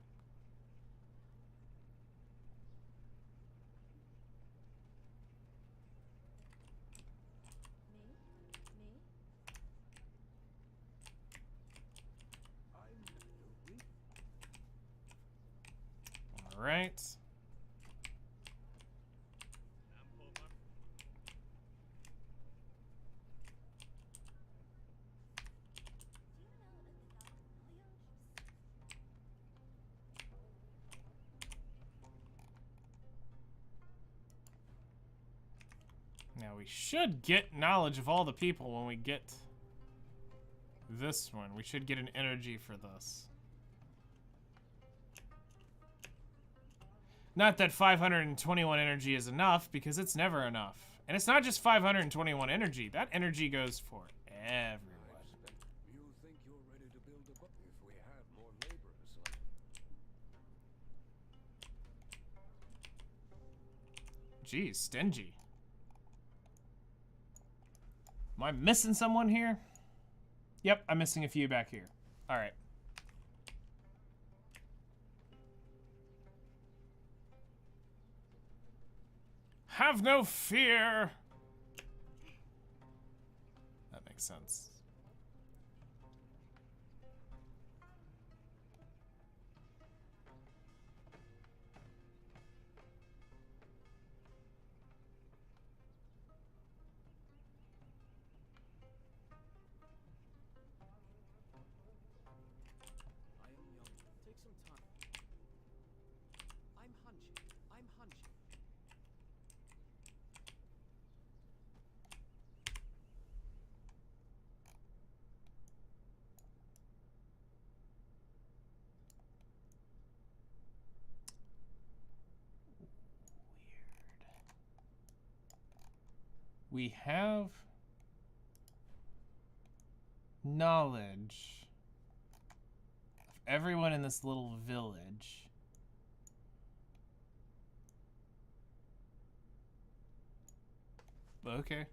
Alright. Now we should get knowledge of all the people when we get this one. We should get an energy for this. Not that 521 energy is enough, because it's never enough. And it's not just 521 energy. That energy goes for everyone. You think you're ready to build a if we have more laborers like Geez, stingy. Am I missing someone here? Yep, I'm missing a few back here. All right. Have no fear. That makes sense. I am young. Take some time. I'm hunching. I'm hunching. We have knowledge of everyone in this little village. Okay.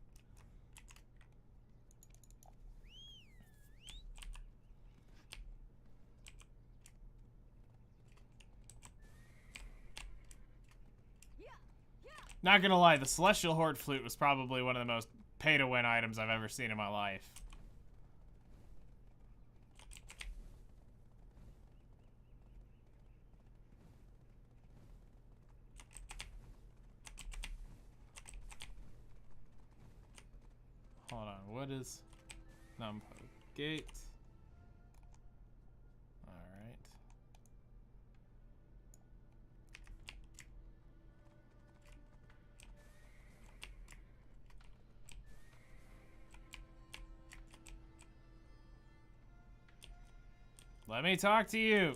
Not gonna lie, the Celestial Horde Flute was probably one of the most pay-to-win items I've ever seen in my life. Hold on, what is Numpo Gate? Alright. Let me talk to you.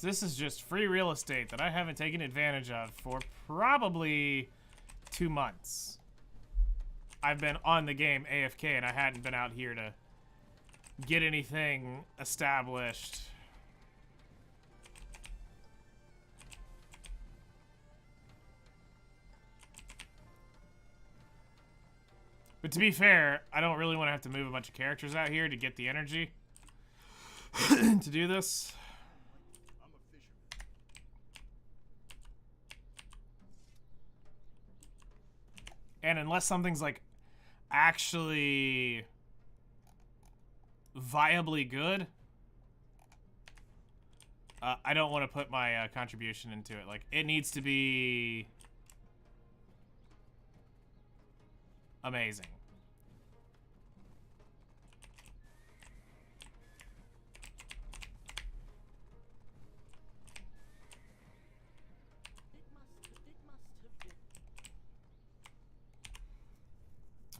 This is just free real estate that I haven't taken advantage of for probably 2 months. I've been on the game AFK and I hadn't been out here to get anything established. But to be fair, I don't really want to have to move a bunch of characters out here to get the energy to do this. I'm a fisherman. And unless something's like actually viably good, I don't want to put my contribution into it. Like, it needs to be amazing.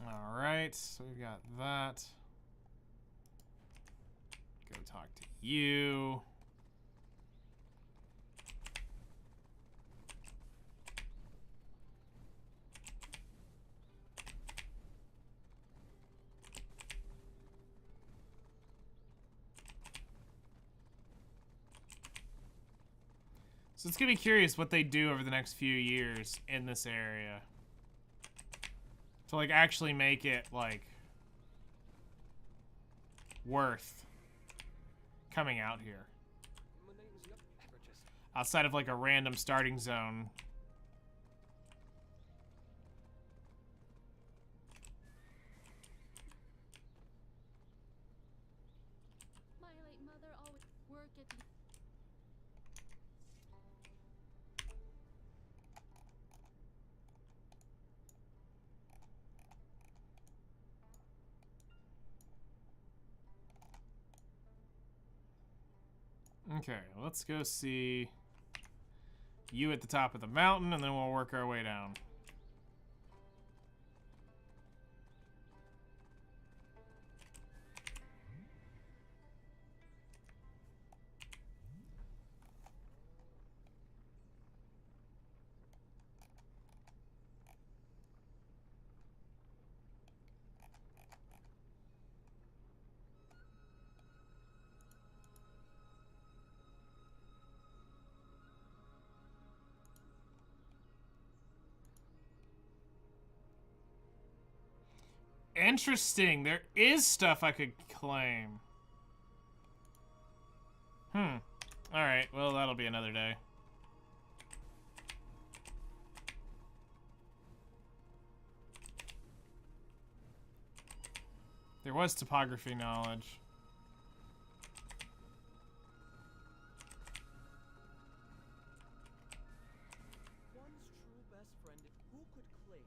All right, so we've got that. Go talk to you. So it's gonna be curious what they do over the next few years in this area to like actually make it like worth coming out here outside of like a random starting zone. My late mother always worked at the Okay, let's go see you at the top of the mountain, and then we'll work our way down. Interesting. There is stuff I could claim. Alright, well, that'll be another day. There was topography knowledge. One's true best friend, who could claim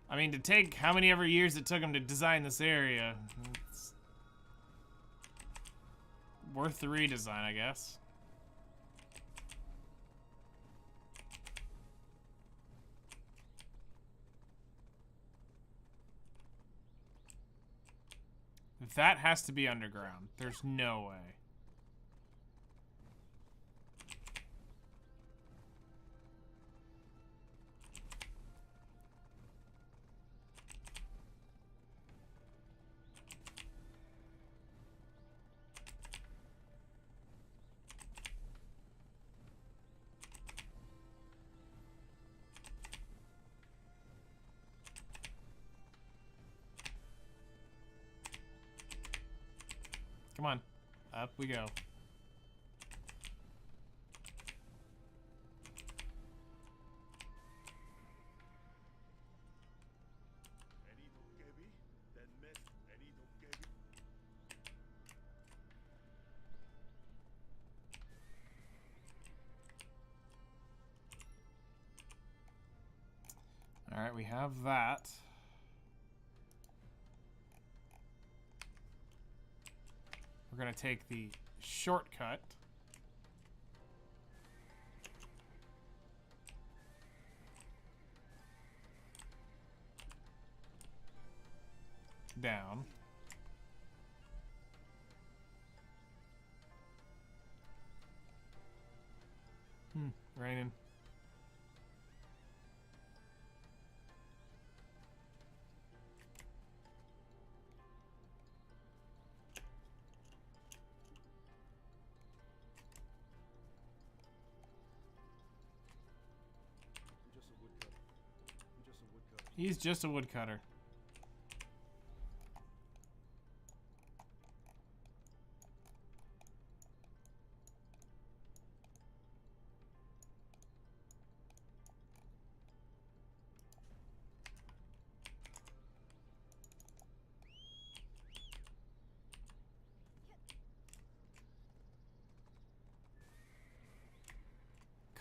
I mean, to take how many ever years it took them to design this area, it's worth the redesign, I guess. That has to be underground. There's no way. Come on. Up we go. Any dokebi, then miss any dokebi. All right, we have that. We're gonna take the shortcut. Down. Raining. I'm just a woodcutter. I'm just a woodcutter. He's just a woodcutter.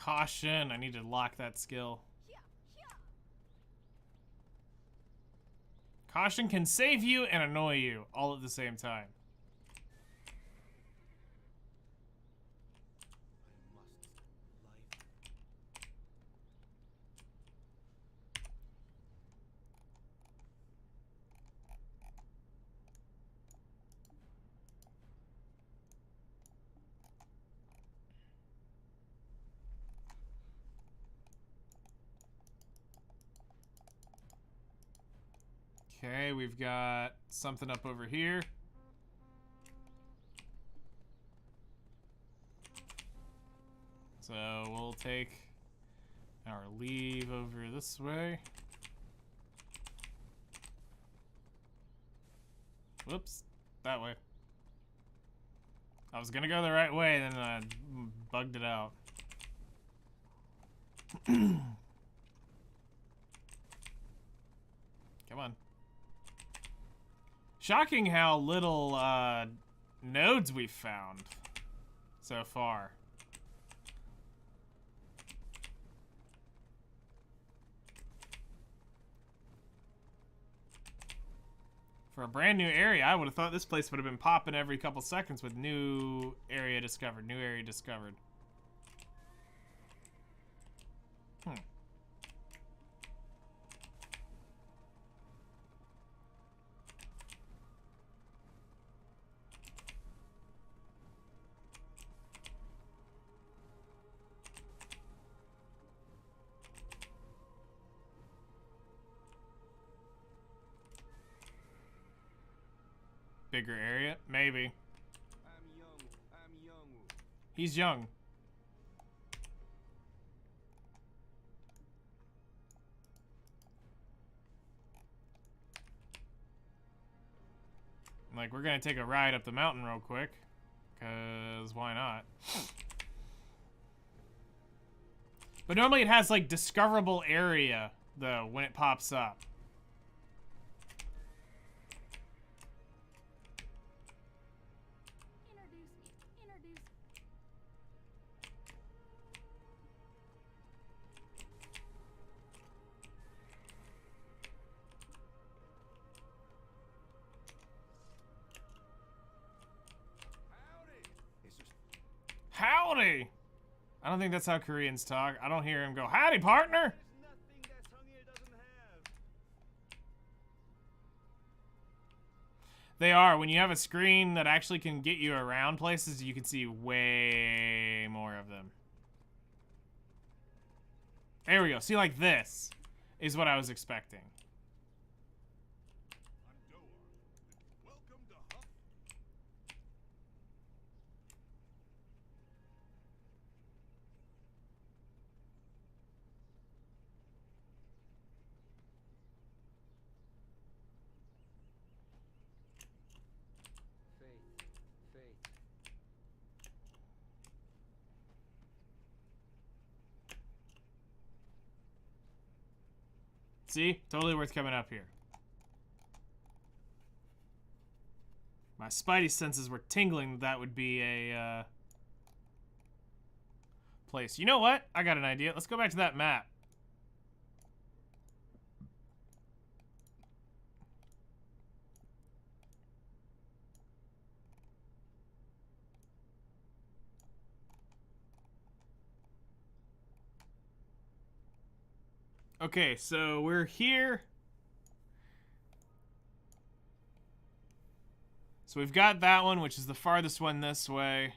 Caution. I need to lock that skill. Caution can save you and annoy you all at the same time. Okay, we've got something up over here. So we'll take our leave over this way. Whoops, that way. I was gonna go the right way, then I bugged it out. Come on. Shocking how little nodes we've found so far. For a brand new area, I would have thought this place would have been popping every couple seconds with new area discovered, new area discovered. Bigger area? Maybe. I'm young. He's young. Like, we're gonna take a ride up the mountain real quick. Cause why not? But normally it has, like, discoverable area, though, when it pops up. Howdy! I don't think that's how Koreans talk. I don't hear him go, howdy, partner! There's nothing that Hungary doesn't have. They are. When you have a screen that actually can get you around places, you can see way more of them. There we go. See, like this is what I was expecting. Welcome to Huff. Faith. See? Totally worth coming up here. My spidey senses were tingling that would be a place. You know what? I got an idea. Let's go back to that map. Okay, so we're here. So we've got that one, which is the farthest one this way.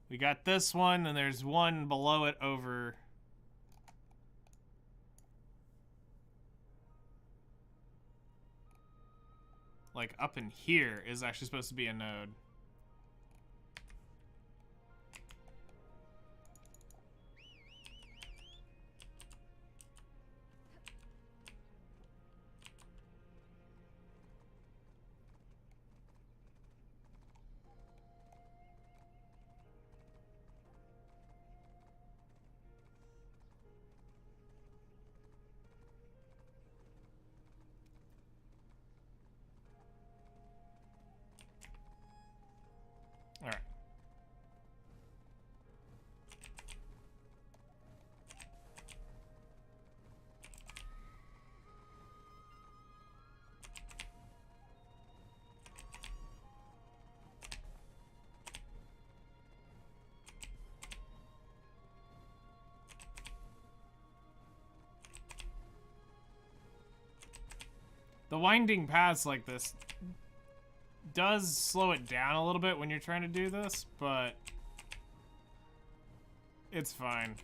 We got this one, and there's one below it over. Like up in here is actually supposed to be a node. The winding paths like this does slow it down a little bit when you're trying to do this, but it's fine.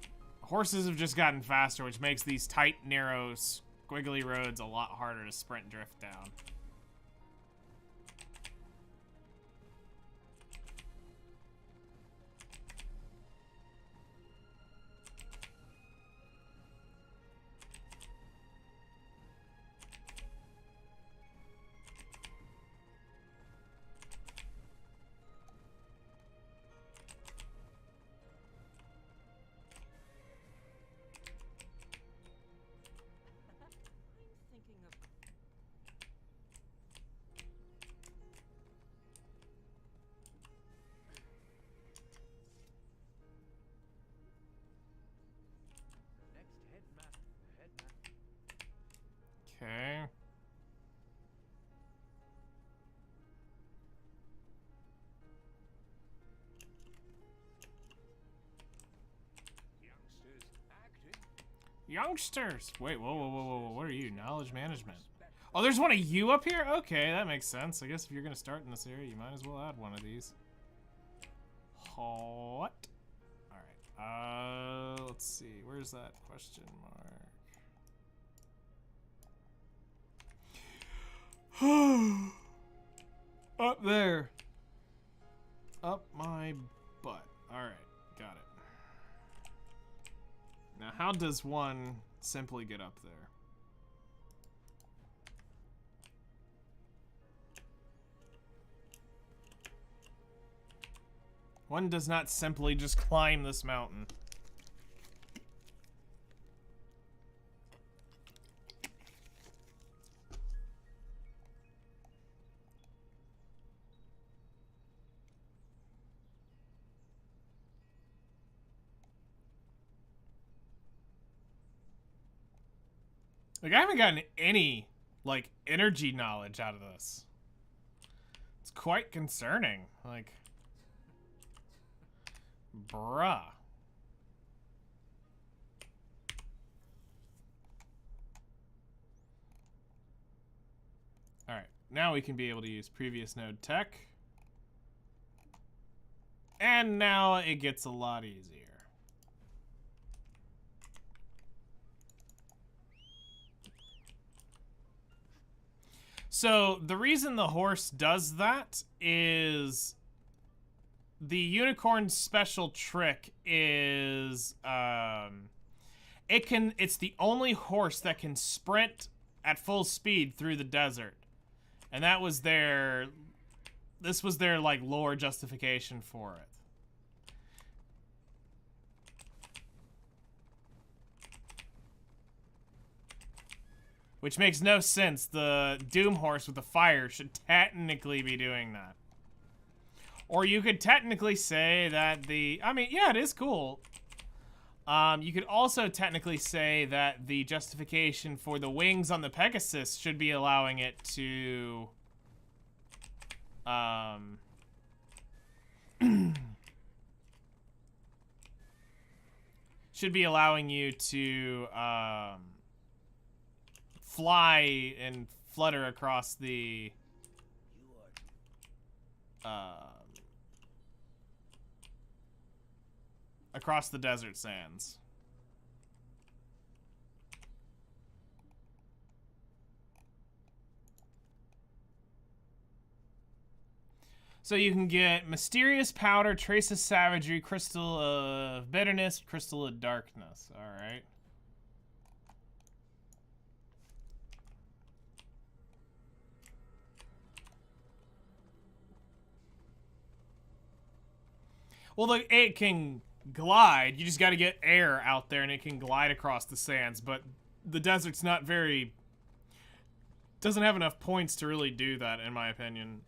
Horses have just gotten faster, which makes these tight, narrow, squiggly roads a lot harder to sprint drift down. Thinking of next headmaster. Okay. Youngsters acting. Youngsters! Wait, whoa. What are you? Knowledge management. Oh, there's one of you up here? Okay, that makes sense. I guess if you're gonna start in this area, you might as well add one of these. What? Alright, let's see. Where's that question mark? Up there. Up my butt. Alright, got it. Now, how does one simply get up there? One does not simply just climb this mountain. Like, I haven't gotten any, like, energy knowledge out of this. It's quite concerning. Like, bruh. Alright, now we can be able to use previous node tech. And now it gets a lot easier. So, the reason the horse does that is the unicorn's special trick is it's the only horse that can sprint at full speed through the desert. And that was this was their like lore justification for it. Which makes no sense. The Doom horse with the fire should technically be doing that. Or you could technically say that I mean, yeah, it is cool. You could also technically say that the justification for the wings on the Pegasus should be allowing it to, should be allowing you to, fly and flutter across the, across the desert sands. So you can get Mysterious Powder, Trace of Savagery, Crystal of Bitterness, Crystal of Darkness. Alright. Well, look, it can glide. You just got to get air out there and it can glide across the sands, but the desert's not very... doesn't have enough points to really do that, in my opinion.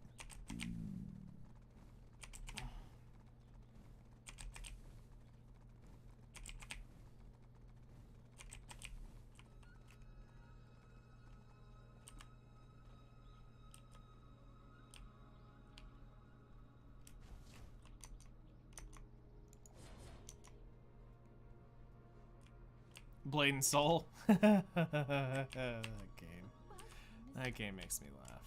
Blade and Soul. That game. That game makes me laugh.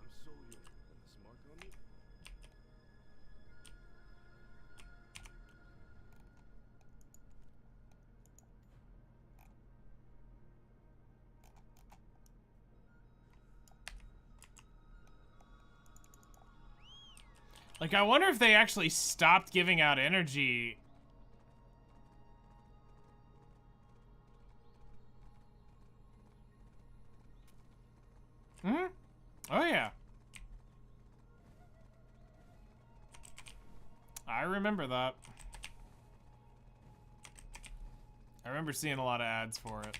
I'm so young and the smart on me. Like, I wonder if they actually stopped giving out energy. Hmm? Oh, yeah. I remember that. I remember seeing a lot of ads for it.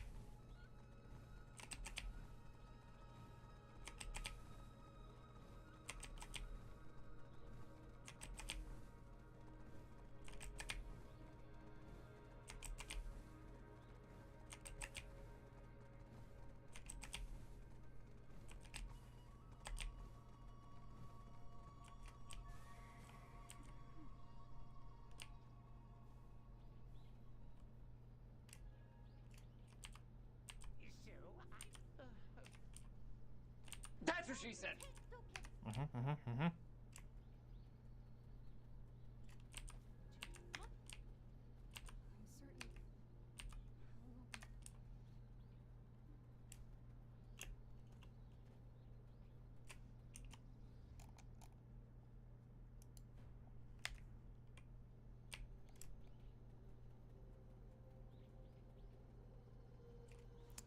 That's what she said.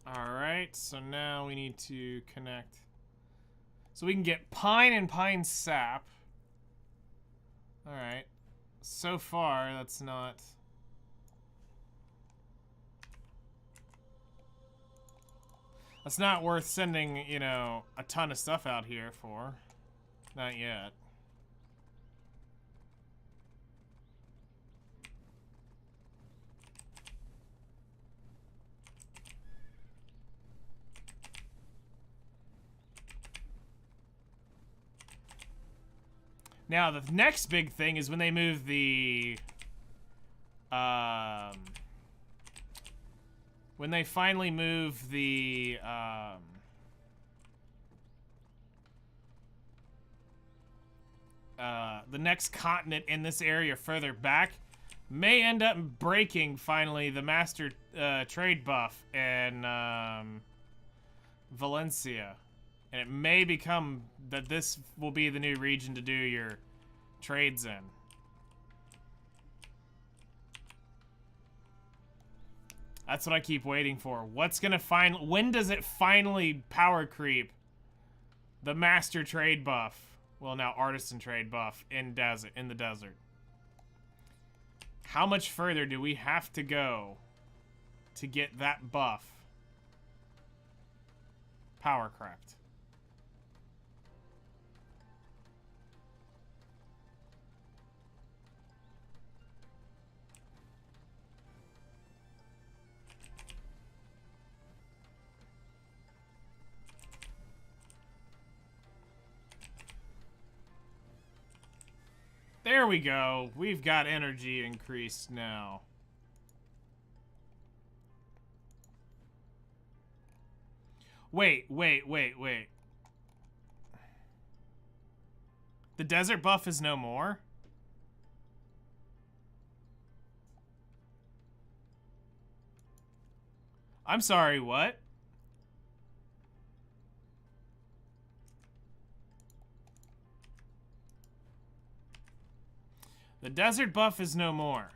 Alright, so now we need to connect. So we can get pine and pine sap. Alright. So far, that's not... That's not worth sending, you know, a ton of stuff out here for. Not yet. Now, the next big thing is when they move the... when they finally move the... the next continent in this area further back may end up breaking, finally, the master trade buff in Valencia. And it may become that this will be the new region to do your trades in. That's what I keep waiting for. What's gonna when does it finally power creep the master trade buff? Well, now artisan trade buff in the desert. How much further do we have to go to get that buff power crept? There we go. We've got energy increased now. Wait. The desert buff is no more? I'm sorry, what? The desert buff is no more.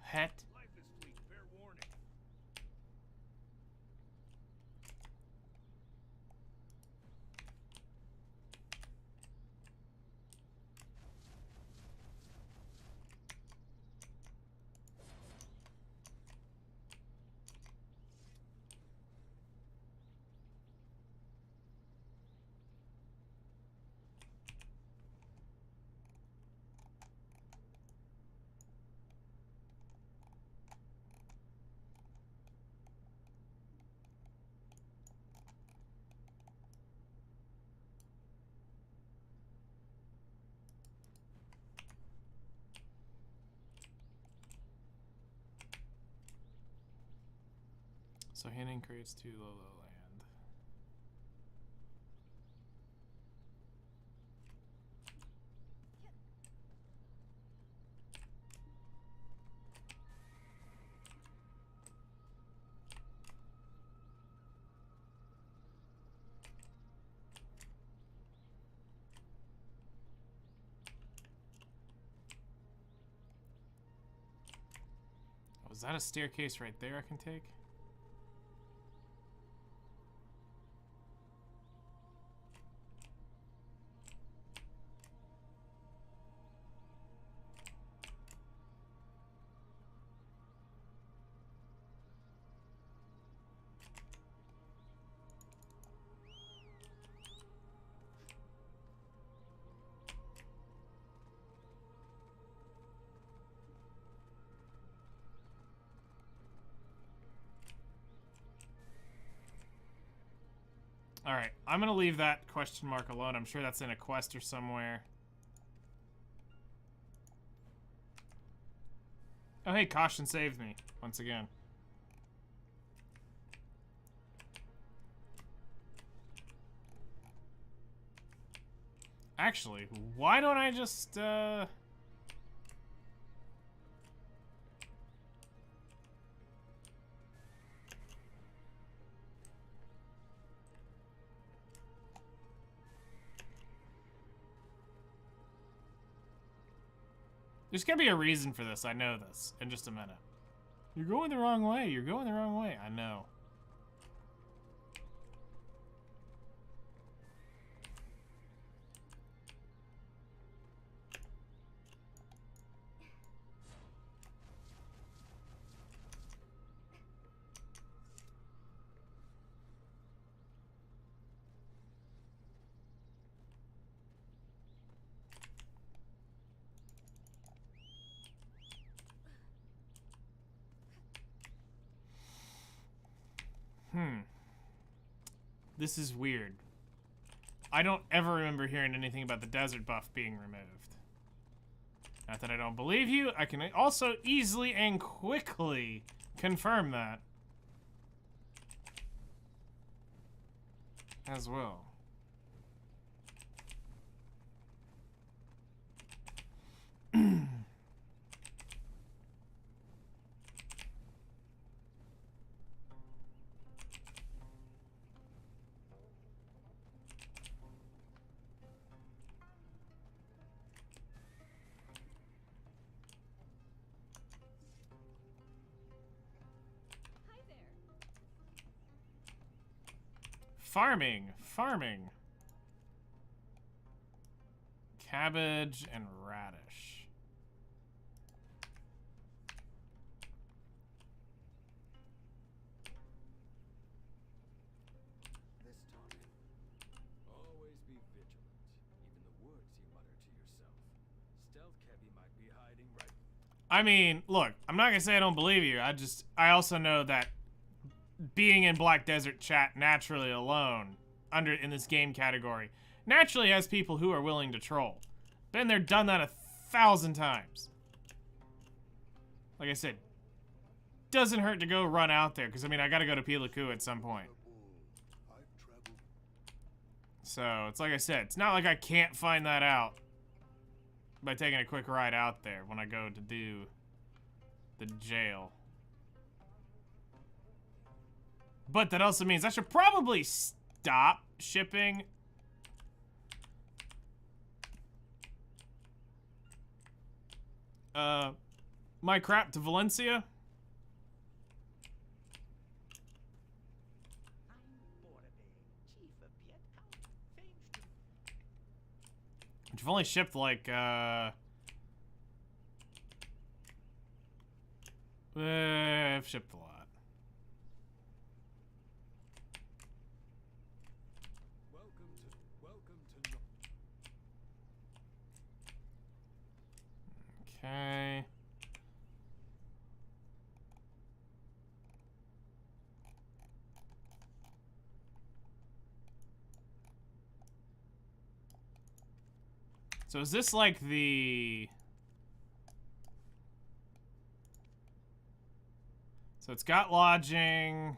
Het. Life is fleet, fair warning. So hinting creates 2 low land. Oh, is that a staircase right there I can take? Alright, I'm gonna leave that question mark alone. I'm sure that's in a quest or somewhere. Oh hey, caution saved me, once again. Actually, why don't I just, There's gonna be a reason for this, I know this, in just a minute. You're going the wrong way, you're going the wrong way, I know. This is weird. I don't ever remember hearing anything about the desert buff being removed. Not that I don't believe you, I can also easily and quickly confirm that. As well. Farming. Cabbage and radish. This time. Always be vigilant, even the words you mutter to yourself. Stealth Kebby might be hiding right. I mean, look, I'm not gonna say I don't believe you. I also know that being in Black Desert chat naturally alone, in this game category, naturally has people who are willing to troll. Been there, done that 1,000 times. Like I said, doesn't hurt to go run out there, because I mean, I gotta go to Pilaku at some point. So, it's like I said, it's not like I can't find that out by taking a quick ride out there when I go to do the jail. But that also means I should probably stop shipping. My crap to Valencia. Which I've only shipped like, I've shipped a lot. Okay. So is this like the... So it's got lodging.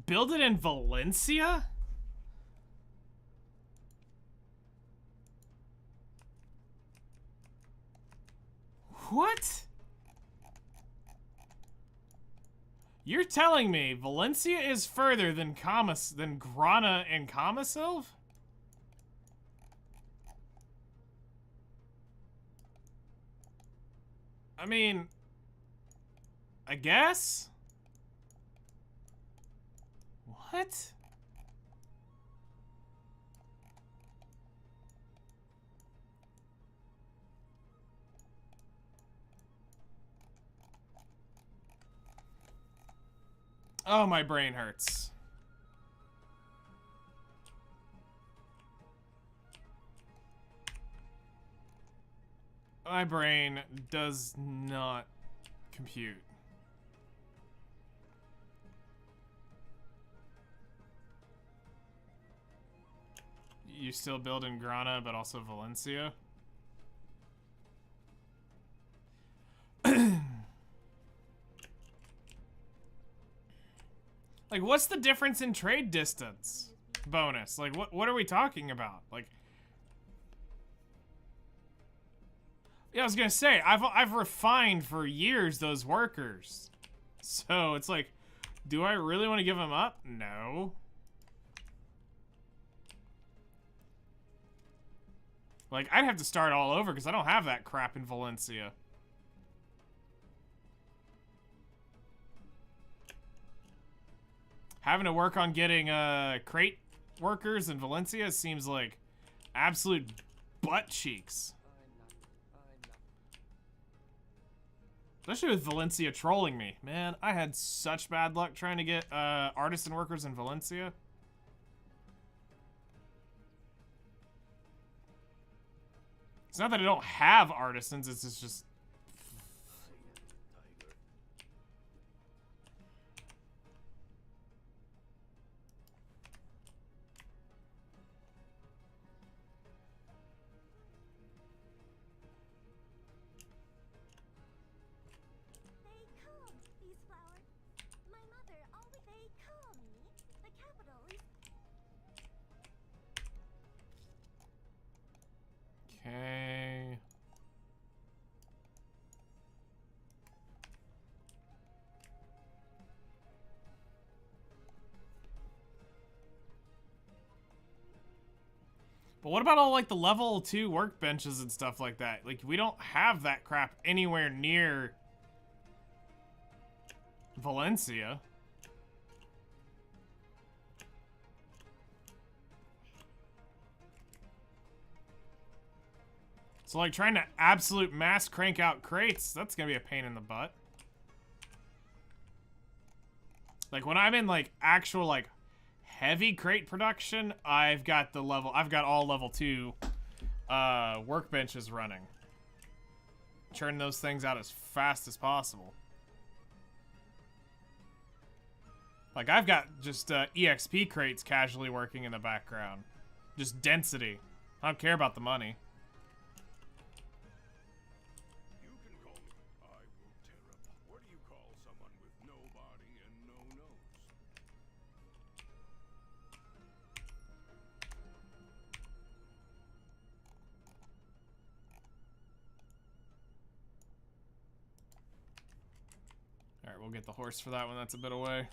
Build it in Valencia? What? You're telling me Valencia is further than Grana and Kamasilv? I mean, I guess? What? Oh, my brain hurts. My brain does not compute. You still build in Grana, but also Valencia? Like, what's the difference in trade distance bonus? Like, what are we talking about? Like, yeah, I was gonna say, I've refined for years those workers. So it's like, do I really want to give them up? No. Like, I'd have to start all over because I don't have that crap in Valencia. Having to work on getting crate workers in Valencia seems like absolute butt cheeks. Especially with Valencia trolling me. Man, I had such bad luck trying to get artisan workers in Valencia. It's not that I don't have artisans, it's just... They call these flowers. My mother always they call me. The capital is Okay. But what about all, like, the level 2 workbenches and stuff like that? Like, we don't have that crap anywhere near Valencia. So, like, trying to absolute mass crank out crates, that's gonna be a pain in the butt. Like, when I'm in, like, actual, like, heavy crate production, I've got all level 2 workbenches running. Churn those things out as fast as possible. Like, I've got just EXP crates casually working in the background. Just density. I don't care about the money. You can call me. I will tear up. What do you call someone with no body and no nose? Alright, we'll get the horse for that one. That's a bit away.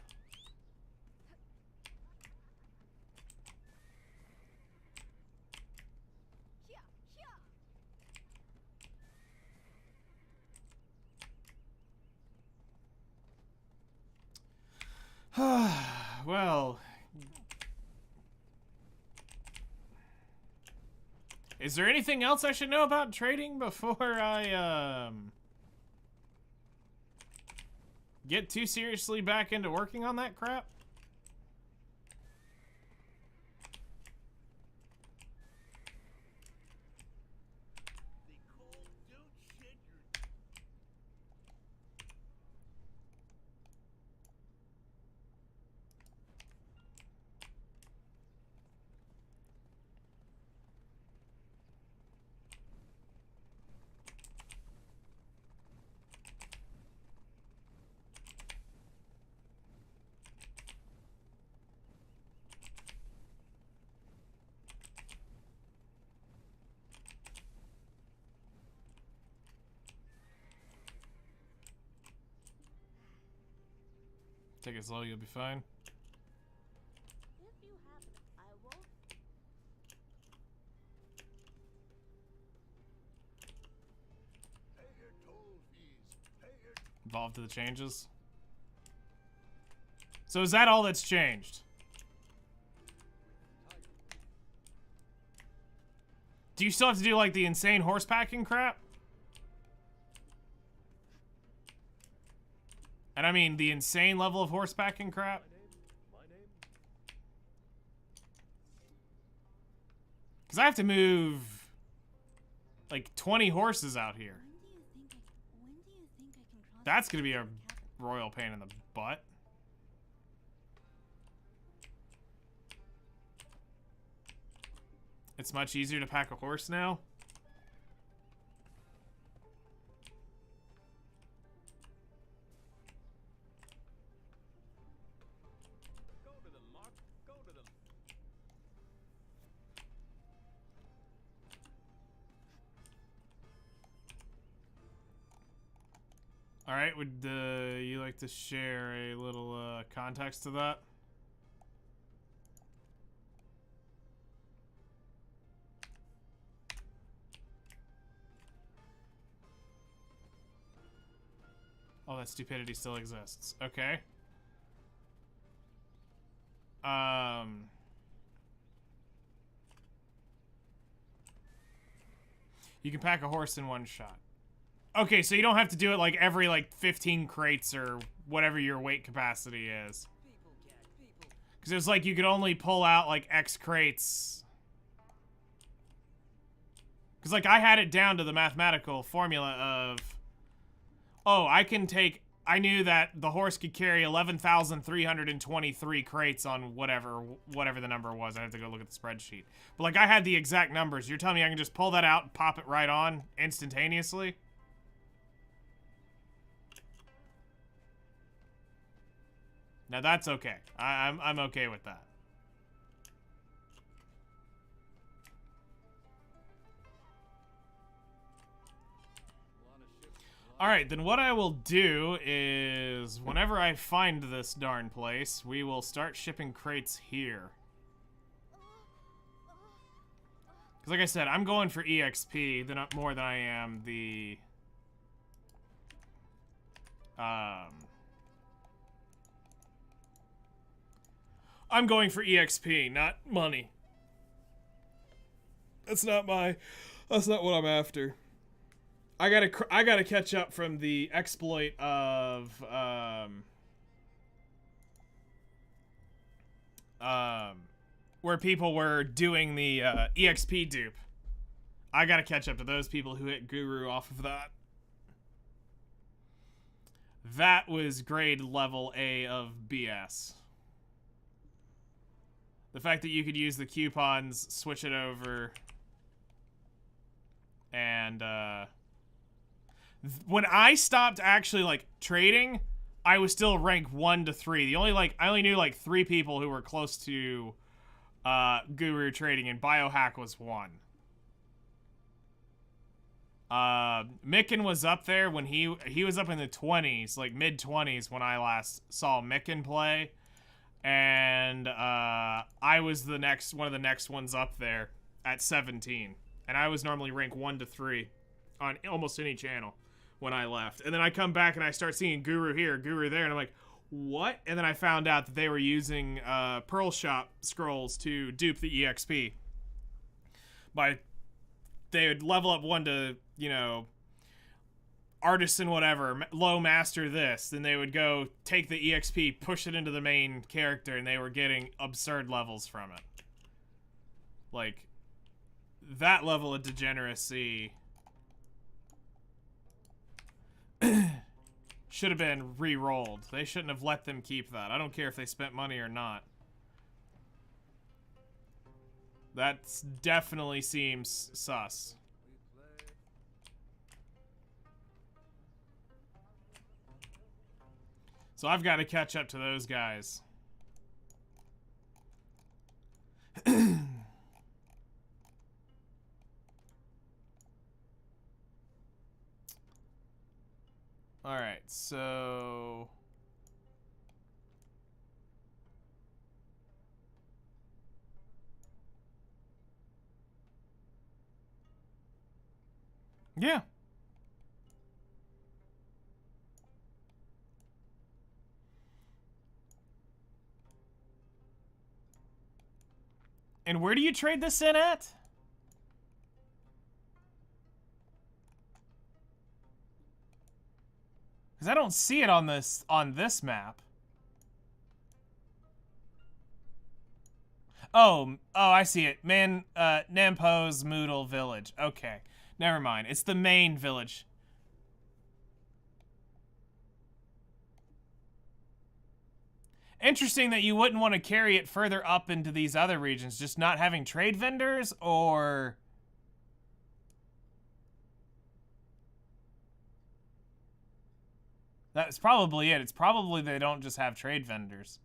Well, is there anything else I should know about trading before I get too seriously back into working on that crap? Take it slow, you'll be fine. If you happen, I won't. Evolve to the changes. So is that all that's changed? Do you still have to do like the insane horse packing crap? And I mean the insane level of horse packing crap? Because I have to move like 20 horses out here. When do you think I can cross? That's gonna be a royal pain in the butt. It's much easier to pack a horse now. Go to them, Mark. Go to them. All right, would you like to share a little context to that? Oh, that stupidity still exists. Okay. You can pack a horse in one shot. Okay, so you don't have to do it like every like 15 crates or whatever your weight capacity is. Because it was like you could only pull out like X crates. Because like I had it down to the mathematical formula of, oh, I knew that the horse could carry 11,323 crates on whatever the number was. I have to go look at the spreadsheet. But like I had the exact numbers. You're telling me I can just pull that out and pop it right on instantaneously? Now that's okay. I'm okay with that. Alright, then what I will do is, whenever I find this darn place, we will start shipping crates here. Because like I said, I'm going for EXP more than I am the... I'm going for EXP, not money. That's not what I'm after. I gotta catch up from the exploit of where people were doing the EXP dupe. I gotta catch up to those people who hit Guru off of that. That was grade level A of BS. The fact that you could use the coupons, switch it over, and when I stopped actually like trading, I was still rank 1 to 3. I only knew like 3 people who were close to Guru trading, and Biohack was 1. Micken was up there when he was up in the 20s, like mid 20s when I last saw Micken play, and I was one of the next ones up there at 17, and I was normally rank 1 to 3 on almost any channel when I left. And then I come back and I start seeing Guru here, Guru there, and I'm like, what? And then I found out that they were using Pearl Shop scrolls to dupe the EXP. They would level up 1 to, you know, artisan whatever, low master this, then they would go take the EXP, push it into the main character, and they were getting absurd levels from it. Like, that level of degeneracy should have been re-rolled. They shouldn't have let them keep that. I don't care if they spent money or not. That definitely seems sus. So I've got to catch up to those guys. Alright, so... Yeah. And where do you trade this in at? Because I don't see it on this map. Oh, I see it. Nampo's Moodle Village. Okay. Never mind. It's the main village. Interesting that you wouldn't want to carry it further up into these other regions. Just not having trade vendors, or... That's probably it. It's probably they don't just have trade vendors.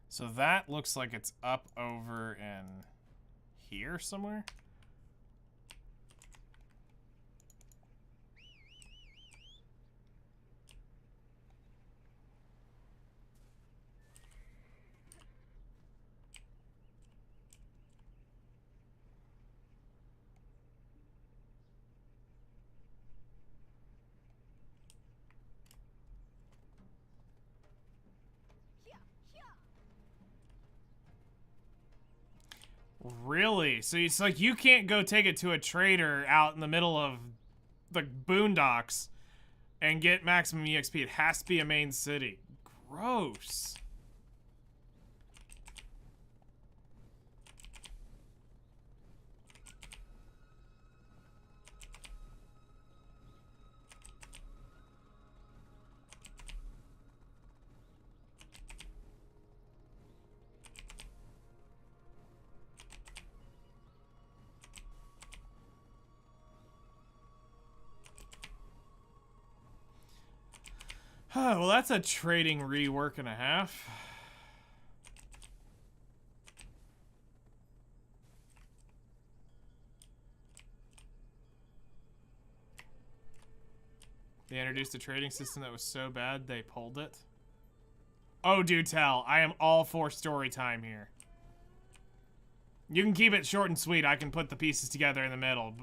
So that looks like it's up over in here somewhere. Really? So it's like you can't go take it to a trader out in the middle of the boondocks and get maximum EXP. It has to be a main city. Gross. Well, that's a trading rework and a half. They introduced a trading system that was so bad they pulled it. Oh, do tell. I am all for story time here. You can keep it short and sweet. I can put the pieces together in the middle.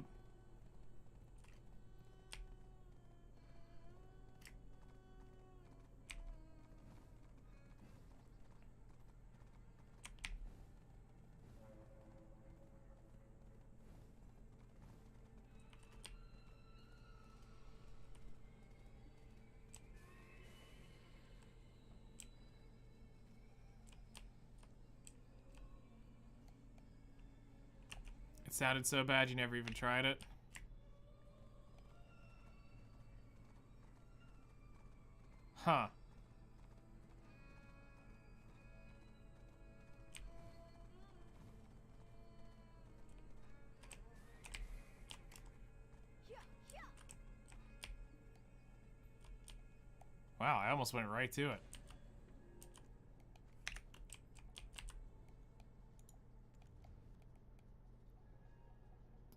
It sounded so bad you never even tried it. Huh. Wow, I almost went right to it.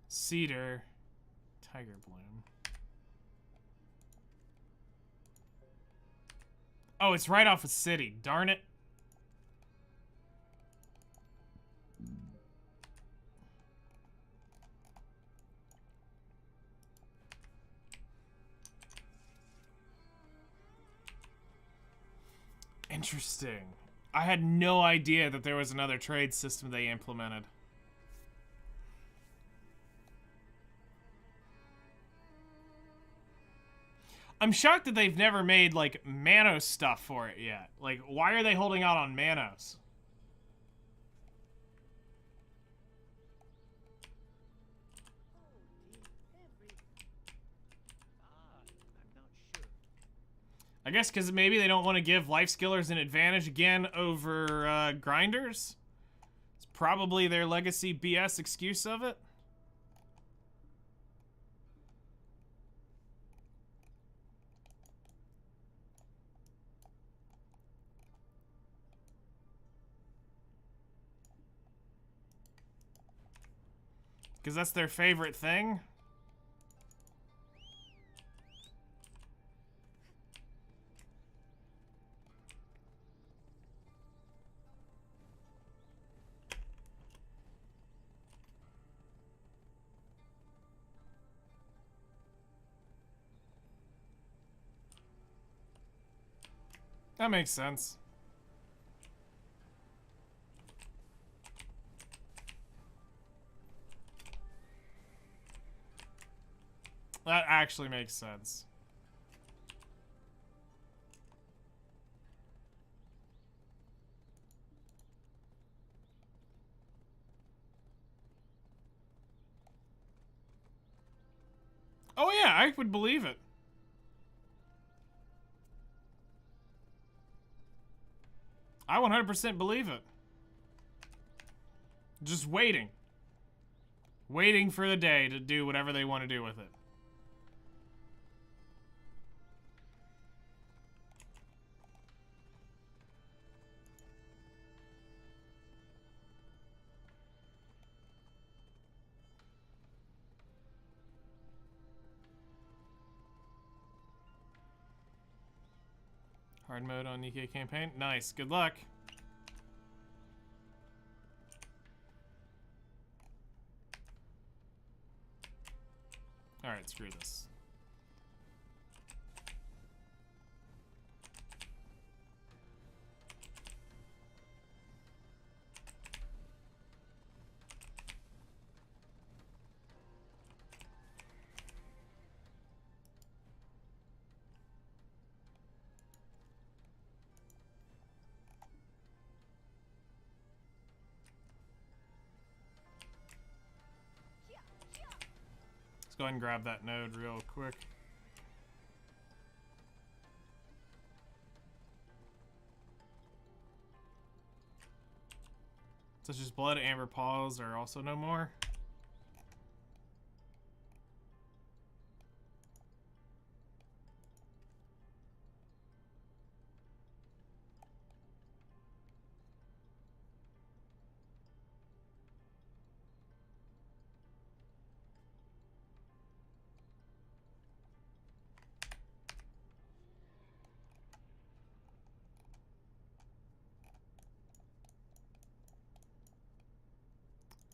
Cedar. Tiger Bloom. Oh, it's right off a city. Darn it. Interesting. I had no idea that there was another trade system they implemented. I'm shocked that they've never made, like, Manos stuff for it yet. Like, why are they holding out on Manos? I guess because maybe they don't want to give life skillers an advantage again over grinders. It's probably their legacy BS excuse of it. Because that's their favorite thing? That makes sense. That actually makes sense. Oh yeah, I would believe it. I 100% believe it. Just waiting. Waiting for the day to do whatever they want to do with it. Hard mode on Nikkei campaign. Nice. Good luck. Alright, screw this. Let's go ahead and grab that node real quick. Such as blood, amber paws are also no more.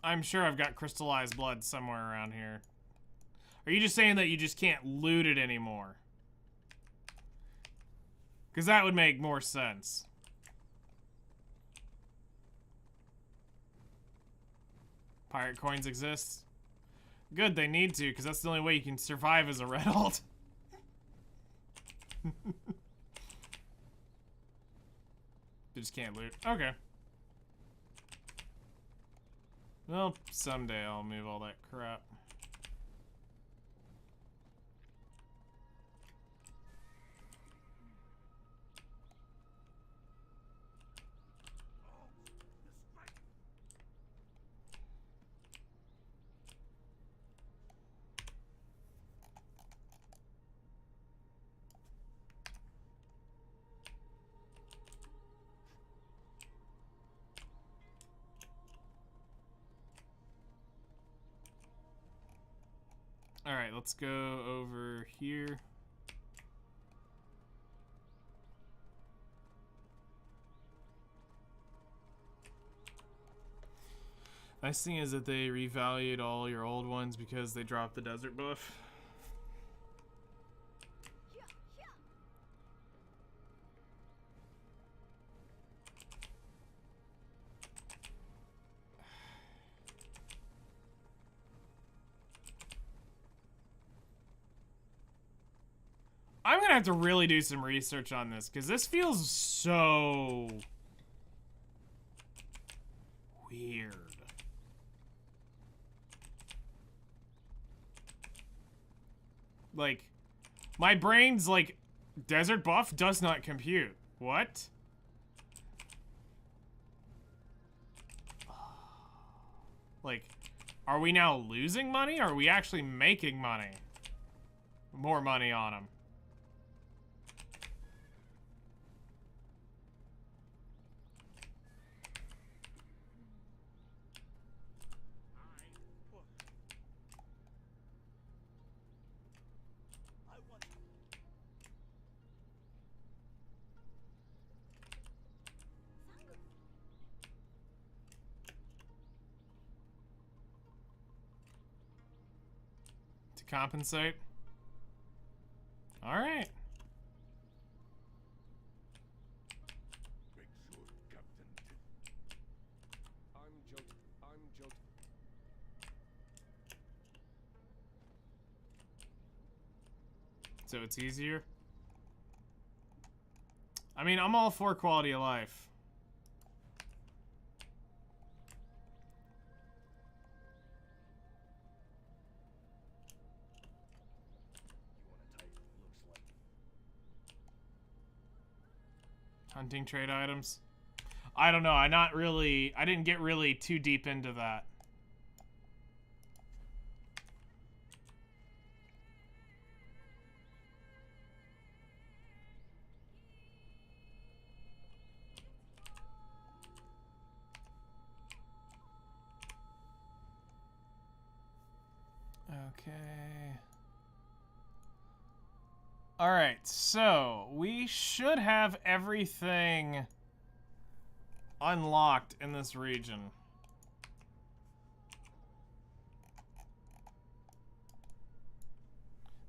I'm sure I've got crystallized blood somewhere around here. Are you just saying that you just can't loot it anymore? Because that would make more sense. Pirate coins exist? Good, they need to, because that's the only way you can survive as a red alt. You just can't loot. Okay. Well, someday I'll move all that crap. Alright, let's go over here. Nice thing is that they revalued all your old ones because they dropped the desert buff. I'm gonna have to really do some research on this because this feels so weird. Like, my brain's like, desert buff does not compute. What? Like, are we now losing money? Or are we actually making money? More money on them. compensate. All right. I'm joking. So it's easier. I mean, I'm all for quality of life. Hunting trade items. I don't know. I didn't get really too deep into that. Okay. All right, so we should have everything unlocked in this region.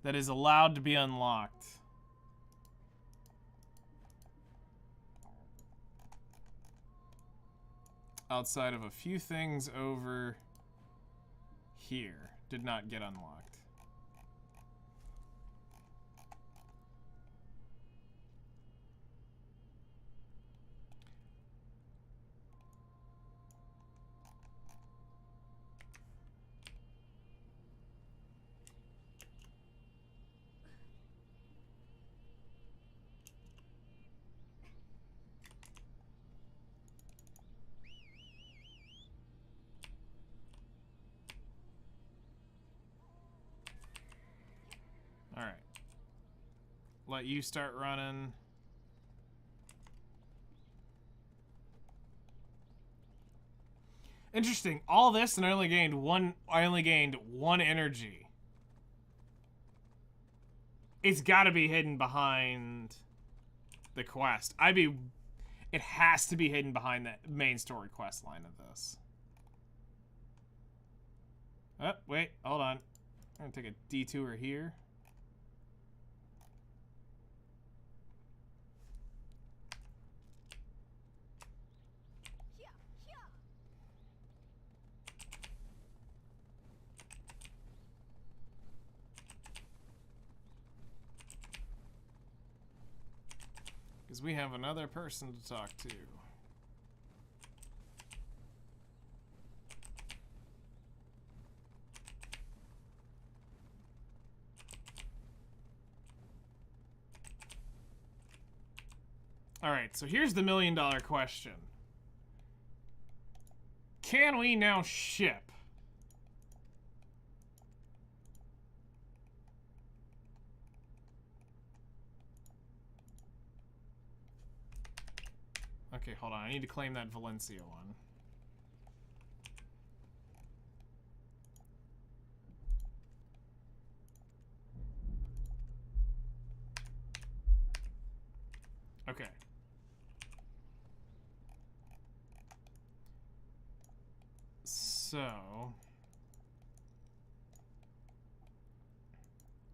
That is allowed to be unlocked. Outside of a few things over here did not get unlocked. All right. Let you start running. Interesting. All this and I only gained one energy. It's got to be hidden behind the quest. It has to be hidden behind the main story quest line of this. Oh, wait, hold on. I'm gonna take a detour here. Because we have another person to talk to. Alright, so here's the $1,000,000 question. Can we now ship? Okay, hold on. I need to claim that Valencia one. Okay. So...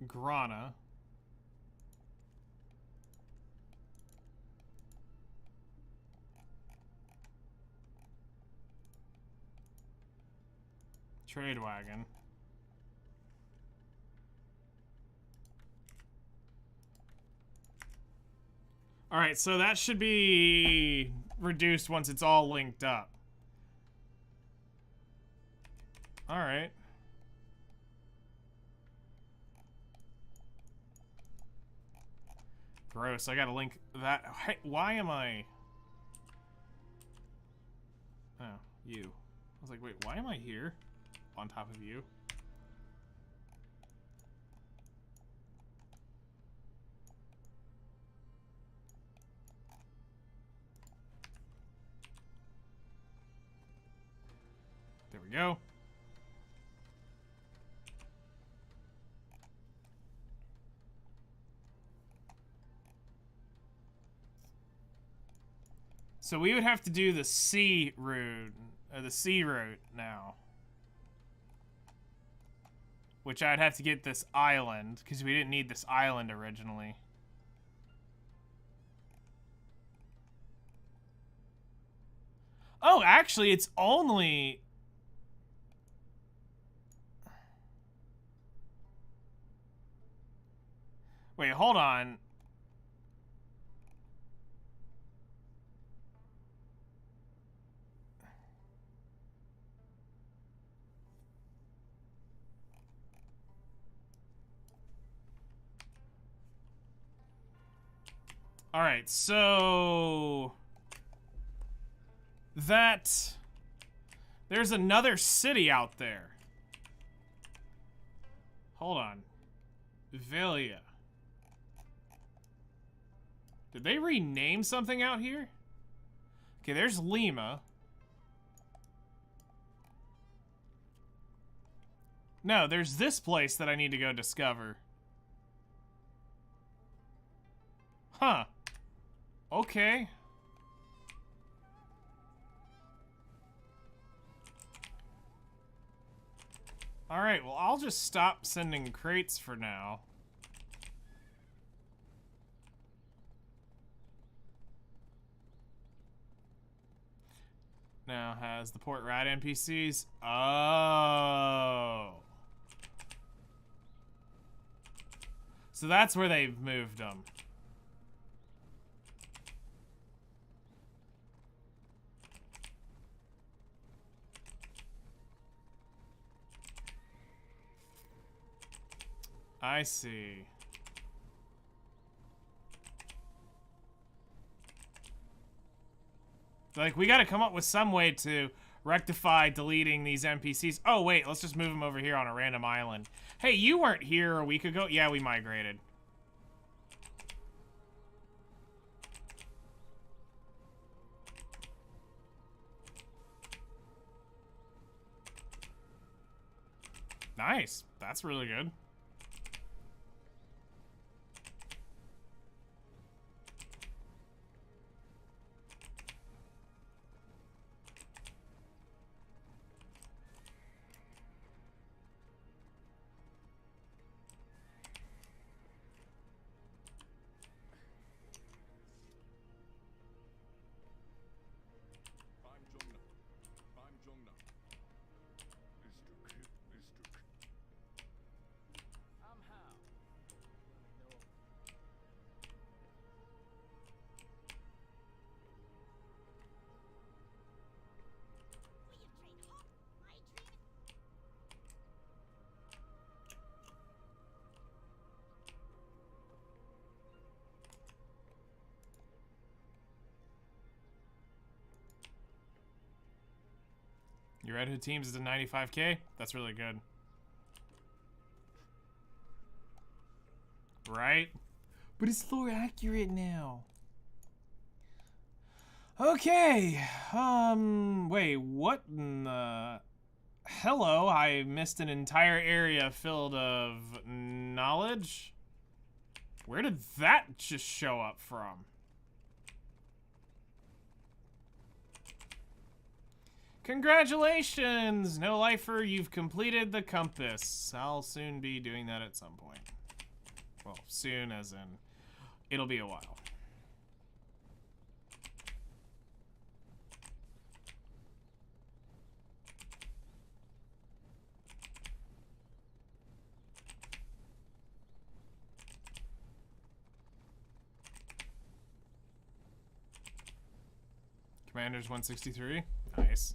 Grana. Trade wagon. Alright, so that should be reduced once it's all linked up. Alright. Gross, I gotta link that. Hey, why am I... Oh, you. I was like, wait, why am I here? On top of you. There we go. So we would have to do the C route, or the C route now. which I'd have to get this island, because we didn't need this island originally. Oh, actually, it's only... Wait, hold on. All right, so that there's another city out there. Hold on. Velia. Did they rename something out here? Okay, there's Lima. No, there's this place that I need to go discover. Huh. Okay. Alright, well, I'll just stop sending crates for now. Now has the port rad NPCs. Oh. So that's where they've moved them. I see. Like, we gotta come up with some way to rectify deleting these NPCs. Oh, wait, let's just move them over here on a random island. Hey, you weren't here a week ago. Yeah, we migrated. Nice. That's really good. Your Red Hood teams is a 95k? That's really good. Right? But it's more accurate now. Okay. Wait, what in the... Hello, I missed an entire area filled of knowledge? Where did that just show up from? Congratulations, No Lifer, you've completed the compass. I'll soon be doing that at some point. Well, soon as in, it'll be a while. Commander's 163, nice.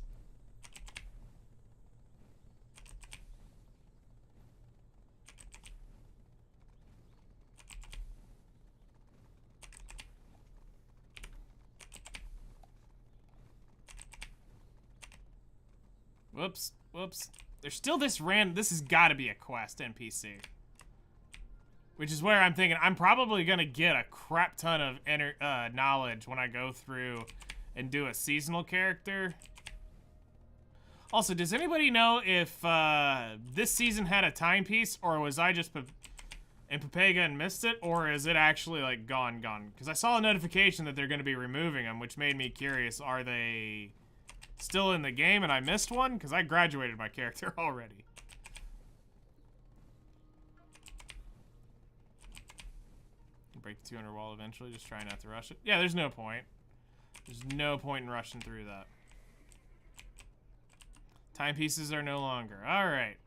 Whoops, whoops. There's still this this has got to be a quest NPC. Which is where I'm thinking I'm probably going to get a crap ton of knowledge when I go through and do a seasonal character. Also, does anybody know if this season had a timepiece, or was I just in Papega and missed it, or is it actually like gone? Because I saw a notification that they're going to be removing them, which made me curious. Are they still in the game and I missed one? Because I graduated my character already. Break the 200 wall eventually. Just try not to rush it. Yeah, there's no point. There's no point in rushing through that. Timepieces are no longer. Alright.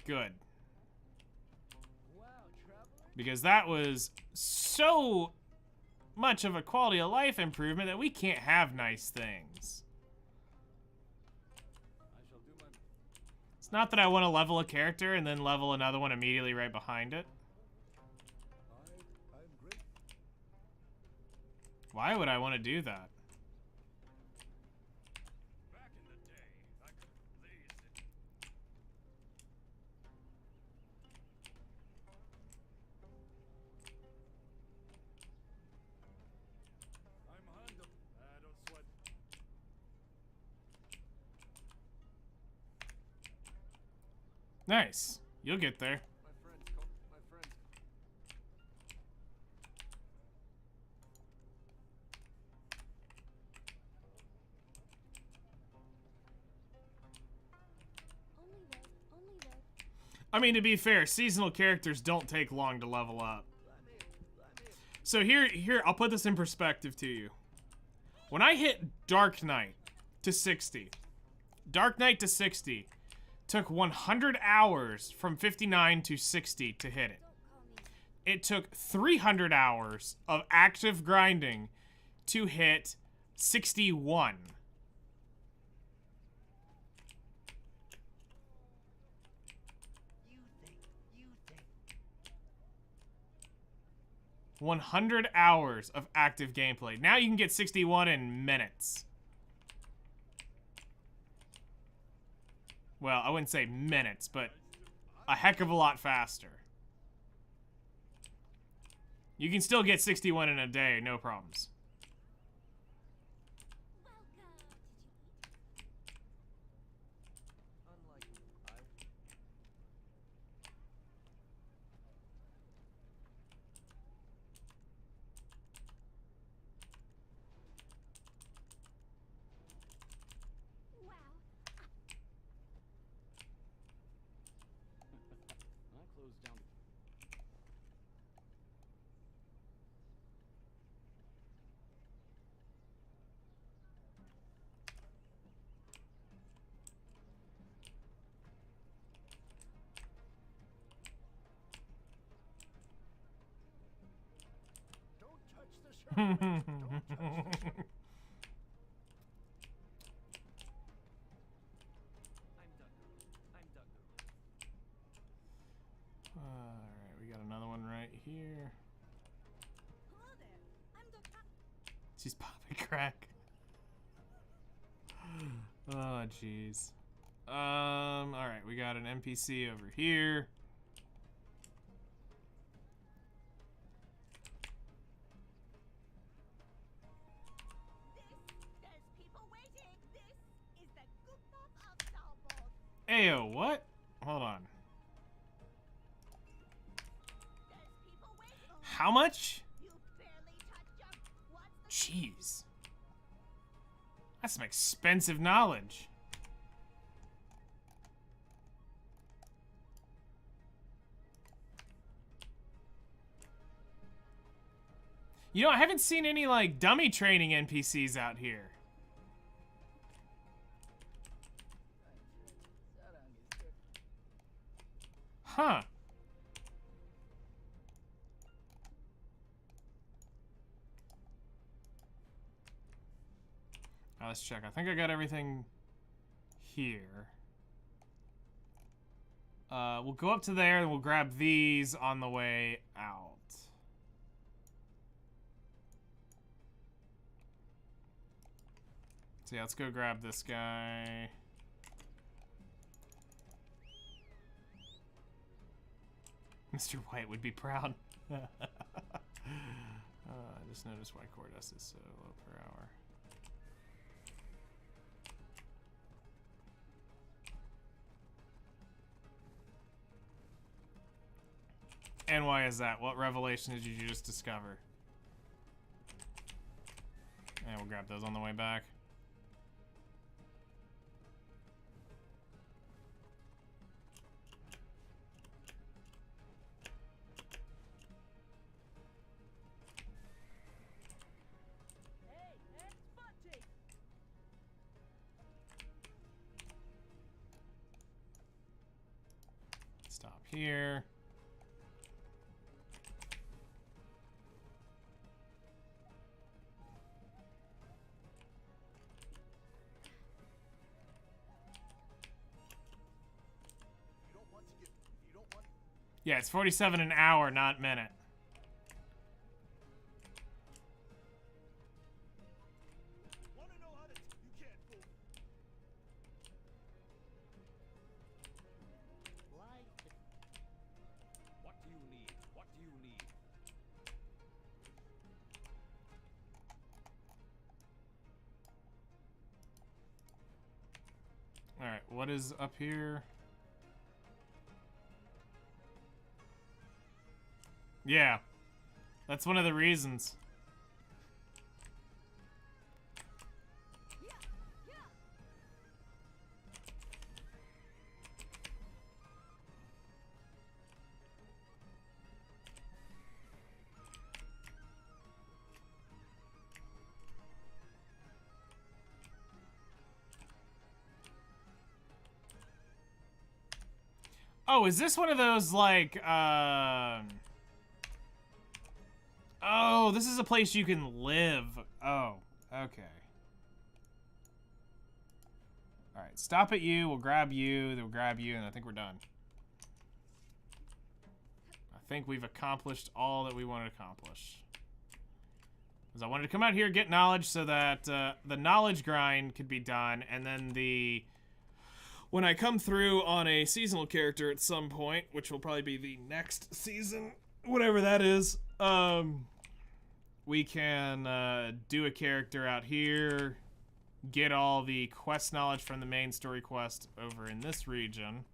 Good. Because that was so much of a quality of life improvement that we can't have nice things. It's not that I want to level a character and then level another one immediately right behind it. Why would I want to do that? Back in the day, I could blaze it. I'm Hondo. Don't sweat. Nice. You'll get there. My friends call my friends. Only red, only red. I mean, to be fair, seasonal characters don't take long to level up. So here, I'll put this in perspective to you. When I hit Dark Knight to 60, Dark Knight to 60 took 100 hours from 59 to 60 to hit it. It took 300 hours of active grinding to hit 61. You think. 100 hours of active gameplay. Now you can get 61 in minutes. Well, I wouldn't say minutes, but a heck of a lot faster. You can still get 61 in a day, no problems. Unlike me, Wow. I closed down. Don't touch the shovel. Don't touch the shovel. I'm done. Alright, we got another one right here. Hello there. I'm Dr. She's popping crack. Oh, jeez. Alright, we got an NPC over here. There's people waiting. This is the cook-off of Starboard. Ayo, what? Hold on. There's people waiting. How much? You barely touched your... What's the... Jeez. That's some expensive knowledge. You know, I haven't seen any, like, dummy training NPCs out here. Huh. Let's check. I think I got everything here. We'll go up to there and we'll grab these on the way out. So yeah, let's go grab this guy. Mr. White would be proud. I just noticed why core dust is so low per hour. And why is that? What revelation did you just discover? And we'll grab those on the way back. here. Yeah, it's 47 an hour, not minute. What do you need? What do you need? Alright, what is up here? Yeah. That's one of the reasons. Oh, is this one of those, like, oh, this is a place you can live. Oh, okay. Alright, stop at you, we'll grab you, then we'll grab you, and I think we're done. I think we've accomplished all that we wanted to accomplish. Because I wanted to come out here, get knowledge, so that the knowledge grind could be done, and then the... When I come through on a seasonal character at some point, which will probably be the next season, whatever that is, we can do a character out here, get all the quest knowledge from the main story quest over in this region.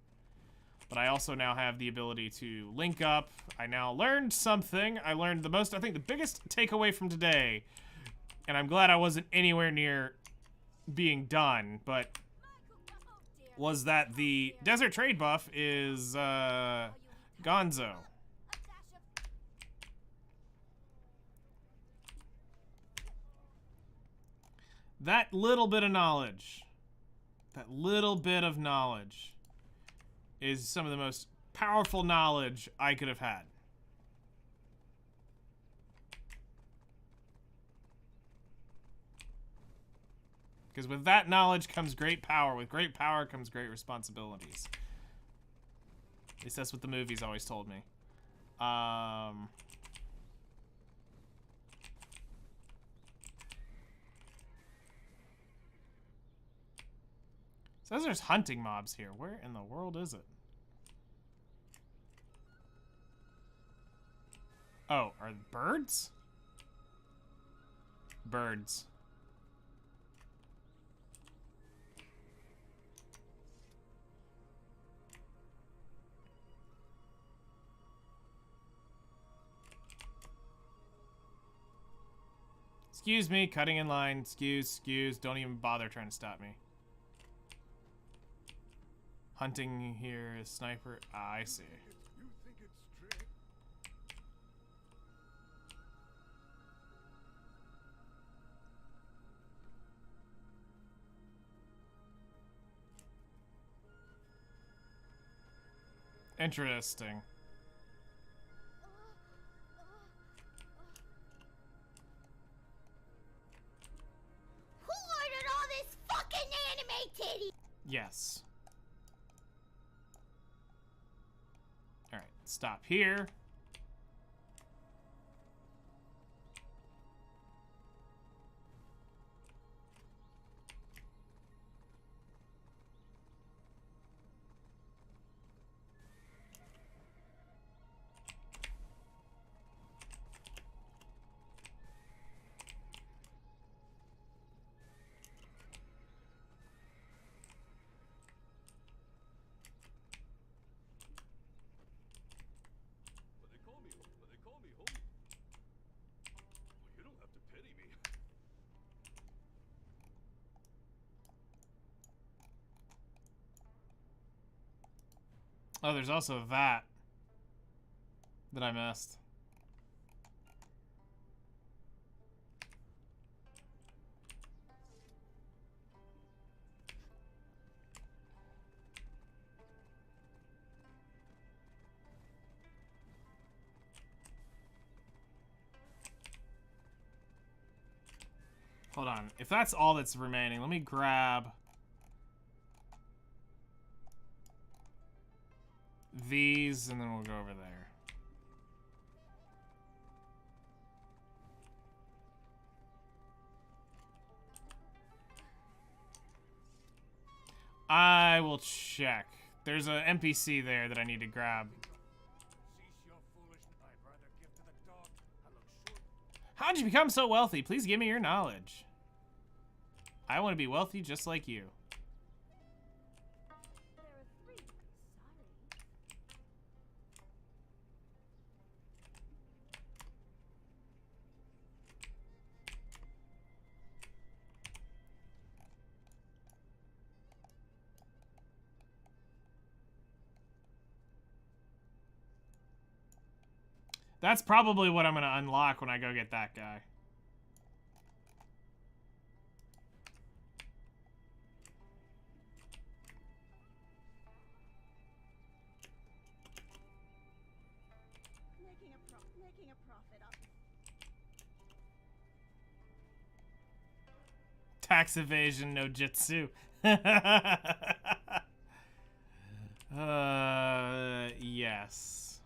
But I also now have the ability to link up. I now learned something. I learned the most, I think the biggest takeaway from today, and I'm glad I wasn't anywhere near being done, but was that the desert trade buff is Gonzo. That little bit of knowledge, that little bit of knowledge is some of the most powerful knowledge I could have had. Because with that knowledge comes great power. With great power comes great responsibilities. At least that's what the movies always told me. Says there's hunting mobs here. Where in the world is it? Oh, are birds? Birds. Excuse me, cutting in line. Excuse. Don't even bother trying to stop me. Hunting here, sniper. Ah, I see. Interesting. Who ordered all this fucking anime titty? Yes. Alright, stop here. But they call me homie. Well, you don't have to pity me. Oh, there's also that I missed. Hold on. If that's all that's remaining, let me grab these, and then we'll go over there. I will check. There's an NPC there that I need to grab. How'd you become so wealthy? Please give me your knowledge. I want to be wealthy just like you. There are three. Sorry. That's probably what I'm going to unlock when I go get that guy. Making a profit up. Tax evasion, no jitsu. Yes.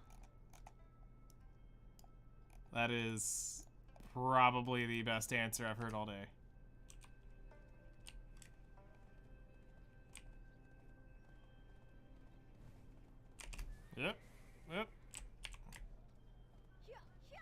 That is probably the best answer I've heard all day. Yep. Yep. Yeah, yeah.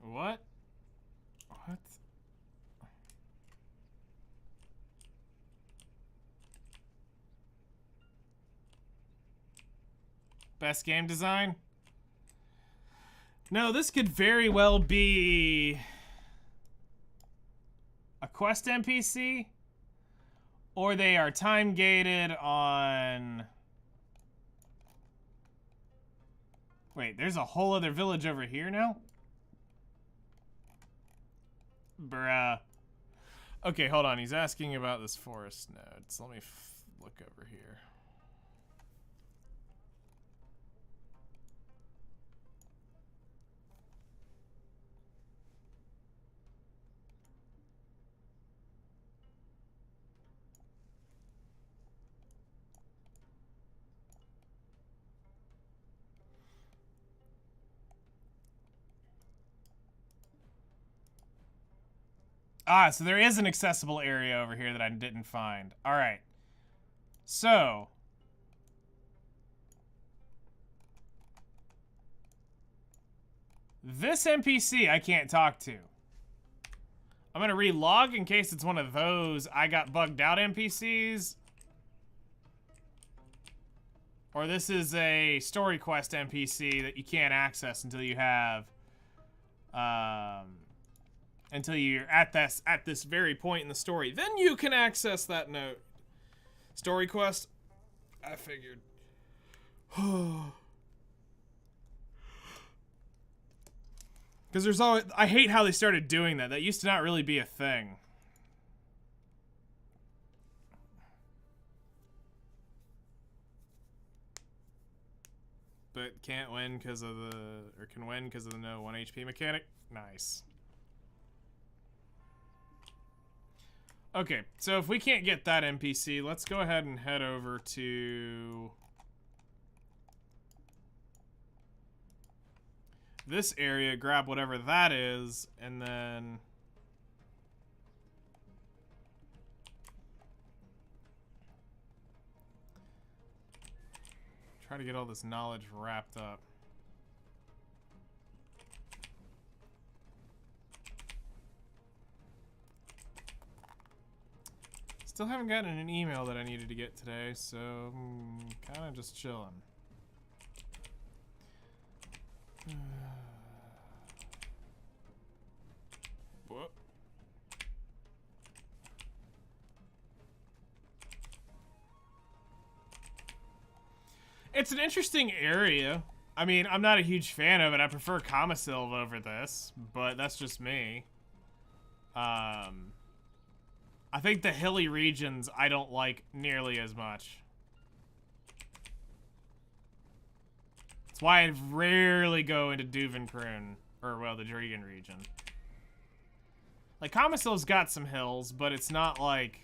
What? What? Best game design? No, this could very well be a quest NPC, or they are time gated on... Wait, there's a whole other village over here now? Bruh. Okay, hold on. He's asking about this forest node. So let me look over here. Ah, so there is an accessible area over here that I didn't find. All right. So. This NPC I can't talk to. I'm going to relog in case it's one of those I got bugged out NPCs. Or this is a story quest NPC that you can't access until you have... until you're at this very point in the story. Then you can access that note. Story quest? I figured. Because there's always... I hate how they started doing that. That used to not really be a thing. But can't win because of the... Or can win because of the no 1 HP mechanic? Nice. Okay, so if we can't get that NPC, let's go ahead and head over to this area, grab whatever that is, and then try to get all this knowledge wrapped up. Still haven't gotten an email that I needed to get today, so kind of just chilling. Whoop. It's an interesting area. I mean, I'm not a huge fan of it. I prefer Kamasilv over this, but that's just me. I think the hilly regions I don't like nearly as much. That's why I rarely go into Duvenkroon, or well, the Dregan region. Like, Kamasilv's got some hills, but it's not like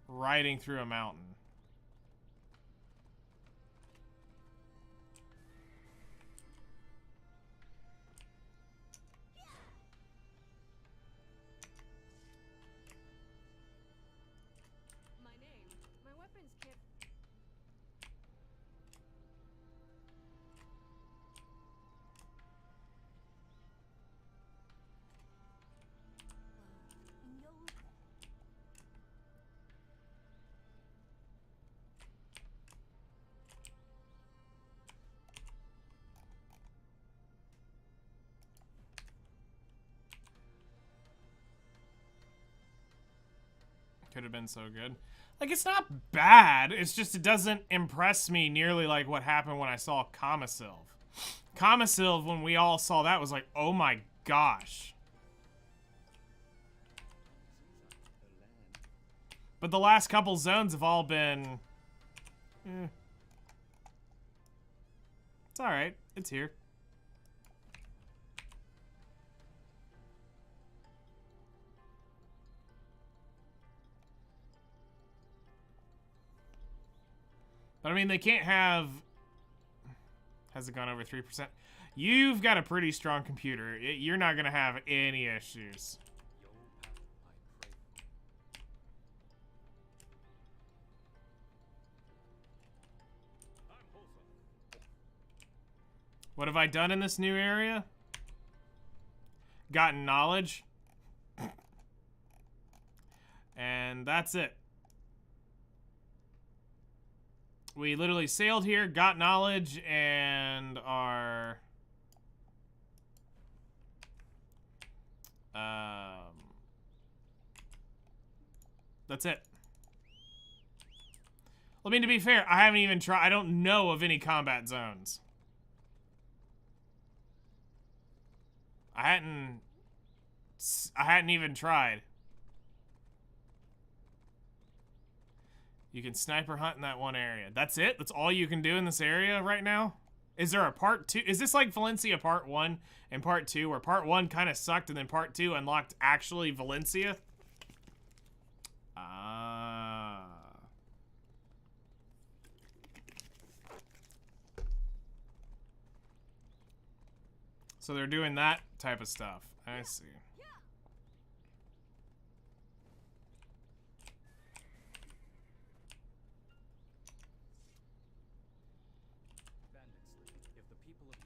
riding through a mountain. My name, my weapons kit. Could have been so good. Like, it's not bad. It's just it doesn't impress me nearly like what happened when I saw Kamasilv. Kamasilv, when we all saw that, was like, oh my gosh. But the last couple zones have all been... It's alright. It's here. But I mean, they can't have... Has it gone over 3%? You've got a pretty strong computer. You're not going to have any issues. What have I done in this new area? Gotten knowledge. And that's it. We literally sailed here, got knowledge, and are... That's it. I mean, to be fair, I haven't even tried... I don't know of any combat zones. I hadn't even tried. You can sniper hunt in that one area. That's it? That's all you can do in this area right now? Is there a part 2? Is this like Valencia part 1 and part 2, where part 1 kind of sucked and then part 2 unlocked actually Valencia? Ah. So they're doing that type of stuff. I see. If the people of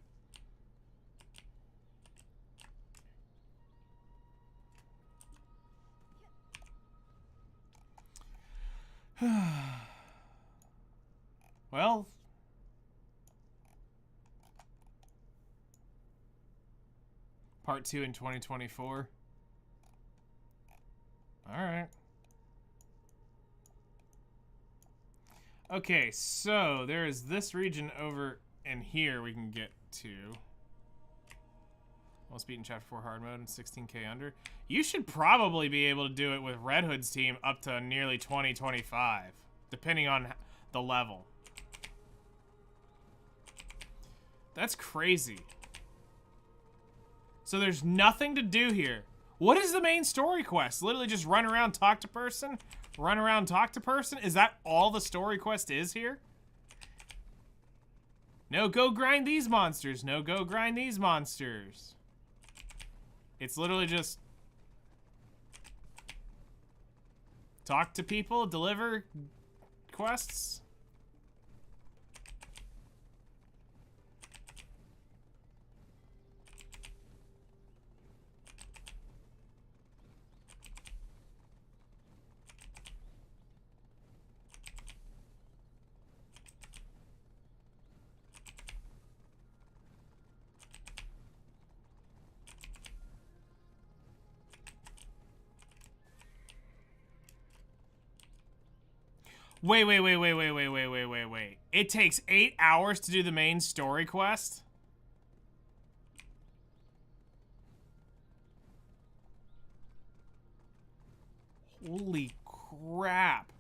Well, part 2 in 2024. All right. Okay, so there is this region over in here we can get to. Almost beaten Chapter 4 hard mode and 16k under. You should probably be able to do it with Red Hood's team up to nearly 2025, depending on the level. That's crazy. So there's nothing to do here. What is the main story quest? Literally just run around, talk to person? Run around, talk to person? Is that all the story quest is here? No, go grind these monsters. No, go grind these monsters. It's literally just talk to people, deliver quests. Wait, wait, wait, wait, wait, wait, wait, wait, wait, wait. It takes 8 hours to do the main story quest? Holy crap.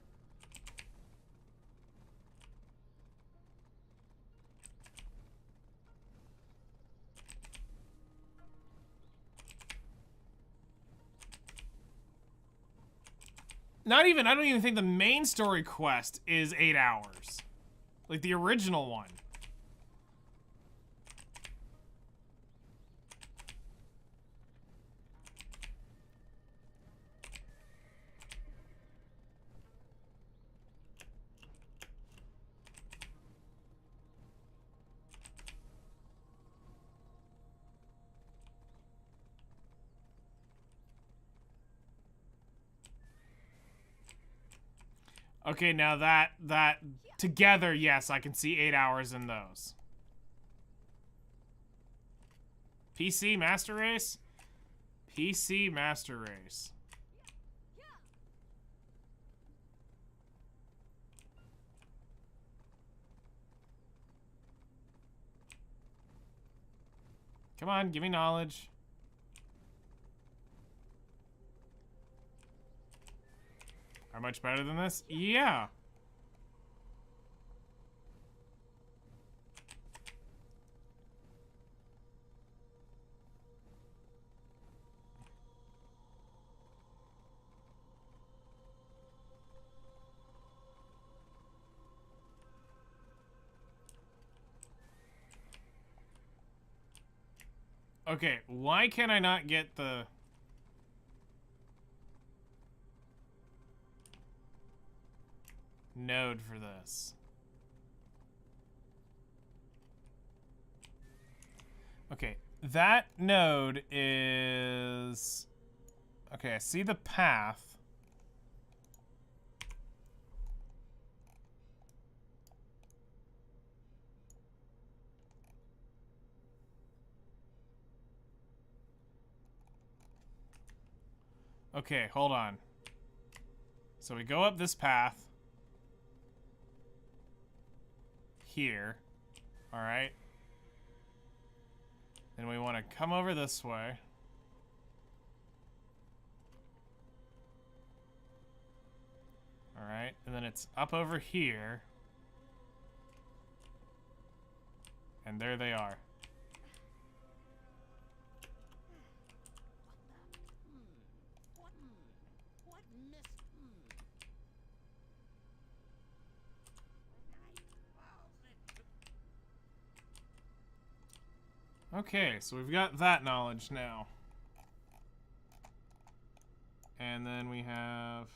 I don't even think the main story quest is 8 hours. Like the original one. Okay, now that together, yes, I can see 8 hours in those. PC Master Race? PC Master Race. Come on, give me knowledge. Are much better than this? Yeah. Okay, why can I not get the... node for this? Okay, that node is... Okay, I see the path. Okay, hold on. So we go up this path. Here. Alright. Then we want to come over this way. Alright, and then it's up over here. And there they are. Okay, so we've got that knowledge now. And then we have...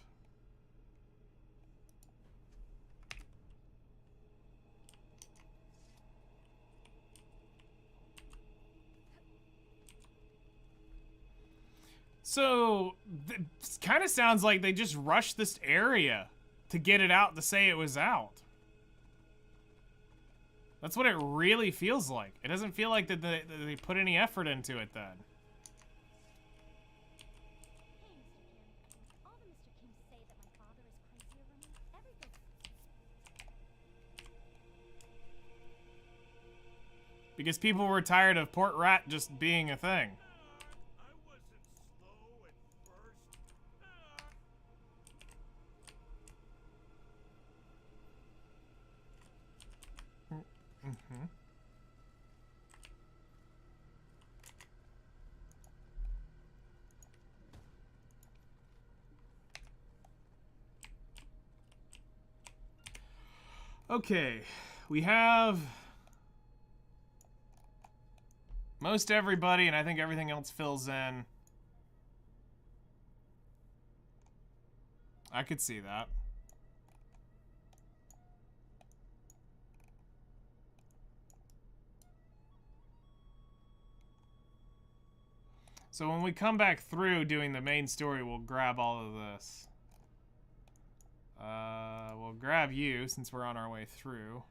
So, it kind of sounds like they just rushed this area to get it out to say it was out. That's what it really feels like. It doesn't feel like that they put any effort into it then. All the Mr. Kings say that my father is crazy over me. Everything. Because people were tired of Port Rat just being a thing. I wasn't slow at first. Mm-hmm. Okay, we have most everybody, and I think everything else fills in. I could see that. So when we come back through doing the main story, we'll grab all of this. We'll grab you since we're on our way through.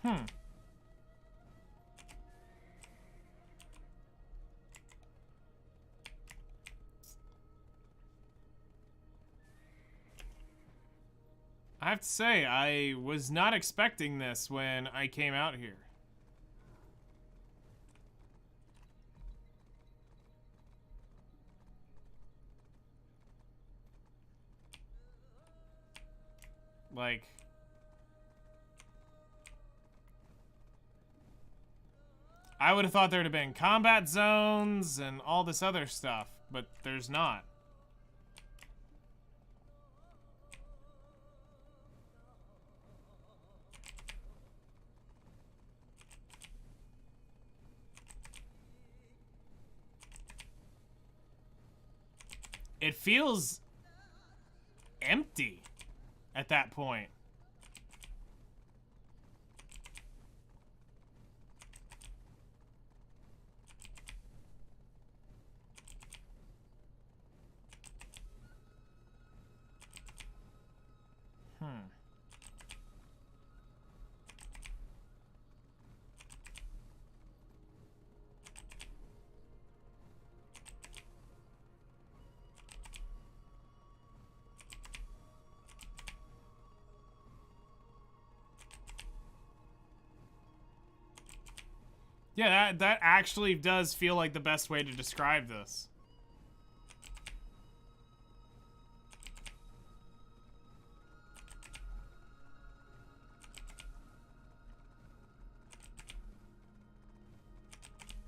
Hmm. I have to say, I was not expecting this when I came out here. Like, I would have thought there'd have been combat zones and all this other stuff, but there's not. It feels empty at that point. Yeah, that actually does feel like the best way to describe this.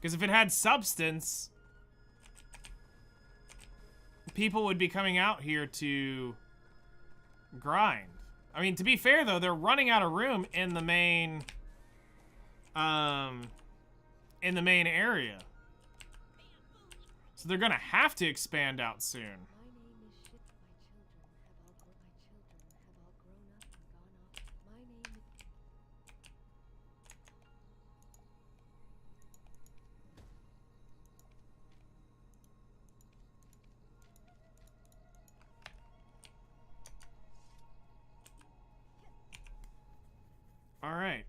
Because if it had substance, people would be coming out here to grind. I mean, to be fair though, they're running out of room in the main area. So they're gonna have to expand out soon. My name is Ship. My children have all grown up and gone off. My name is... All right.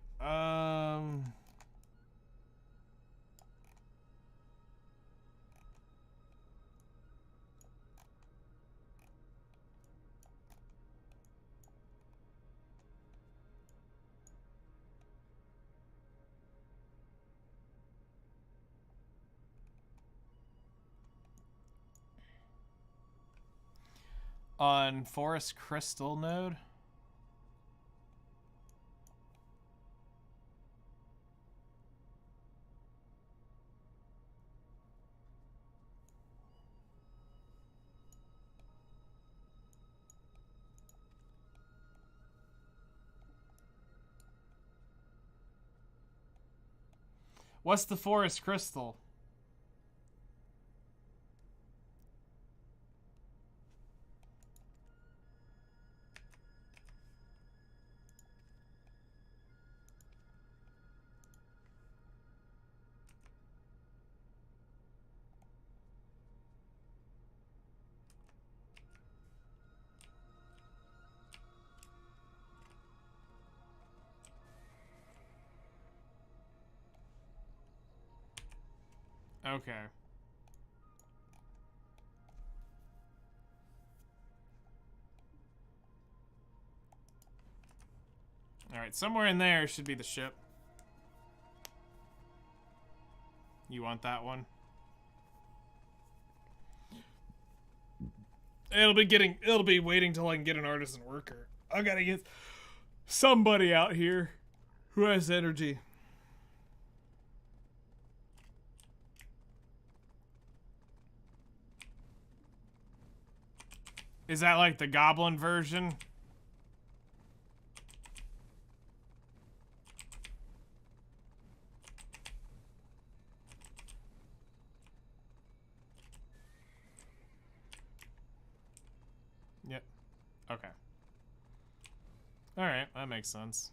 On Forest Crystal node. What's the Forest Crystal? Okay. Alright, somewhere in there should be the ship. You want that one? It'll be waiting till I can get an artisan worker. I gotta get somebody out here who has energy. Is that like the goblin version? Yep. Okay. Alright, that makes sense.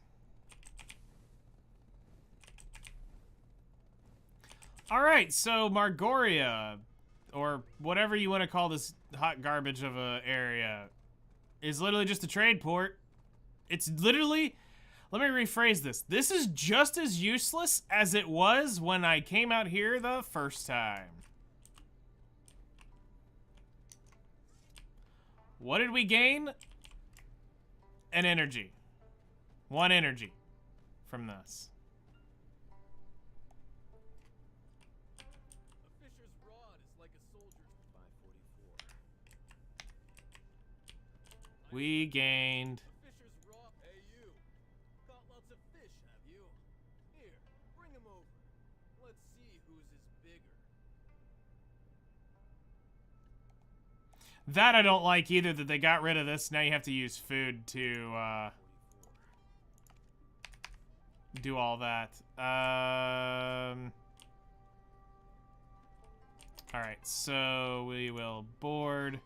Alright, so Margoria, or whatever you want to call this hot garbage of a area, is literally just a trade port. It's literally Let me rephrase this. This is just as useless as it was when I came out here the first time. What did we gain? An energy. 1 energy from this. A fisher's rod is like a soldier's 544. We gained... A fisher's rod. Hey, you. Caught lots of fish, have you? Here, bring him over. Let's see whose is bigger. That I don't like either, that they got rid of this. Now you have to use food to, do all that. Alright, so we will board.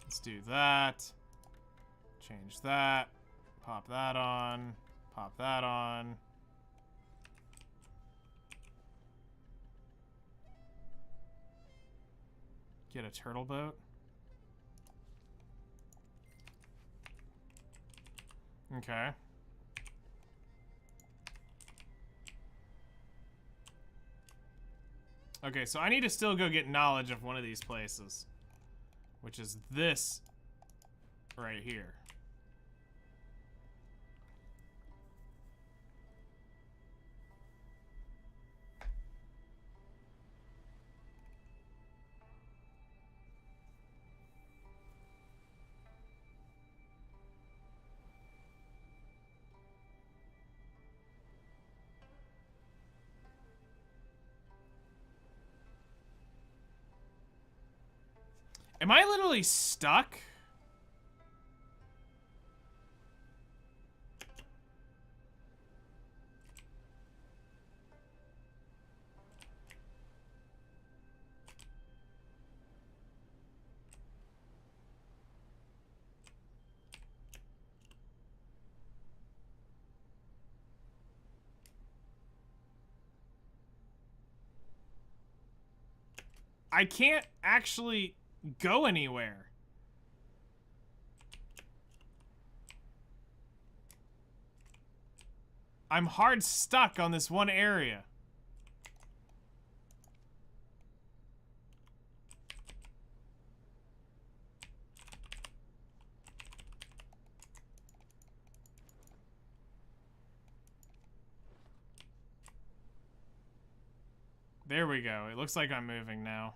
Let's do that. Change that. Pop that on. Pop that on. Get a turtle boat. Okay. Okay, so I need to still go get knowledge of one of these places, which is this right here. Am I literally stuck? I can't actually go anywhere. I'm hard stuck on this one area. There we go. It looks like I'm moving now.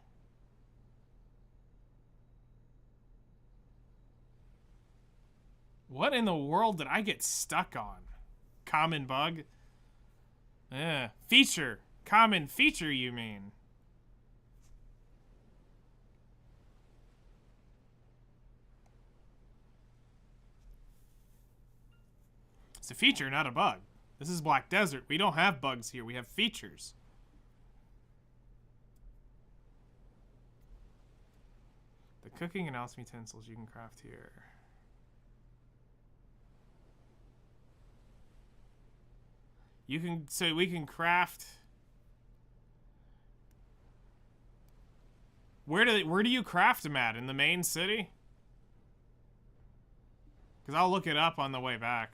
What in the world did I get stuck on? Common bug? Feature. Common feature, you mean? It's a feature, not a bug. This is Black Desert. We don't have bugs here. We have features. The cooking and house utensils you can craft here. You can, so we can craft. Where do you craft them at? In the main city? Because I'll look it up on the way back.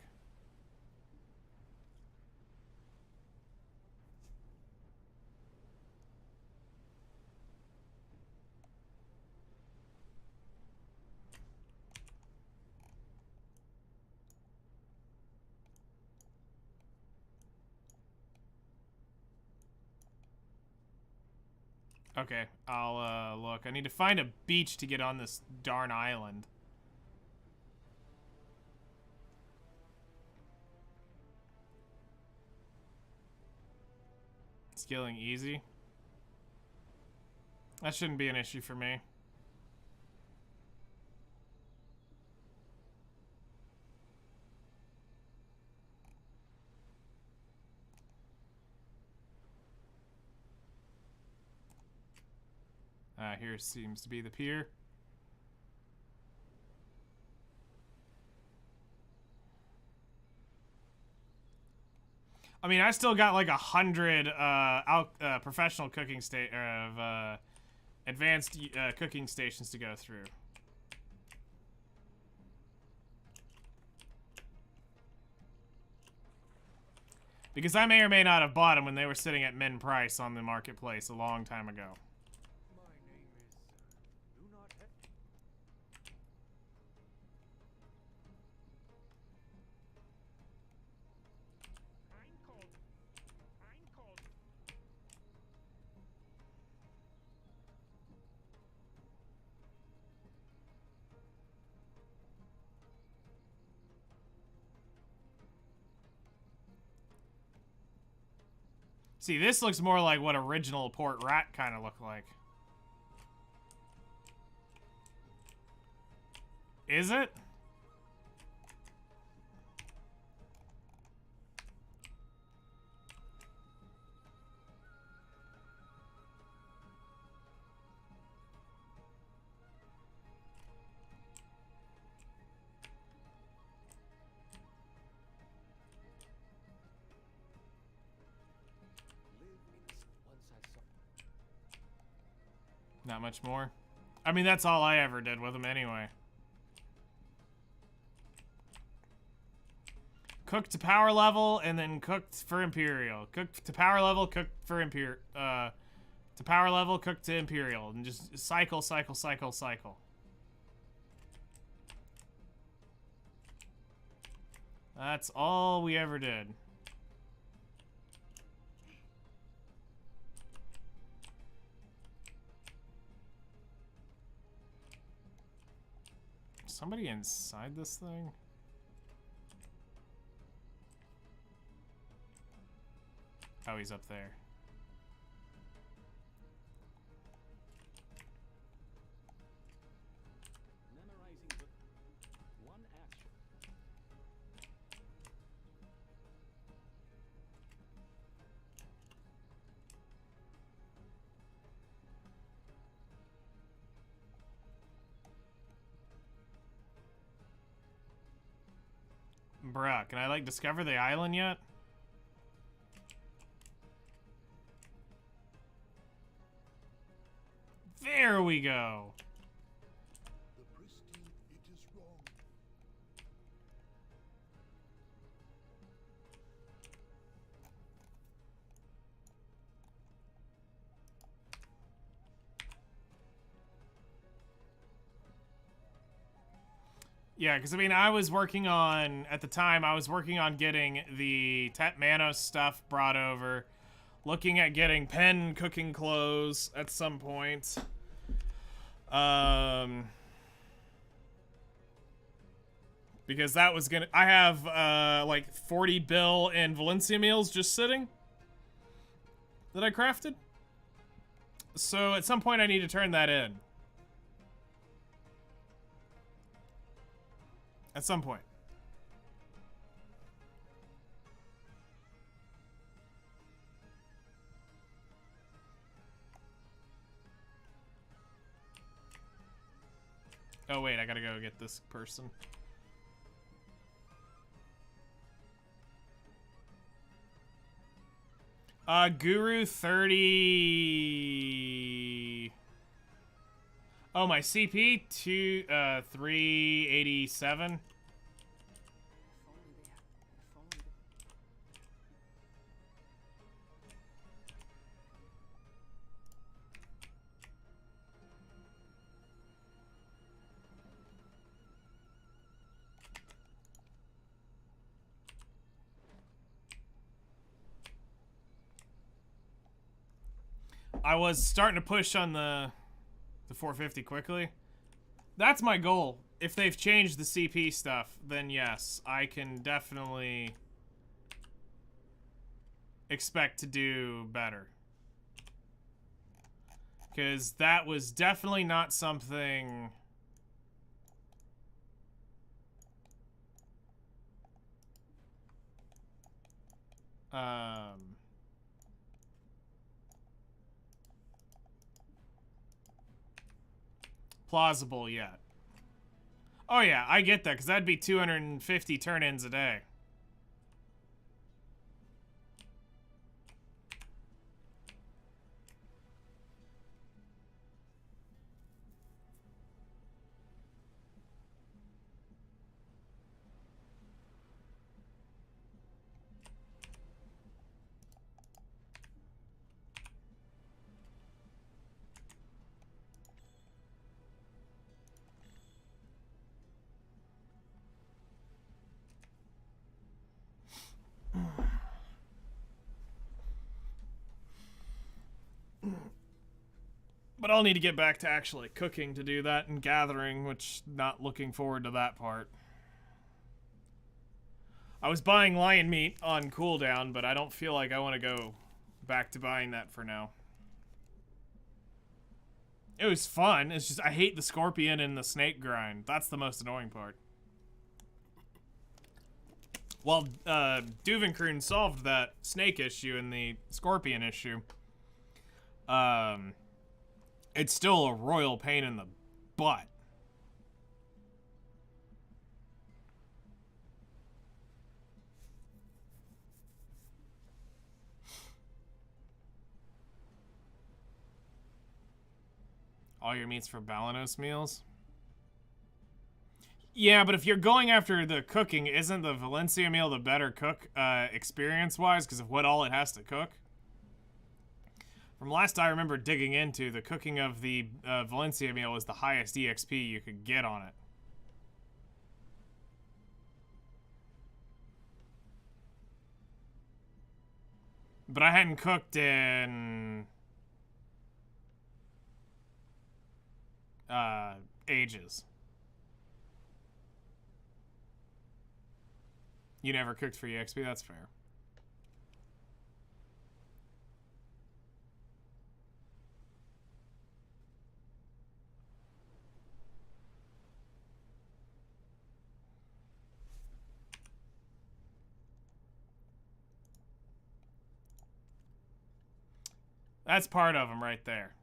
Okay, I'll look. I need to find a beach to get on this darn island. Scaling easy. That shouldn't be an issue for me. Here seems to be the pier. I mean, I still got like 100 professional cooking advanced cooking stations to go through. Because I may or may not have bought them when they were sitting at min price on the marketplace a long time ago. My name is. Do not hesitate. See, this looks more like what original Port Rat kind of looked like. Is it? Not much more. I mean, that's all I ever did with them anyway. Cooked to power level and then cooked for Imperial. Cooked to power level, cooked for Imperial. To power level, cooked to Imperial. And just cycle, cycle, cycle, cycle. That's all we ever did. Somebody inside this thing? Oh, he's up there. Memorizing the one action. Bruh, can I, like, discover the island yet? There we go. The pristine, it is wrong. Yeah, because, I mean, I was working on, at the time, I was working on getting the Tet Manos stuff brought over. Looking at getting Pen cooking clothes at some point. Because that was gonna... I have, like, 40 bill and Valencia meals just sitting. That I crafted. So, at some point, I need to turn that in. At some point. Oh wait, I gotta go get this person. Guru 30. Oh, my CP 387. I was starting to push on the 450 quickly. That's my goal. If they've changed the CP stuff, then yes, I can definitely expect to do better. Because that was definitely not something... plausible yet. Oh yeah, I get that, because that'd be 250 turn-ins a day. But I'll need to get back to actually cooking to do that and gathering, which not looking forward to that part. I was buying lion meat on cooldown, but I don't feel like I want to go back to buying that for now. It was fun. It's just I hate the scorpion and the snake grind. That's the most annoying part. Well, Duvenkroon solved that snake issue and the scorpion issue. It's still a royal pain in the butt. All your meats for Balanos meals? Yeah, but if you're going after the cooking, isn't the Valencia meal the better cook experience-wise because of what all it has to cook? From last I remember digging into, the cooking of the Valencia meal was the highest EXP you could get on it. But I hadn't cooked in ages. You never cooked for EXP? That's fair. That's part of them right there.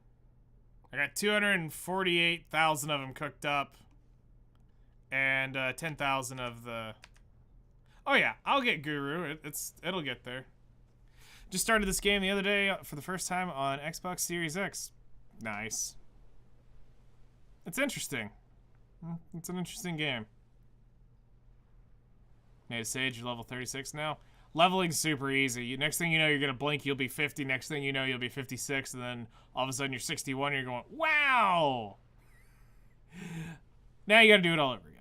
I got 248,000 of them cooked up, and 10,000 of the. Oh yeah, I'll get Guru. It'll get there. Just started this game the other day for the first time on Xbox Series X. Nice. It's interesting. It's an interesting game. Native Sage, you're level 36 now. Leveling's super easy. Next thing you know, you're gonna blink, you'll be 50. Next thing you know, you'll be 56, and then all of a sudden you're 61. And you're going, wow. Now you gotta do it all over again.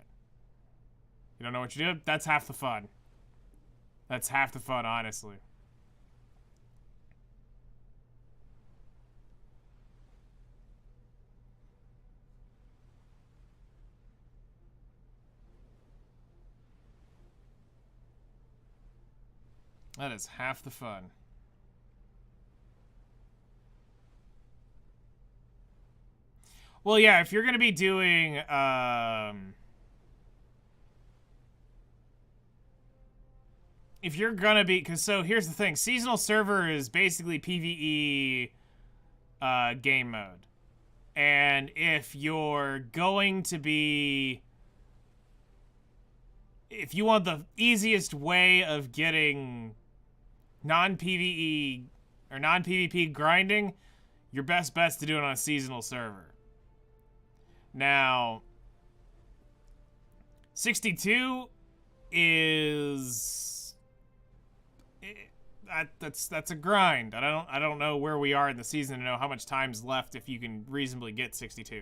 You don't know what you did? That's half the fun. That's half the fun, honestly. That is half the fun. Well, yeah, if you're going to be doing, if you're going to be, because so here's the thing. Seasonal server is basically PvE game mode. And if you're going to be, if you want the easiest way of getting non-PvE or non-PvP grinding, your best bet's to do it on a seasonal server. Now, 62 is that's a grind. I don't know where we are in the season to know how much time's left if you can reasonably get 62.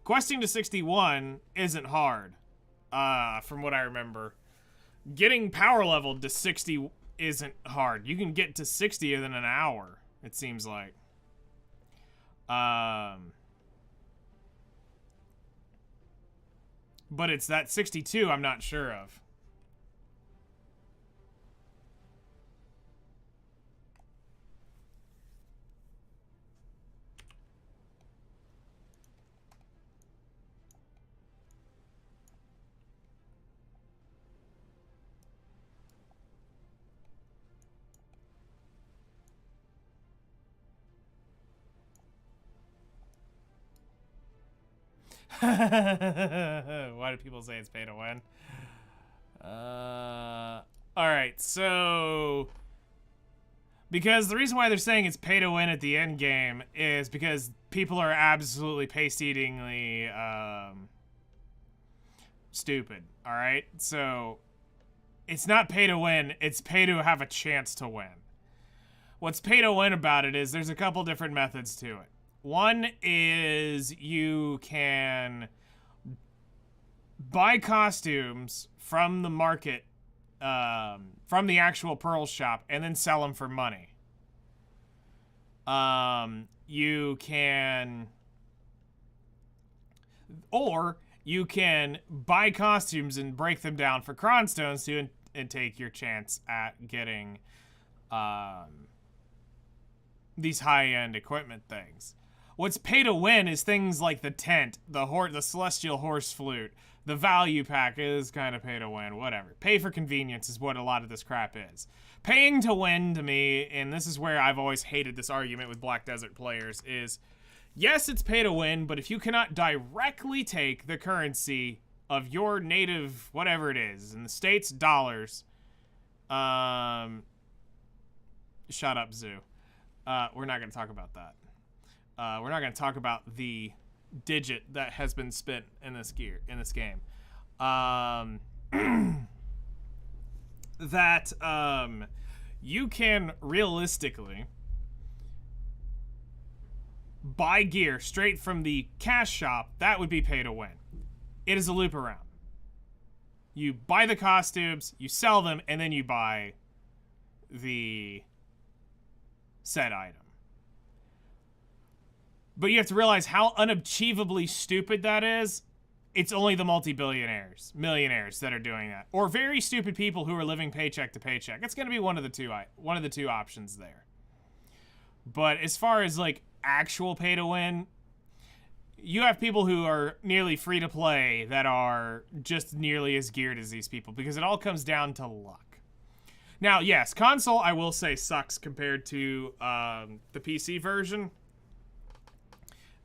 Questing to 61 isn't hard, from what I remember. Getting power leveled to 60 isn't hard. You can get to 60 in an hour, it seems like. But it's that 62 I'm not sure of. Why do people say it's pay to win? Alright, so because the reason why they're saying it's pay to win at the end game is because people are absolutely paste-eatingly stupid. Alright? So it's not pay to win, it's pay to have a chance to win. What's pay to win about it is there's a couple different methods to it. One is you can buy costumes from the market, from the actual Pearl shop, and then sell them for money. You can Or you can buy costumes and break them down for cronstones to and take your chance at getting these high-end equipment things. What's pay to win is things like the tent, the celestial horse flute, the value pack is kind of pay to win, whatever. Pay for convenience is what a lot of this crap is. Paying to win to me, and this is where I've always hated this argument with Black Desert players, is yes, it's pay to win, but if you cannot directly take the currency of your native, whatever it is, in the States, dollars, shut up, Zoo. We're not going to talk about that. We're not going to talk about the digit that has been spent in this game. That you can realistically buy gear straight from the cash shop. That would be pay to win. It is a loop around. You buy the costumes, you sell them, and then you buy the said item. But you have to realize how unachievably stupid that is. It's only the multi-billionaires, millionaires that are doing that, or very stupid people who are living paycheck to paycheck. It's going to be one of the two options there. But as far as like actual pay to win, you have people who are nearly free to play that are just nearly as geared as these people, because it all comes down to luck. Now, yes, console I will say sucks compared to the PC version.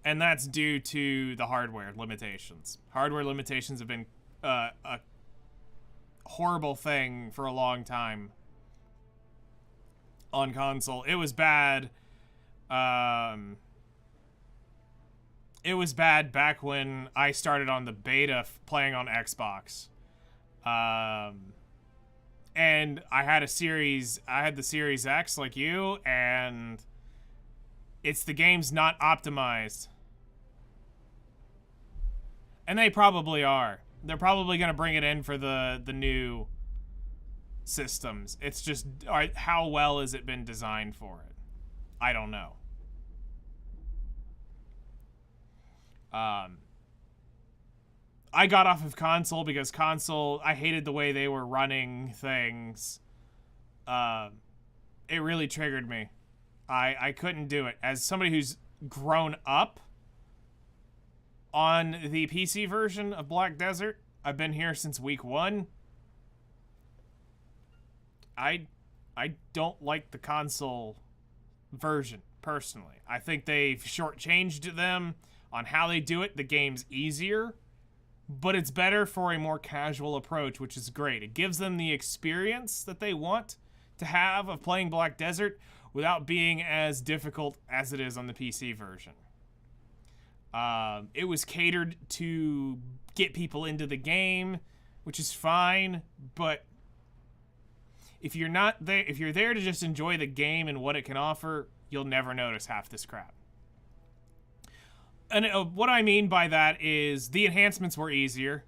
And that's due to the hardware limitations. Hardware limitations have been a horrible thing for a long time on console. It was bad. It was bad back when I started on the beta playing on Xbox. And I had the Series X like you, and the game's not optimized. And they probably are. They're probably going to bring it in for the new systems. It's just, how well has it been designed for it? I don't know. I got off of console because console, I hated the way they were running things. It really triggered me. I couldn't do it. As somebody who's grown up on the PC version of Black Desert, I've been here since week 1. I don't like the console version, personally. I think they've shortchanged them on how they do it. The game's easier, but it's better for a more casual approach, which is great. It gives them the experience that they want to have of playing Black Desert without being as difficult as it is on the PC version. It was catered to get people into the game, which is fine, but if you're there to just enjoy the game and what it can offer, you'll never notice half this crap. And what I mean by that is the enhancements were easier.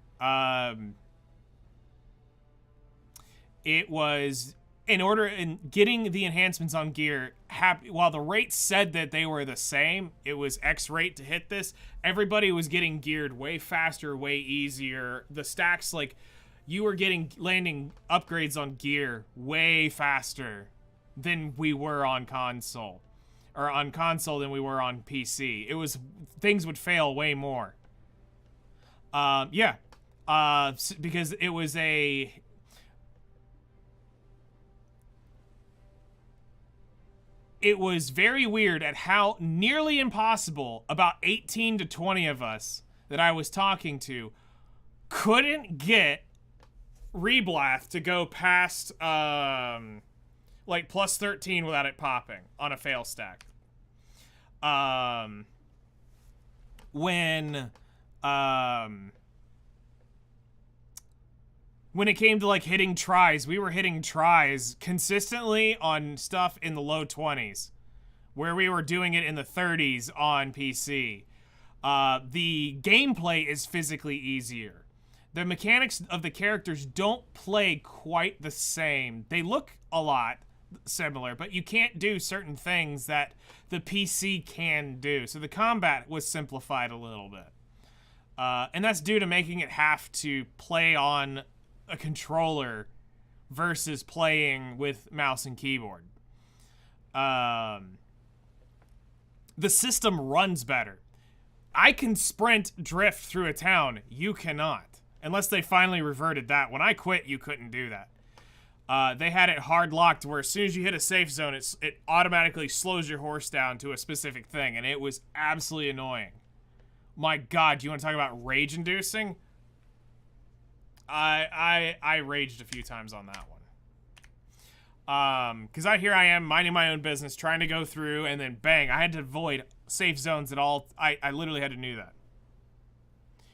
It was in getting the enhancements on gear, while the rates said that they were the same, it was X rate to hit this. Everybody was getting geared way faster, way easier. The stacks, like, you were landing upgrades on gear way faster than we were on console. Or on console than we were on PC. Things would fail way more. Because it was It was very weird at how nearly impossible about 18 to 20 of us that I was talking to couldn't get Reblath to go past, like, plus 13 without it popping on a fail stack. When it came to, like, hitting tries, we were hitting tries consistently on stuff in the low 20s, where we were doing it in the 30s on PC. The gameplay is physically easier. The mechanics of the characters don't play quite the same. They look a lot similar, but you can't do certain things that the PC can do. So the combat was simplified a little bit. And that's due to making it have to play on a controller versus playing with mouse and keyboard. The system runs better. I can sprint drift through a town. You cannot. Unless they finally reverted that. When I quit, you couldn't do that. They had it hard locked where as soon as you hit a safe zone, it automatically slows your horse down to a specific thing, and it was absolutely annoying. My God, do you want to talk about rage inducing? I raged a few times on that one. Because here I am minding my own business, trying to go through, and then bang, I had to avoid safe zones at all. I literally had to do that.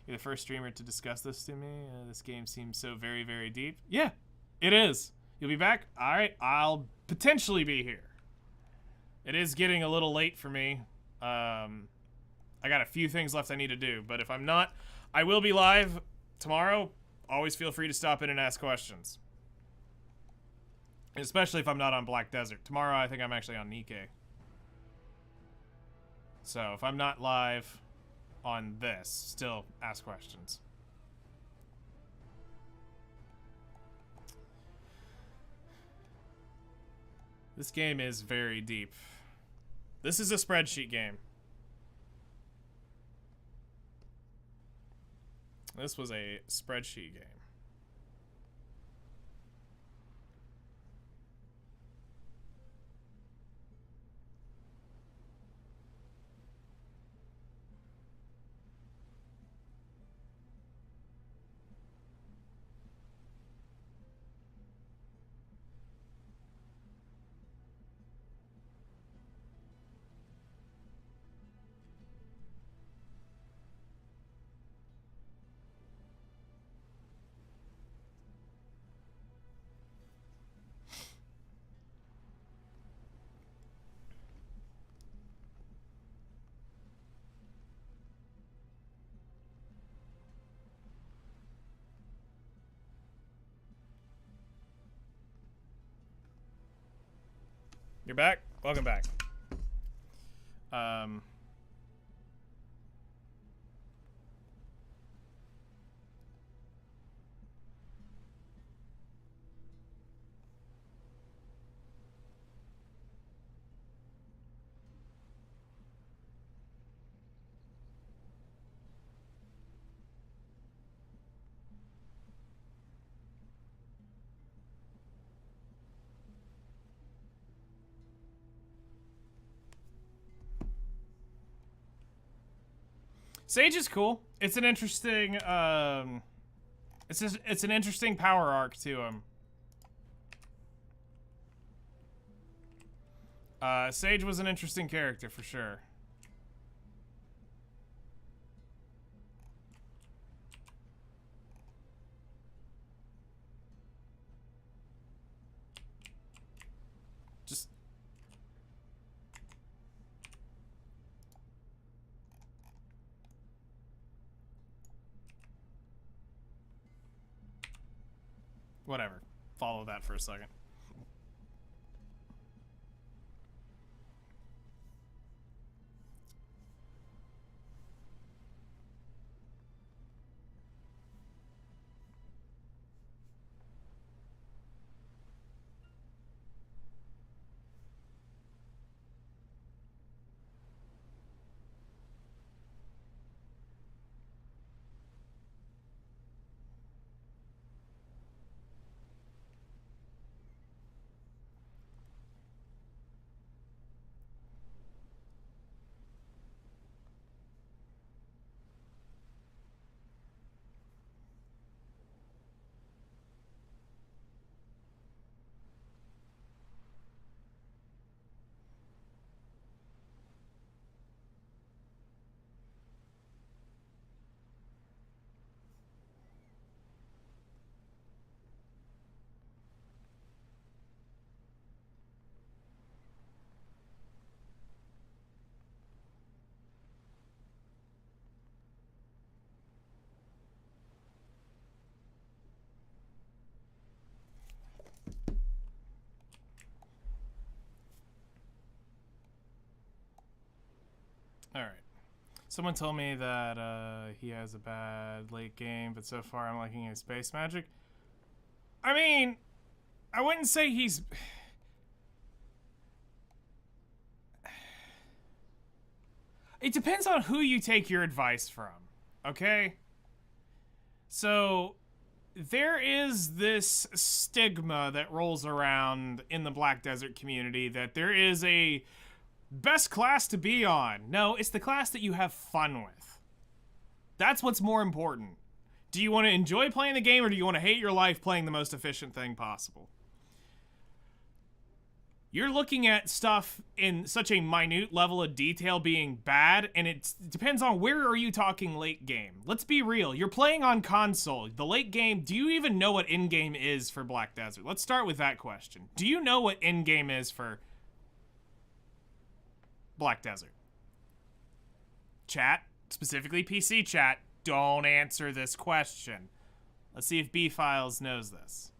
You're the first streamer to discuss this to me. This game seems so very, very deep. Yeah, it is. You'll be back? All right, I'll potentially be here. It is getting a little late for me. I got a few things left I need to do, but if I'm not, I will be live tomorrow. Always feel free to stop in and ask questions. Especially if I'm not on Black Desert. Tomorrow, I think I'm actually on Nikkei. So, if I'm not live on this, still ask questions. This game is very deep. This is a spreadsheet game. This was a spreadsheet game. You're back? Welcome back. Sage is cool. It's an interesting, it's an interesting power arc to him. Sage was an interesting character for sure. Just whatever. Follow that for a second. Someone told me that he has a bad late game, but so far I'm liking his space magic. I mean, I wouldn't say he's... It depends on who you take your advice from, okay? So, there is this stigma that rolls around in the Black Desert community that there is a best class to be on. No, it's the class that you have fun with. That's what's more important. Do you want to enjoy playing the game, or do you want to hate your life playing the most efficient thing possible? You're looking at stuff in such a minute level of detail being bad, and it depends on where are you talking late game. Let's be real. You're playing on console. The late game, do you even know what in-game is for Black Desert? Let's start with that question. Do you know what in-game is for Black Desert? Chat, specifically PC chat, don't answer this question. Let's see if B-Files knows this.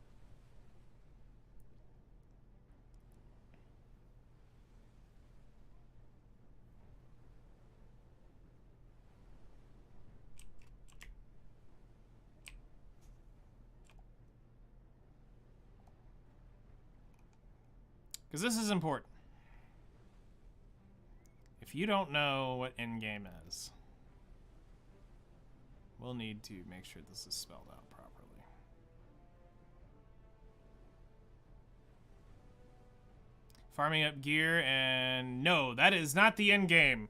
Because this is important. If you don't know what endgame is, we'll need to make sure this is spelled out properly. Farming up gear, and no, that is not the endgame.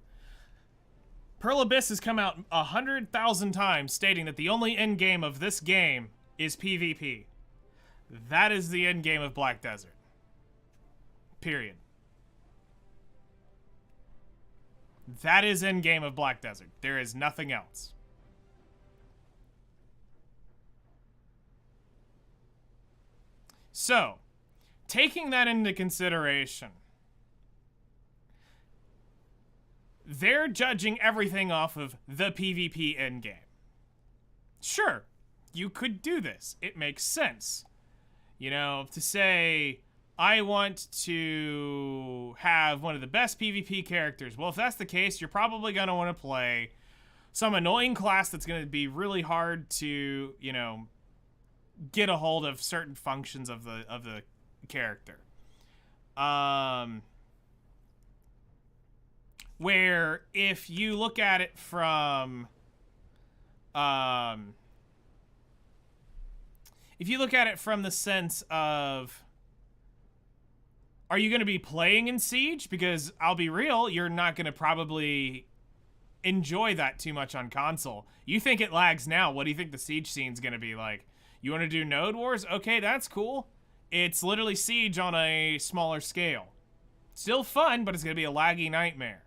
Pearl Abyss has come out 100,000 times stating that the only endgame of this game is PvP. That is the endgame of Black Desert. Period. That is endgame of Black Desert. There is nothing else. So, taking that into consideration, they're judging everything off of the PvP endgame. Sure, you could do this. It makes sense. You know, to say, I want to have one of the best PvP characters. Well, if that's the case, you're probably going to want to play some annoying class that's going to be really hard to, you know, get a hold of certain functions of the character. Where if you look at it from the sense of, are you going to be playing in Siege? Because I'll be real, you're not going to probably enjoy that too much on console. You think it lags now. What do you think the Siege scene's going to be like? You want to do Node Wars? Okay, that's cool. It's literally Siege on a smaller scale. Still fun, but it's going to be a laggy nightmare.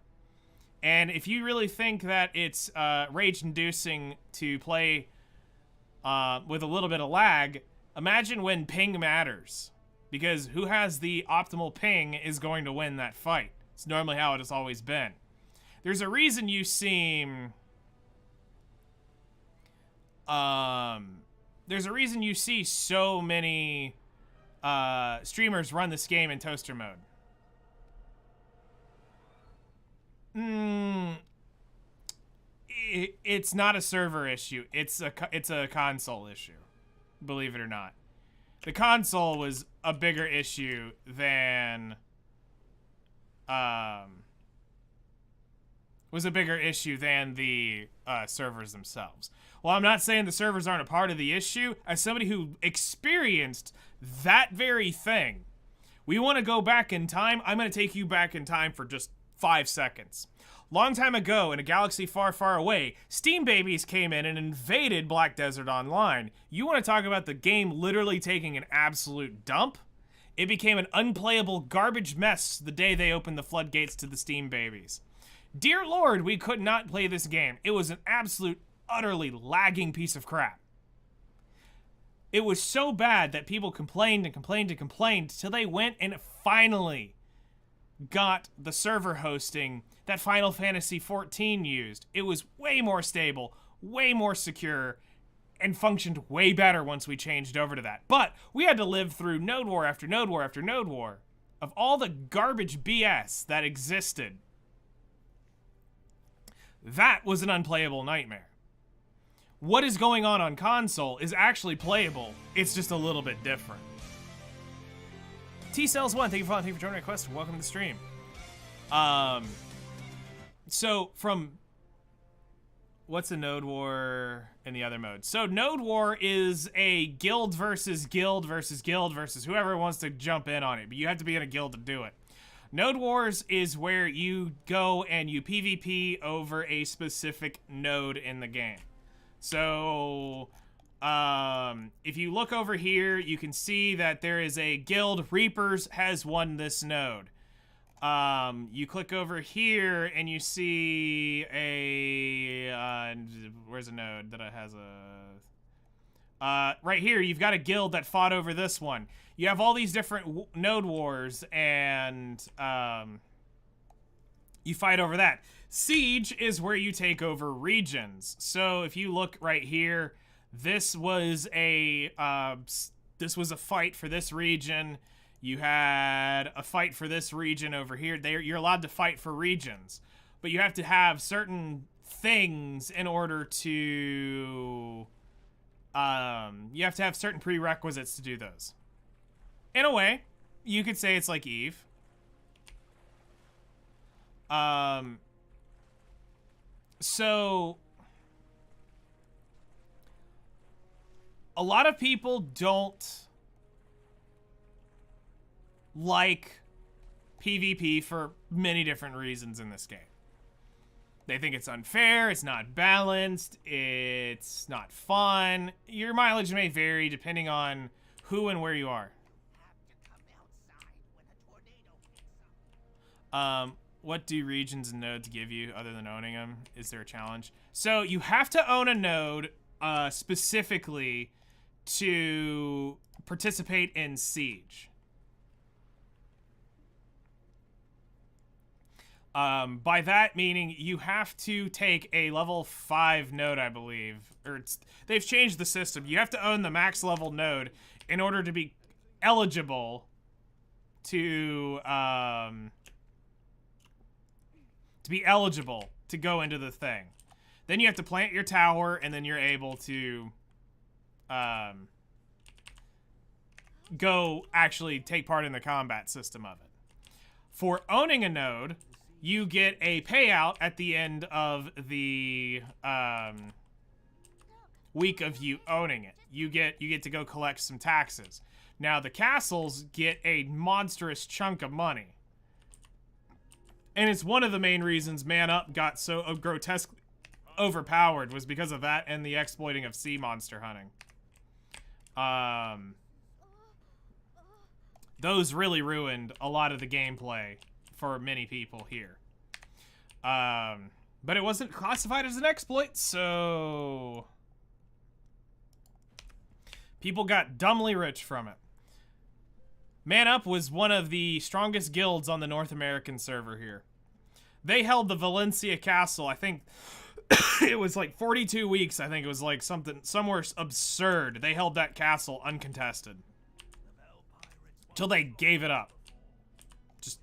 And if you really think that it's rage-inducing to play with a little bit of lag, imagine when ping matters. Because who has the optimal ping is going to win that fight. It's normally how it has always been. There's a reason you see... there's a reason you see so many streamers run this game in toaster mode. It's not a server issue. It's a console issue. Believe it or not. The console was a bigger issue than the servers themselves. Well, I'm not saying the servers aren't a part of the issue. As somebody who experienced that very thing, we want to go back in time. I'm going to take you back in time for just 5 seconds. Long time ago, in a galaxy far, far away, Steam babies came in and invaded Black Desert Online. You want to talk about the game literally taking an absolute dump? It became an unplayable garbage mess the day they opened the floodgates to the Steam babies. Dear Lord, we could not play this game. It was an absolute, utterly lagging piece of crap. It was so bad that people complained and complained and complained till they went and finally got the server hosting that Final Fantasy XIV used. It was way more stable, way more secure, and functioned way better once we changed over to that. But we had to live through Node War after Node War after Node War of all the garbage BS that existed. That was an unplayable nightmare. What is going on console is actually playable. It's just a little bit different. T-Cells1, thank you for following, thank you for joining my quest. Welcome to the stream. So from what's a node war in the other mode? So node war is a guild versus guild versus guild versus whoever wants to jump in on it, but you have to be in a guild to do it. Node wars is where you go and you PvP over a specific node in the game. So if you look over here, you can see that there is a guild. Reapers has won this node. You click over here and you see a where's a node that has a right here. You've got a guild that fought over this one. You have all these different node wars, and you fight over that. Siege is where you take over regions. So if you look right here, this was a fight for this region. You had a fight for this region over here. You're allowed to fight for regions, but you have to have certain things in order to. You have to have certain prerequisites to do those. In a way, you could say it's like Eve. So a lot of people don't like PvP for many different reasons in this game. They think it's unfair, it's not balanced, it's not fun. Your mileage may vary depending on who and where you are. What do regions and nodes give you other than owning them? Is there a challenge? So you have to own a node specifically to participate in Siege. By that meaning you have to take a level 5 node, I believe. Or they've changed the system. You have to own the max level node in order to be eligible to go into the thing. Then you have to plant your tower, and then you're able to go actually take part in the combat system of it. For owning a node, you get a payout at the end of the week of you owning it. You get to go collect some taxes. Now the castles get a monstrous chunk of money. And it's one of the main reasons Man Up got so grotesquely overpowered, was because of that and the exploiting of sea monster hunting. Those really ruined a lot of the gameplay for many people here. But it wasn't classified as an exploit, so people got dumbly rich from it. Man Up was one of the strongest guilds on the North American server here. They held the Valencia Castle, I think it was like 42 weeks. I think it was like somewhere absurd. They held that castle uncontested till they gave it up. Just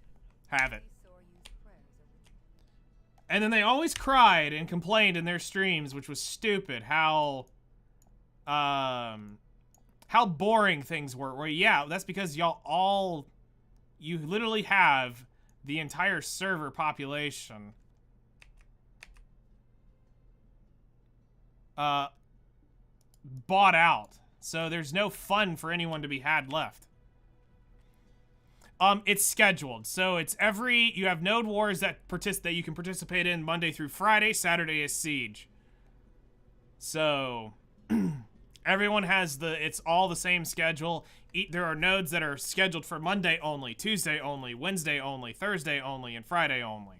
have it. And then they always cried and complained in their streams, which was stupid, how boring things were. Well, yeah, that's because you literally have the entire server population bought out. So there's no fun for anyone to be had left. It's scheduled. So it's you have node wars that you can participate in Monday through Friday. Saturday is Siege. So everyone has it's all the same schedule. There are nodes that are scheduled for Monday only, Tuesday only, Wednesday only, Thursday only, and Friday only.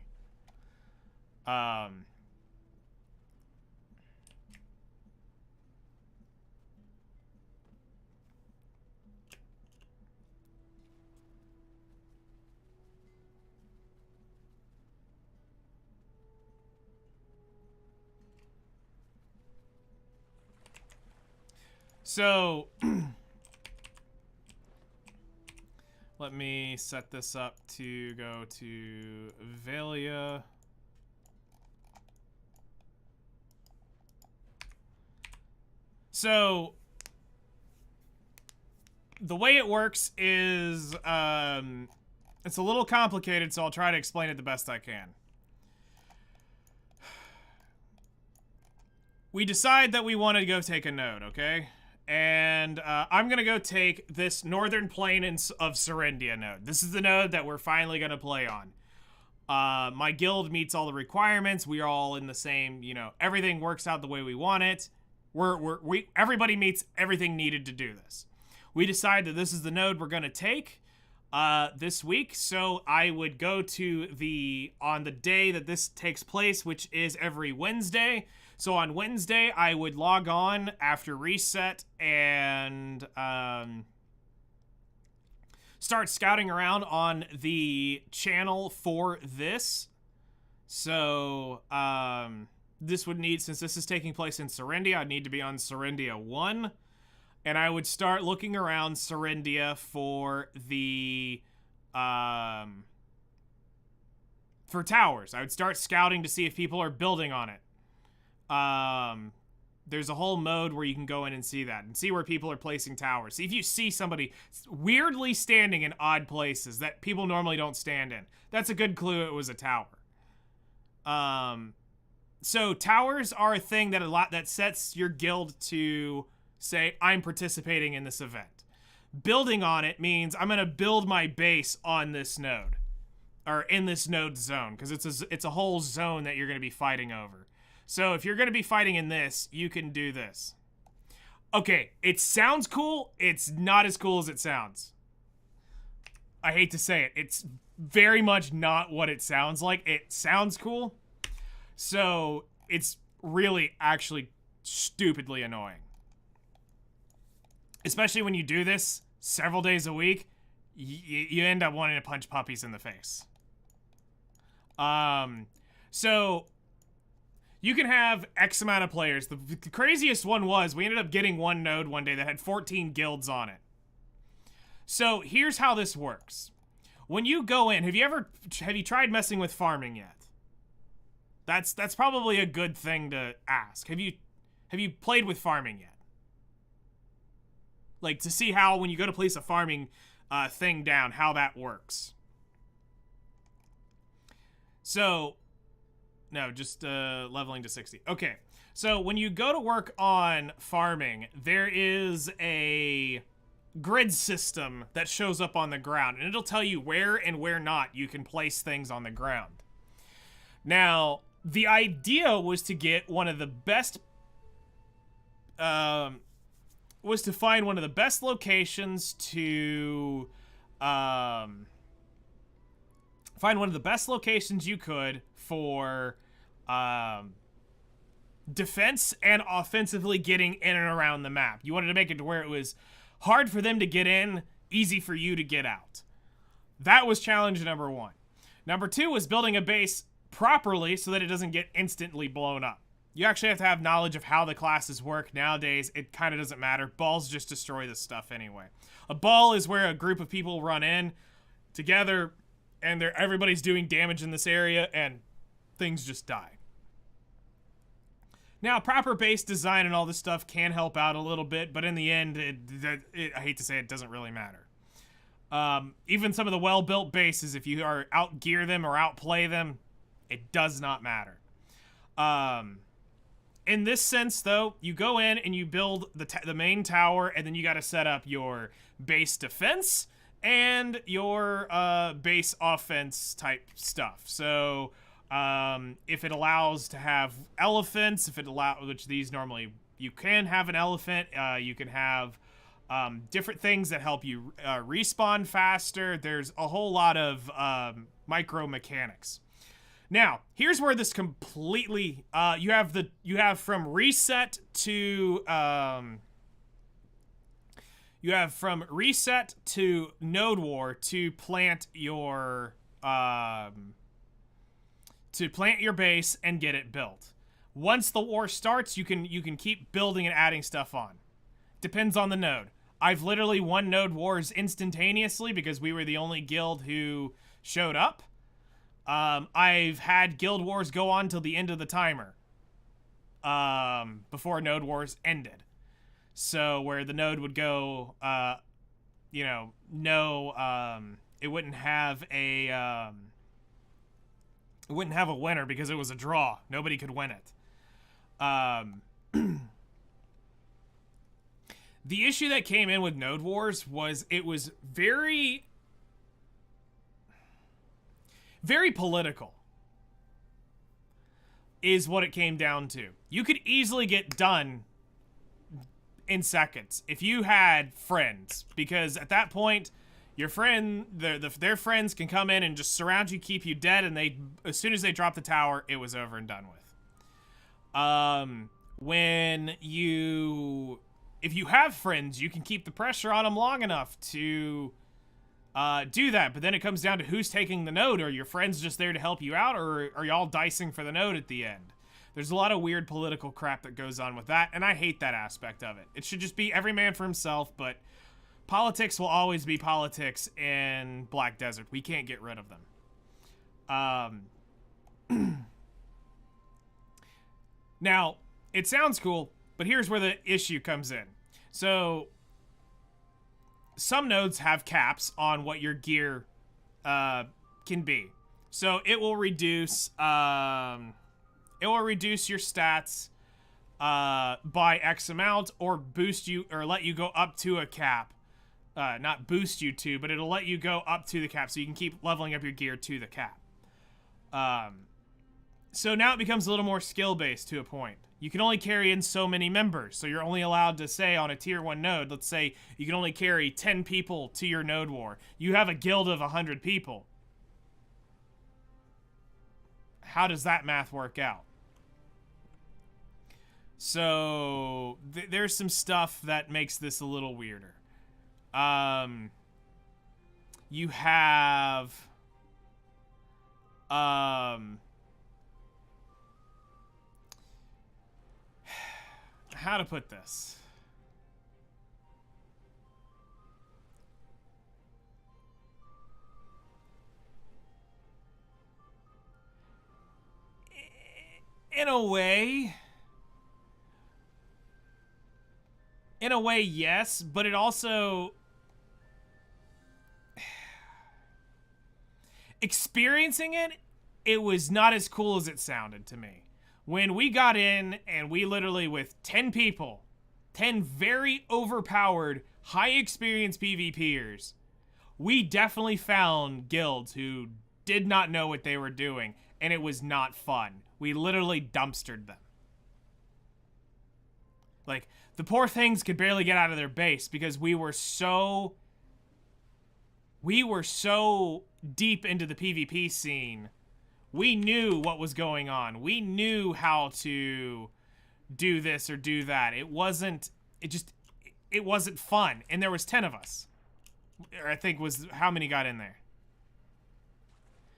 So let me set this up to go to Valia. So the way it works is it's a little complicated, so I'll try to explain it the best I can. We decide that we want to go take a node, okay? And I'm going to go take this northern plain of Serendia node. This is the node that we're finally going to play on. My guild meets all the requirements. We are all in the same, you know, everything works out the way we want it. Everybody meets everything needed to do this. We decide that this is the node we're going to take this week. So I would go to on the day that this takes place, which is every Wednesday. So on Wednesday, I would log on after reset and start scouting around on the channel for this. So this would need, since this is taking place in Serendia, I'd need to be on Serendia 1. And I would start looking around Serendia for for towers. I would start scouting to see if people are building on it. There's a whole mode where you can go in and see that and see where people are placing towers. See if you see somebody weirdly standing in odd places that people normally don't stand in. That's a good clue it was a tower. So towers are a thing that sets your guild to say, I'm participating in this event. Building on it means I'm going to build my base on this node or in this node zone, because it's a whole zone that you're going to be fighting over. So if you're going to be fighting in this, you can do this. Okay, it sounds cool. It's not as cool as it sounds. I hate to say it. It's very much not what it sounds like. It sounds cool. So it's really actually stupidly annoying. Especially when you do this several days a week, you end up wanting to punch puppies in the face. So you can have X amount of players. The craziest one was we ended up getting one node one day that had 14 guilds on it. So here's how this works. When you go in, have you tried messing with farming yet? That's probably a good thing to ask. Have you played with farming yet? Like, to see how when you go to place a farming thing down, how that works. So, no, just leveling to 60. Okay, so when you go to work on farming, there is a grid system that shows up on the ground, and it'll tell you where and where not you can place things on the ground. Now, the idea was to get one of the best, was to find one of the best locations to, find one of the best locations you could for, defense and offensively getting in and around the map. You wanted to make it to where it was hard for them to get in, easy for you to get out. That was challenge number 1. Number 2 was building a base properly so that it doesn't get instantly blown up. You actually have to have knowledge of how the classes work. Nowadays, it kind of doesn't matter. Balls just destroy this stuff anyway. A ball is where a group of people run in together and everybody's doing damage in this area and things just die. Now, proper base design and all this stuff can help out a little bit, but in the end, I hate to say it, doesn't really matter. Even some of the well-built bases, if you out-gear them or outplay them, it does not matter. In this sense, though, you go in and you build the main tower, and then you got to set up your base defense and your base offense type stuff. So if it allows to have elephants, which these normally you can have an elephant, you can have different things that help you respawn faster. There's a whole lot of micro mechanics. Now, here's where this completely you have from reset to node war to plant your base and get it built. Once the war starts, you can keep building and adding stuff on. Depends on the node. I've literally won node wars instantaneously because we were the only guild who showed up. I've had guild wars go on till the end of the timer, before node wars ended. So where the node would go, you know, it wouldn't have a winner because it was a draw. Nobody could win it. The issue that came in with Node Wars was it was very, very political, is what it came down to. You could easily get done in seconds if you had friends, because at that point, your friend, their friends can come in and just surround you, keep you dead, and as soon as they drop the tower, it was over and done with. If you have friends, you can keep the pressure on them long enough to do that, but then it comes down to who's taking the node. Are your friends just there to help you out, or are y'all dicing for the node at the end? There's a lot of weird political crap that goes on with that, and I hate that aspect of it. It should just be every man for himself, but politics will always be politics in Black Desert. We can't get rid of them. Now, it sounds cool, but here's where the issue comes in. So, some nodes have caps on what your gear can be. So it will reduce your stats by X amount, or boost you, or let you go up to a cap. Not boost you to, but it'll let you go up to the cap, so you can keep leveling up your gear to the cap. So now it becomes a little more skill-based to a point. You can only carry in so many members, so you're only allowed to say on a tier 1 node, let's say you can only carry 10 people to your node war. You have a guild of 100 people. How does that math work out? So there's some stuff that makes this a little weirder. You have how to put this? In a way, yes, but it also, experiencing it, it was not as cool as it sounded to me. When we got in and we literally, with 10 people, 10 very overpowered, high experience PvPers, we definitely found guilds who did not know what they were doing, and it was not fun. We literally dumpstered them. Like, the poor things could barely get out of their base because we were so deep into the PvP scene. We knew what was going on. We knew how to do this or do that. It wasn't fun. And there was 10 of us. Or I think was how many got in there.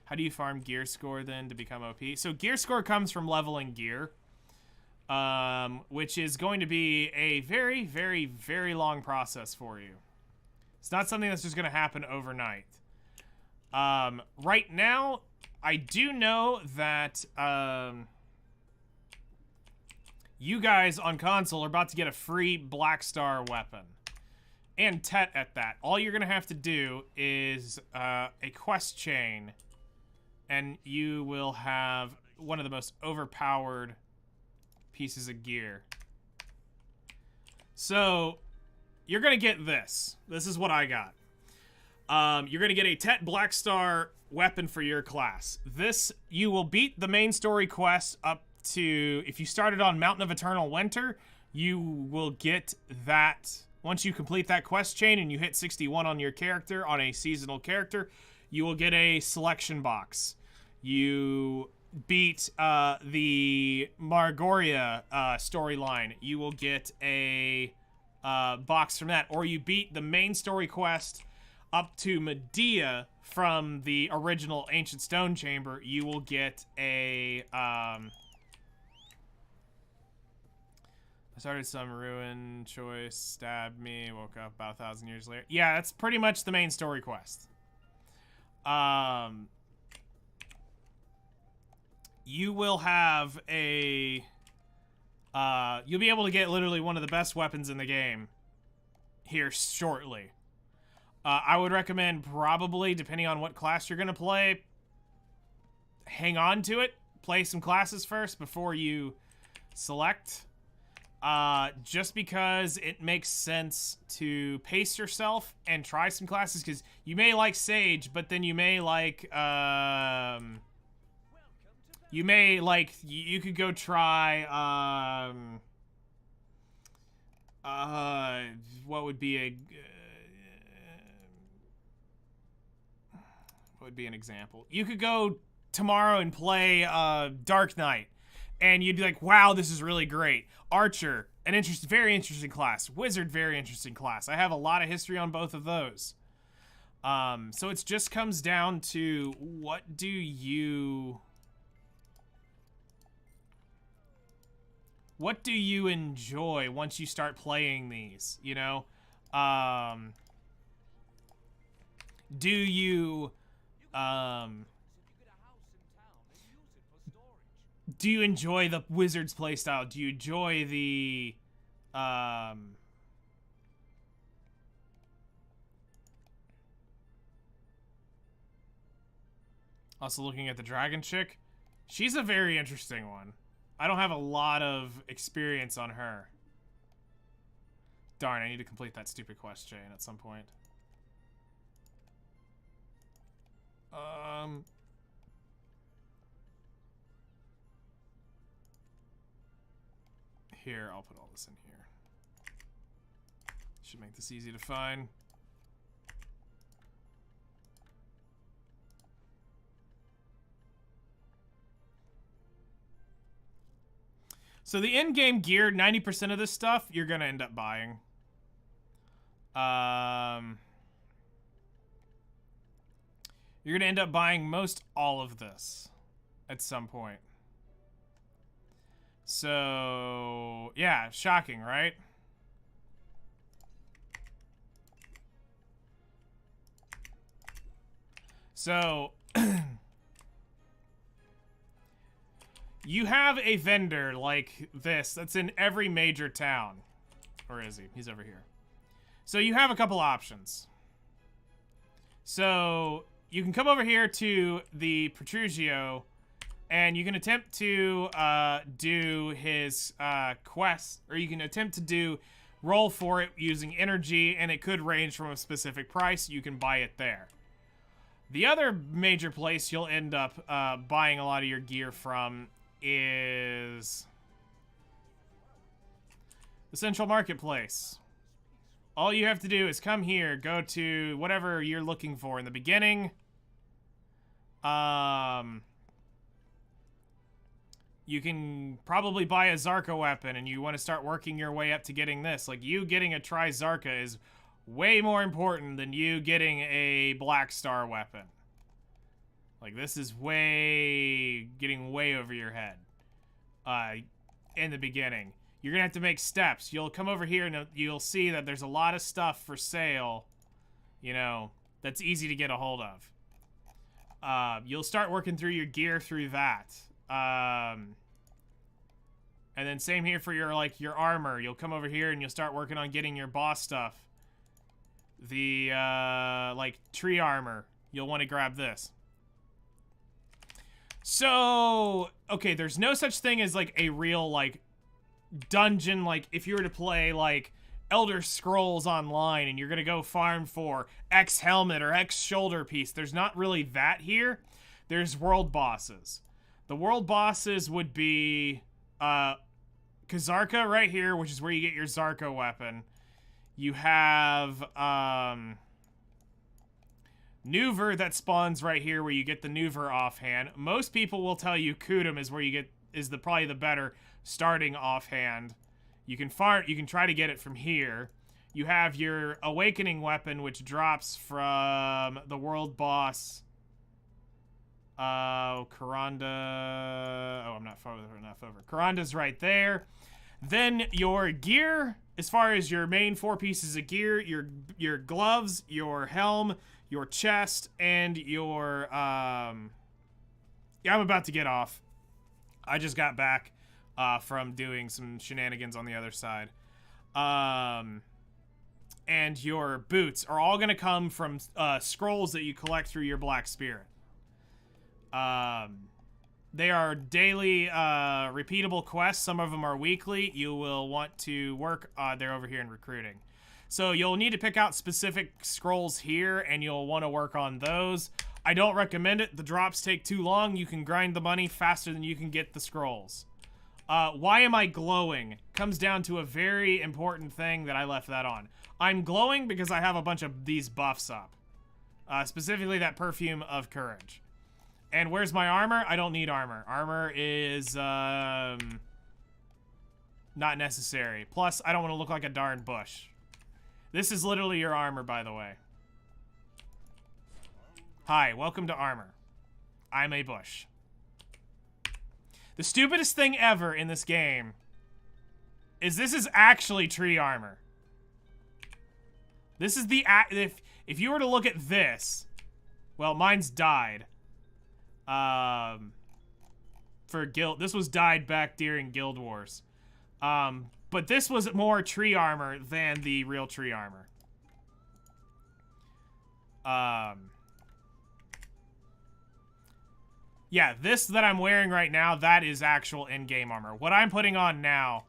How do you farm gear score then to become OP? So gear score comes from leveling gear. Which is going to be a very, very, very long process for you. It's not something that's just going to happen overnight. Right now, I do know that you guys on console are about to get a free Black Star weapon. And Tet at that. All you're going to have to do is a quest chain, and you will have one of the most overpowered pieces of gear. So, you're going to get this. This is what I got. You're going to get a Tet Black Star weapon for your class. This, you will beat the main story quest up to, if you started on Mountain of Eternal Winter, you will get that. Once you complete that quest chain and you hit 61 on your character, on a seasonal character, you will get a selection box. You beat the Margoria storyline, you will get a box from that. Or you beat the main story quest up to Medea from the original Ancient Stone Chamber, you will get a I started some ruin choice, stabbed me, woke up about 1,000 years later. Yeah, that's pretty much the main story quest. You will have a You'll be able to get literally one of the best weapons in the game here shortly. I would recommend probably, depending on what class you're going to play, hang on to it. Play some classes first before you select. Just because it makes sense to pace yourself and try some classes, because you may like Sage, but then you may like, you could go try, what would be an example? You could go tomorrow and play, Dark Knight, and you'd be like, wow, this is really great. Archer, very interesting class. Wizard, very interesting class. I have a lot of history on both of those. So it just comes down to what do you enjoy once you start playing these, you know? Do you enjoy the Wizard's playstyle? Do you enjoy the, also looking at the dragon chick? She's a very interesting one. I don't have a lot of experience on her. Darn, I need to complete that stupid quest chain at some point. Here, I'll put all this in here. Should make this easy to find. So the in-game gear, 90% of this stuff, you're gonna end up buying. You're gonna end up buying most all of this at some point. So, yeah, shocking, right? So, you have a vendor like this that's in every major town. Or is he? He's over here. So you have a couple options. So you can come over here to the Petrugio, and you can attempt to do his quest, or you can attempt to roll for it using energy, and it could range from a specific price. You can buy it there. The other major place you'll end up buying a lot of your gear from is the Central Marketplace. All you have to do is come here, go to whatever you're looking for in the beginning. You can probably buy a Zarka weapon, and you want to start working your way up to getting this. Like, you getting a Tri-Zarka is way more important than you getting a Black Star weapon. Like, this is getting way over your head in the beginning. You're gonna have to make steps. You'll come over here and you'll see that there's a lot of stuff for sale, you know, that's easy to get a hold of. You'll start working through your gear through that. And then same here for your armor. You'll come over here and you'll start working on getting your boss stuff. The, tree armor. You'll want to grab this. So, okay, there's no such thing as, like, a real, like, dungeon, like, if you were to play, like, Elder Scrolls Online and you're gonna go farm for X helmet or X shoulder piece. There's not really that here. There's world bosses. The world bosses would be, Kazarka right here, which is where you get your Zarka weapon. You have, Nuver that spawns right here where you get the Nuver offhand. Most people will tell you Kudum is where you get, probably the better starting offhand. You can try to get it from here. You have your awakening weapon, which drops from the world boss. Karanda. Oh, I'm not far enough over. Karanda's right there. Then your gear, as far as your main 4 pieces of gear, your gloves, your helm, your chest, and your, yeah, I'm about to get off. I just got back. from doing some shenanigans on the other side. And your boots are all going to come from scrolls that you collect through your Black Spirit. They are daily repeatable quests. Some of them are weekly. You will want to work. They're over here in recruiting. So you'll need to pick out specific scrolls here, and you'll want to work on those. I don't recommend it. The drops take too long. You can grind the money faster than you can get the scrolls. Why am I glowing? Comes down to a very important thing that I left that on. I'm glowing because I have a bunch of these buffs up. Specifically that Perfume of Courage. And where's my armor? I don't need armor. Armor is, not necessary. Plus, I don't want to look like a darn bush. This is literally your armor, by the way. Hi, welcome to armor. I'm a bush. The stupidest thing ever in this game is this is actually tree armor. This is the, if you were to look at this, well, mine's dyed. For guild, this was dyed back during Guild Wars. But this was more tree armor than the real tree armor. Yeah, this that I'm wearing right now, that is actual in-game armor. What I'm putting on now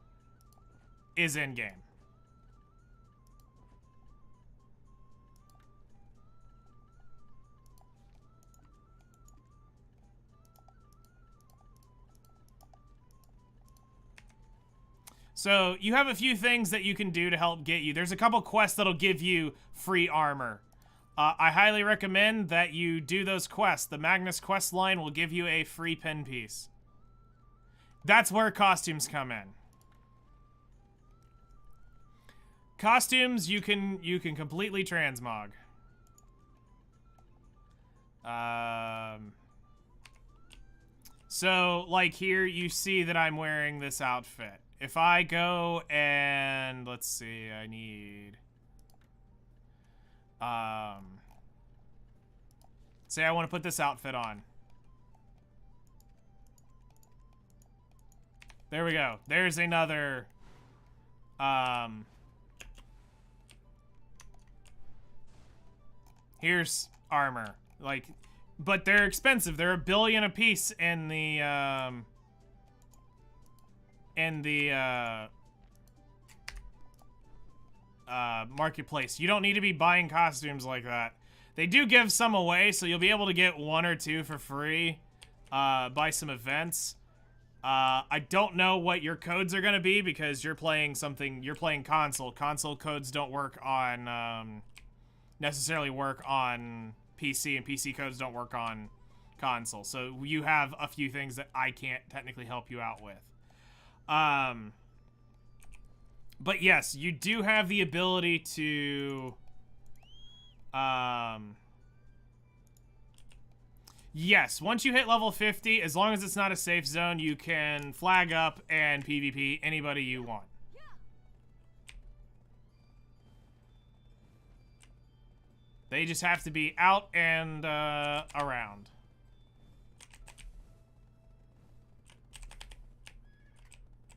is in-game. So, you have a few things that you can do to help get you. There's a couple quests that'll give you free armor. I highly recommend that you do those quests. The Magnus quest line will give you a free pin piece. That's where costumes come in. Costumes, you can completely transmog. So, like here, you see that I'm wearing this outfit. If I go and, let's see, I need, say I want to put this outfit on. There we go. There's another, here's armor. Like, but they're expensive. They're $1 billion a piece in the, marketplace. You don't need to be buying costumes like that. They do give some away, so you'll be able to get 1 or 2 for free by some events. I don't know what your codes are gonna be because you're playing console. Console codes don't work on necessarily work on PC, and PC codes don't work on console. So you have a few things that I can't technically help you out with. But yes, you do have the ability to, yes, once you hit level 50, as long as it's not a safe zone, you can flag up and PvP anybody you want. They just have to be out and, around.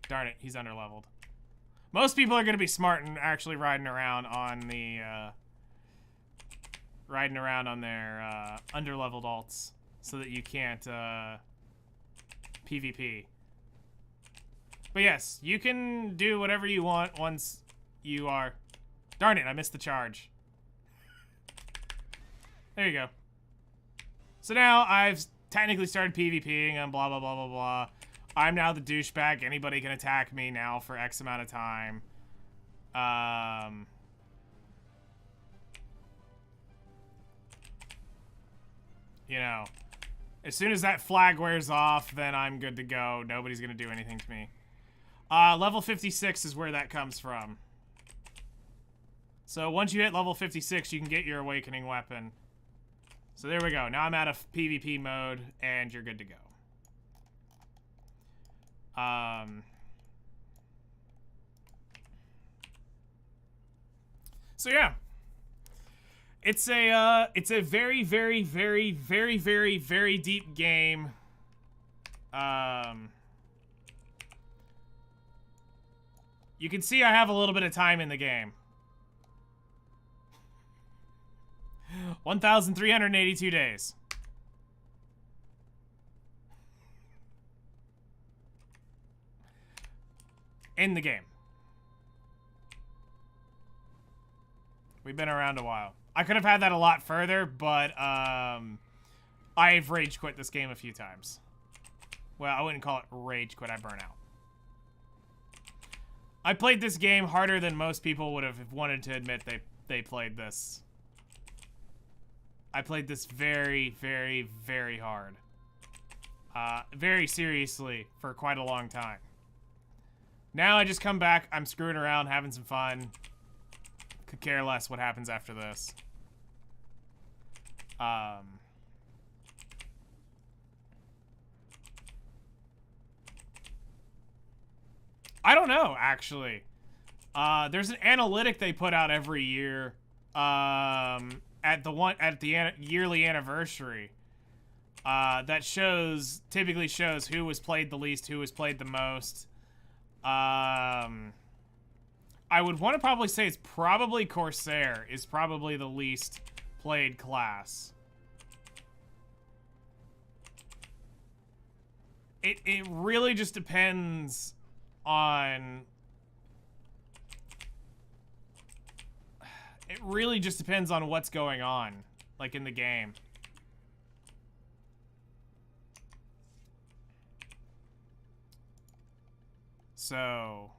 Darn it, he's underleveled. Most people are going to be smart and actually riding around on the, their, underleveled alts so that you can't, PvP. But yes, you can do whatever you want once you are... Darn it, I missed the charge. There you go. So now I've technically started PvPing and blah, blah, blah, blah, blah. I'm now the douchebag. Anybody can attack me now for X amount of time. You know, as soon as that flag wears off, then I'm good to go. Nobody's gonna do anything to me. Level 56 is where that comes from. So once you hit level 56, you can get your awakening weapon. So there we go. Now I'm out of PvP mode, and you're good to go. So yeah, it's a very, very, very, very, very, very deep game. You can see I have a little bit of time in the game. 1,382 days. In the game. We've been around a while. I could have had that a lot further, but I've rage quit this game a few times. Well, I wouldn't call it rage quit, I burn out. I played this game harder than most people would have wanted to admit they played this. I played this very, very, very hard. Very seriously for quite a long time. Now I just come back, I'm screwing around, having some fun. Could care less what happens after this. I don't know, actually. There's an analytic they put out every year at the yearly anniversary that typically shows who was played the least, who was played the most. I would want to probably say it's probably Corsair is probably the least played class. It really just depends on... It really just depends on what's going on, like, in the game. So...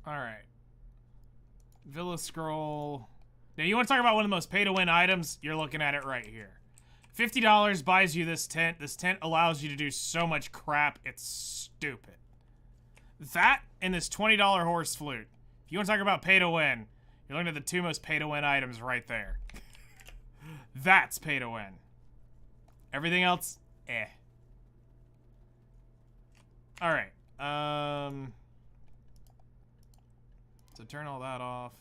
Alright. Villa Scroll. Now, you want to talk about one of the most pay-to-win items? You're looking at it right here. $50 buys you this tent. This tent allows you to do so much crap, it's stupid. That and this $20 horse flute. If you want to talk about pay-to-win, you're looking at the two most pay-to-win items right there. That's pay-to-win. Everything else, eh. Alright. So turn all that off.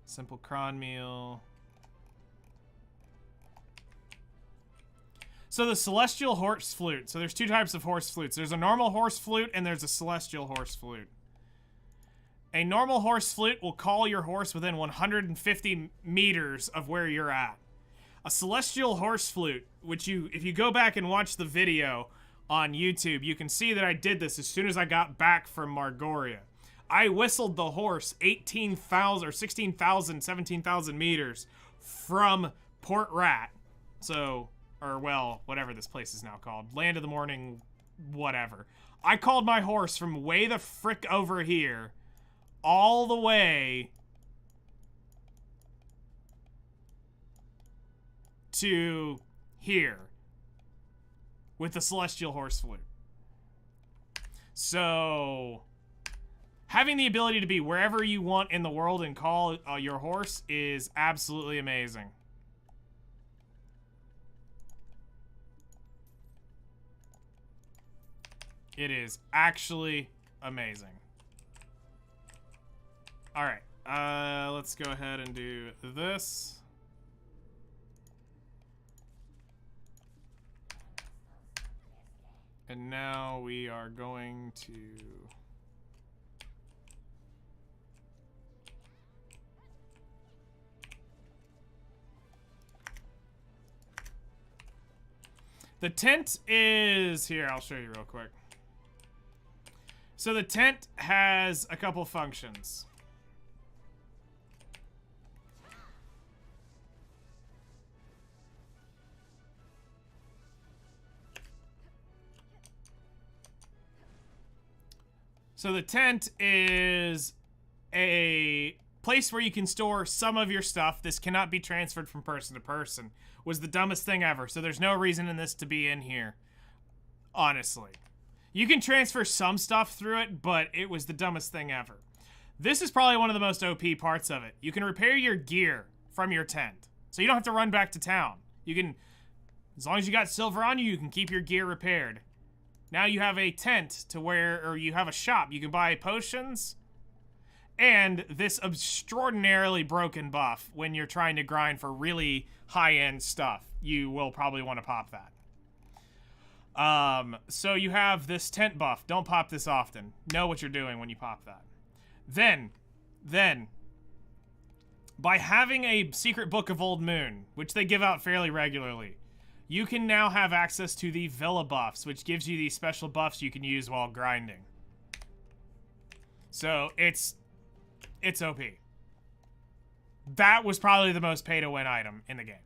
Simple cron meal. So the celestial horse flute. So there's two types of horse flutes. There's a normal horse flute and there's a celestial horse flute. A normal horse flute will call your horse within 150 meters of where you're at. A celestial horse flute, which if you go back and watch the video on YouTube, you can see that I did this as soon as I got back from Margoria. I whistled the horse 18,000 or 16,000, 17,000 meters from Port Rat. So, or well, whatever this place is now called. Land of the Morning, whatever. I called my horse from way the frick over here, all the way to here with the celestial horse flute. So, having the ability to be wherever you want in the world and call your horse is absolutely amazing. It is actually amazing. Alright, let's go ahead and do this. And now we are going to... The tent is... Here, I'll show you real quick. So the tent has a couple functions. So the tent is a place where you can store some of your stuff. This cannot be transferred from person to person. Was the dumbest thing ever. So there's no reason in this to be in here. Honestly. You can transfer some stuff through it, but it was the dumbest thing ever. This is probably one of the most OP parts of it. You can repair your gear from your tent. So you don't have to run back to town. You can, as long as you got silver on you, you can keep your gear repaired. Now you have a tent to where, or you have a shop. You can buy potions and this extraordinarily broken buff when you're trying to grind for really high-end stuff. You will probably want to pop that. So you have this tent buff. Don't pop this often. Know what you're doing when you pop that. Then, by having a secret book of Old Moon, which they give out fairly regularly, you can now have access to the Villa buffs, which gives you these special buffs you can use while grinding. So, it's OP. That was probably the most pay-to-win item in the game.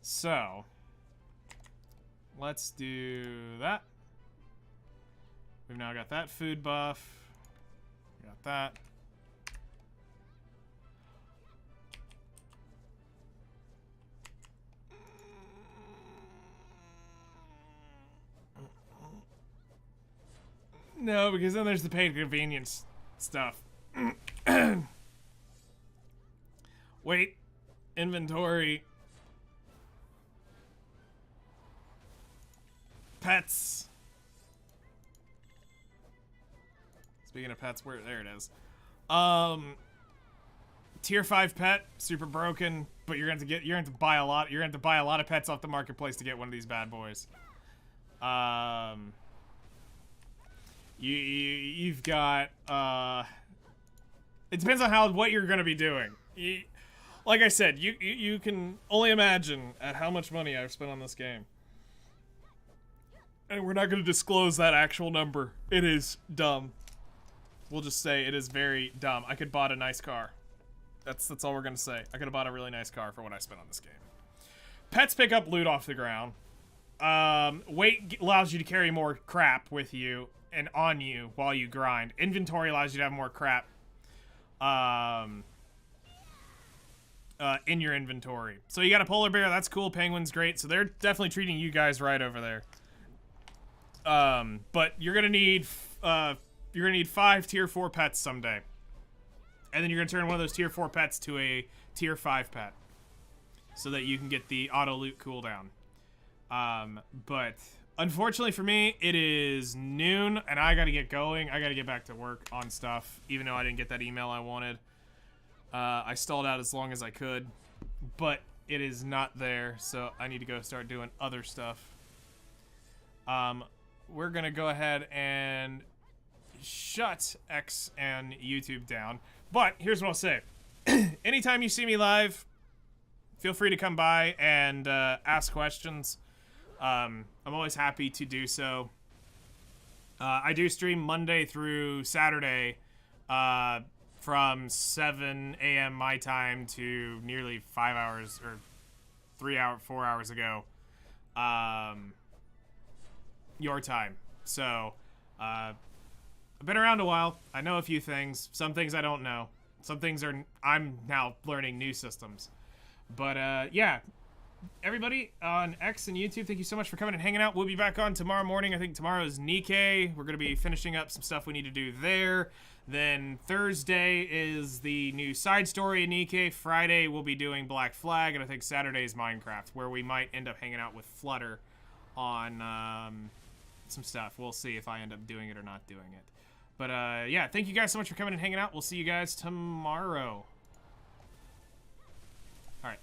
So, let's do that. We've now got that food buff. Got that. No, because then there's the paid convenience stuff. Wait. Inventory. Pets. Speaking of pets, there it is. Tier 5 pet, super broken, but you're going to buy a lot. You're going to buy a lot of pets off the marketplace to get one of these bad boys. You've got it depends on what you're going to be doing. Like I said, you can only imagine at how much money I've spent on this game. And we're not going to disclose that actual number. It is dumb. We'll just say it is very dumb. I could bought a nice car. That's all we're going to say. I could have bought a really nice car for what I spent on this game. Pets pick up loot off the ground. Weight allows you to carry more crap with you and on you while you grind. Inventory allows you to have more crap in your inventory. So you got a polar bear, that's cool. Penguin's great. So they're definitely treating you guys right over there. But you're gonna need 5 tier 4 pets someday. And then you're gonna turn one of those tier 4 pets to a tier 5 pet. So that you can get the auto loot cooldown. But unfortunately for me, it is noon and I gotta get going. I gotta get back to work on stuff, even though I didn't get that email I wanted. I stalled out as long as I could, but it is not there, so I need to go start doing other stuff. We're gonna go ahead and shut X and YouTube down, but here's what I'll say. Anytime you see me live, feel free to come by and ask questions. I'm always happy to do so. I do stream Monday through Saturday from 7 a.m. my time to nearly 5 hours or 4 hours ago your time. So I've been around a while. I know a few things. Some things I don't know. Some things I'm now learning new systems. But yeah, everybody on X and YouTube, thank you so much for coming and hanging out. We'll be back on tomorrow morning. I think tomorrow is Nikkei. We're going to be finishing up some stuff we need to do there. Then Thursday is the new side story in Nikkei. Friday we'll be doing Black Flag, and I think Saturday is Minecraft, where we might end up hanging out with Flutter on some stuff. We'll see if I end up doing it or not doing it. But yeah, thank you guys so much for coming and hanging out. We'll see you guys tomorrow. All right,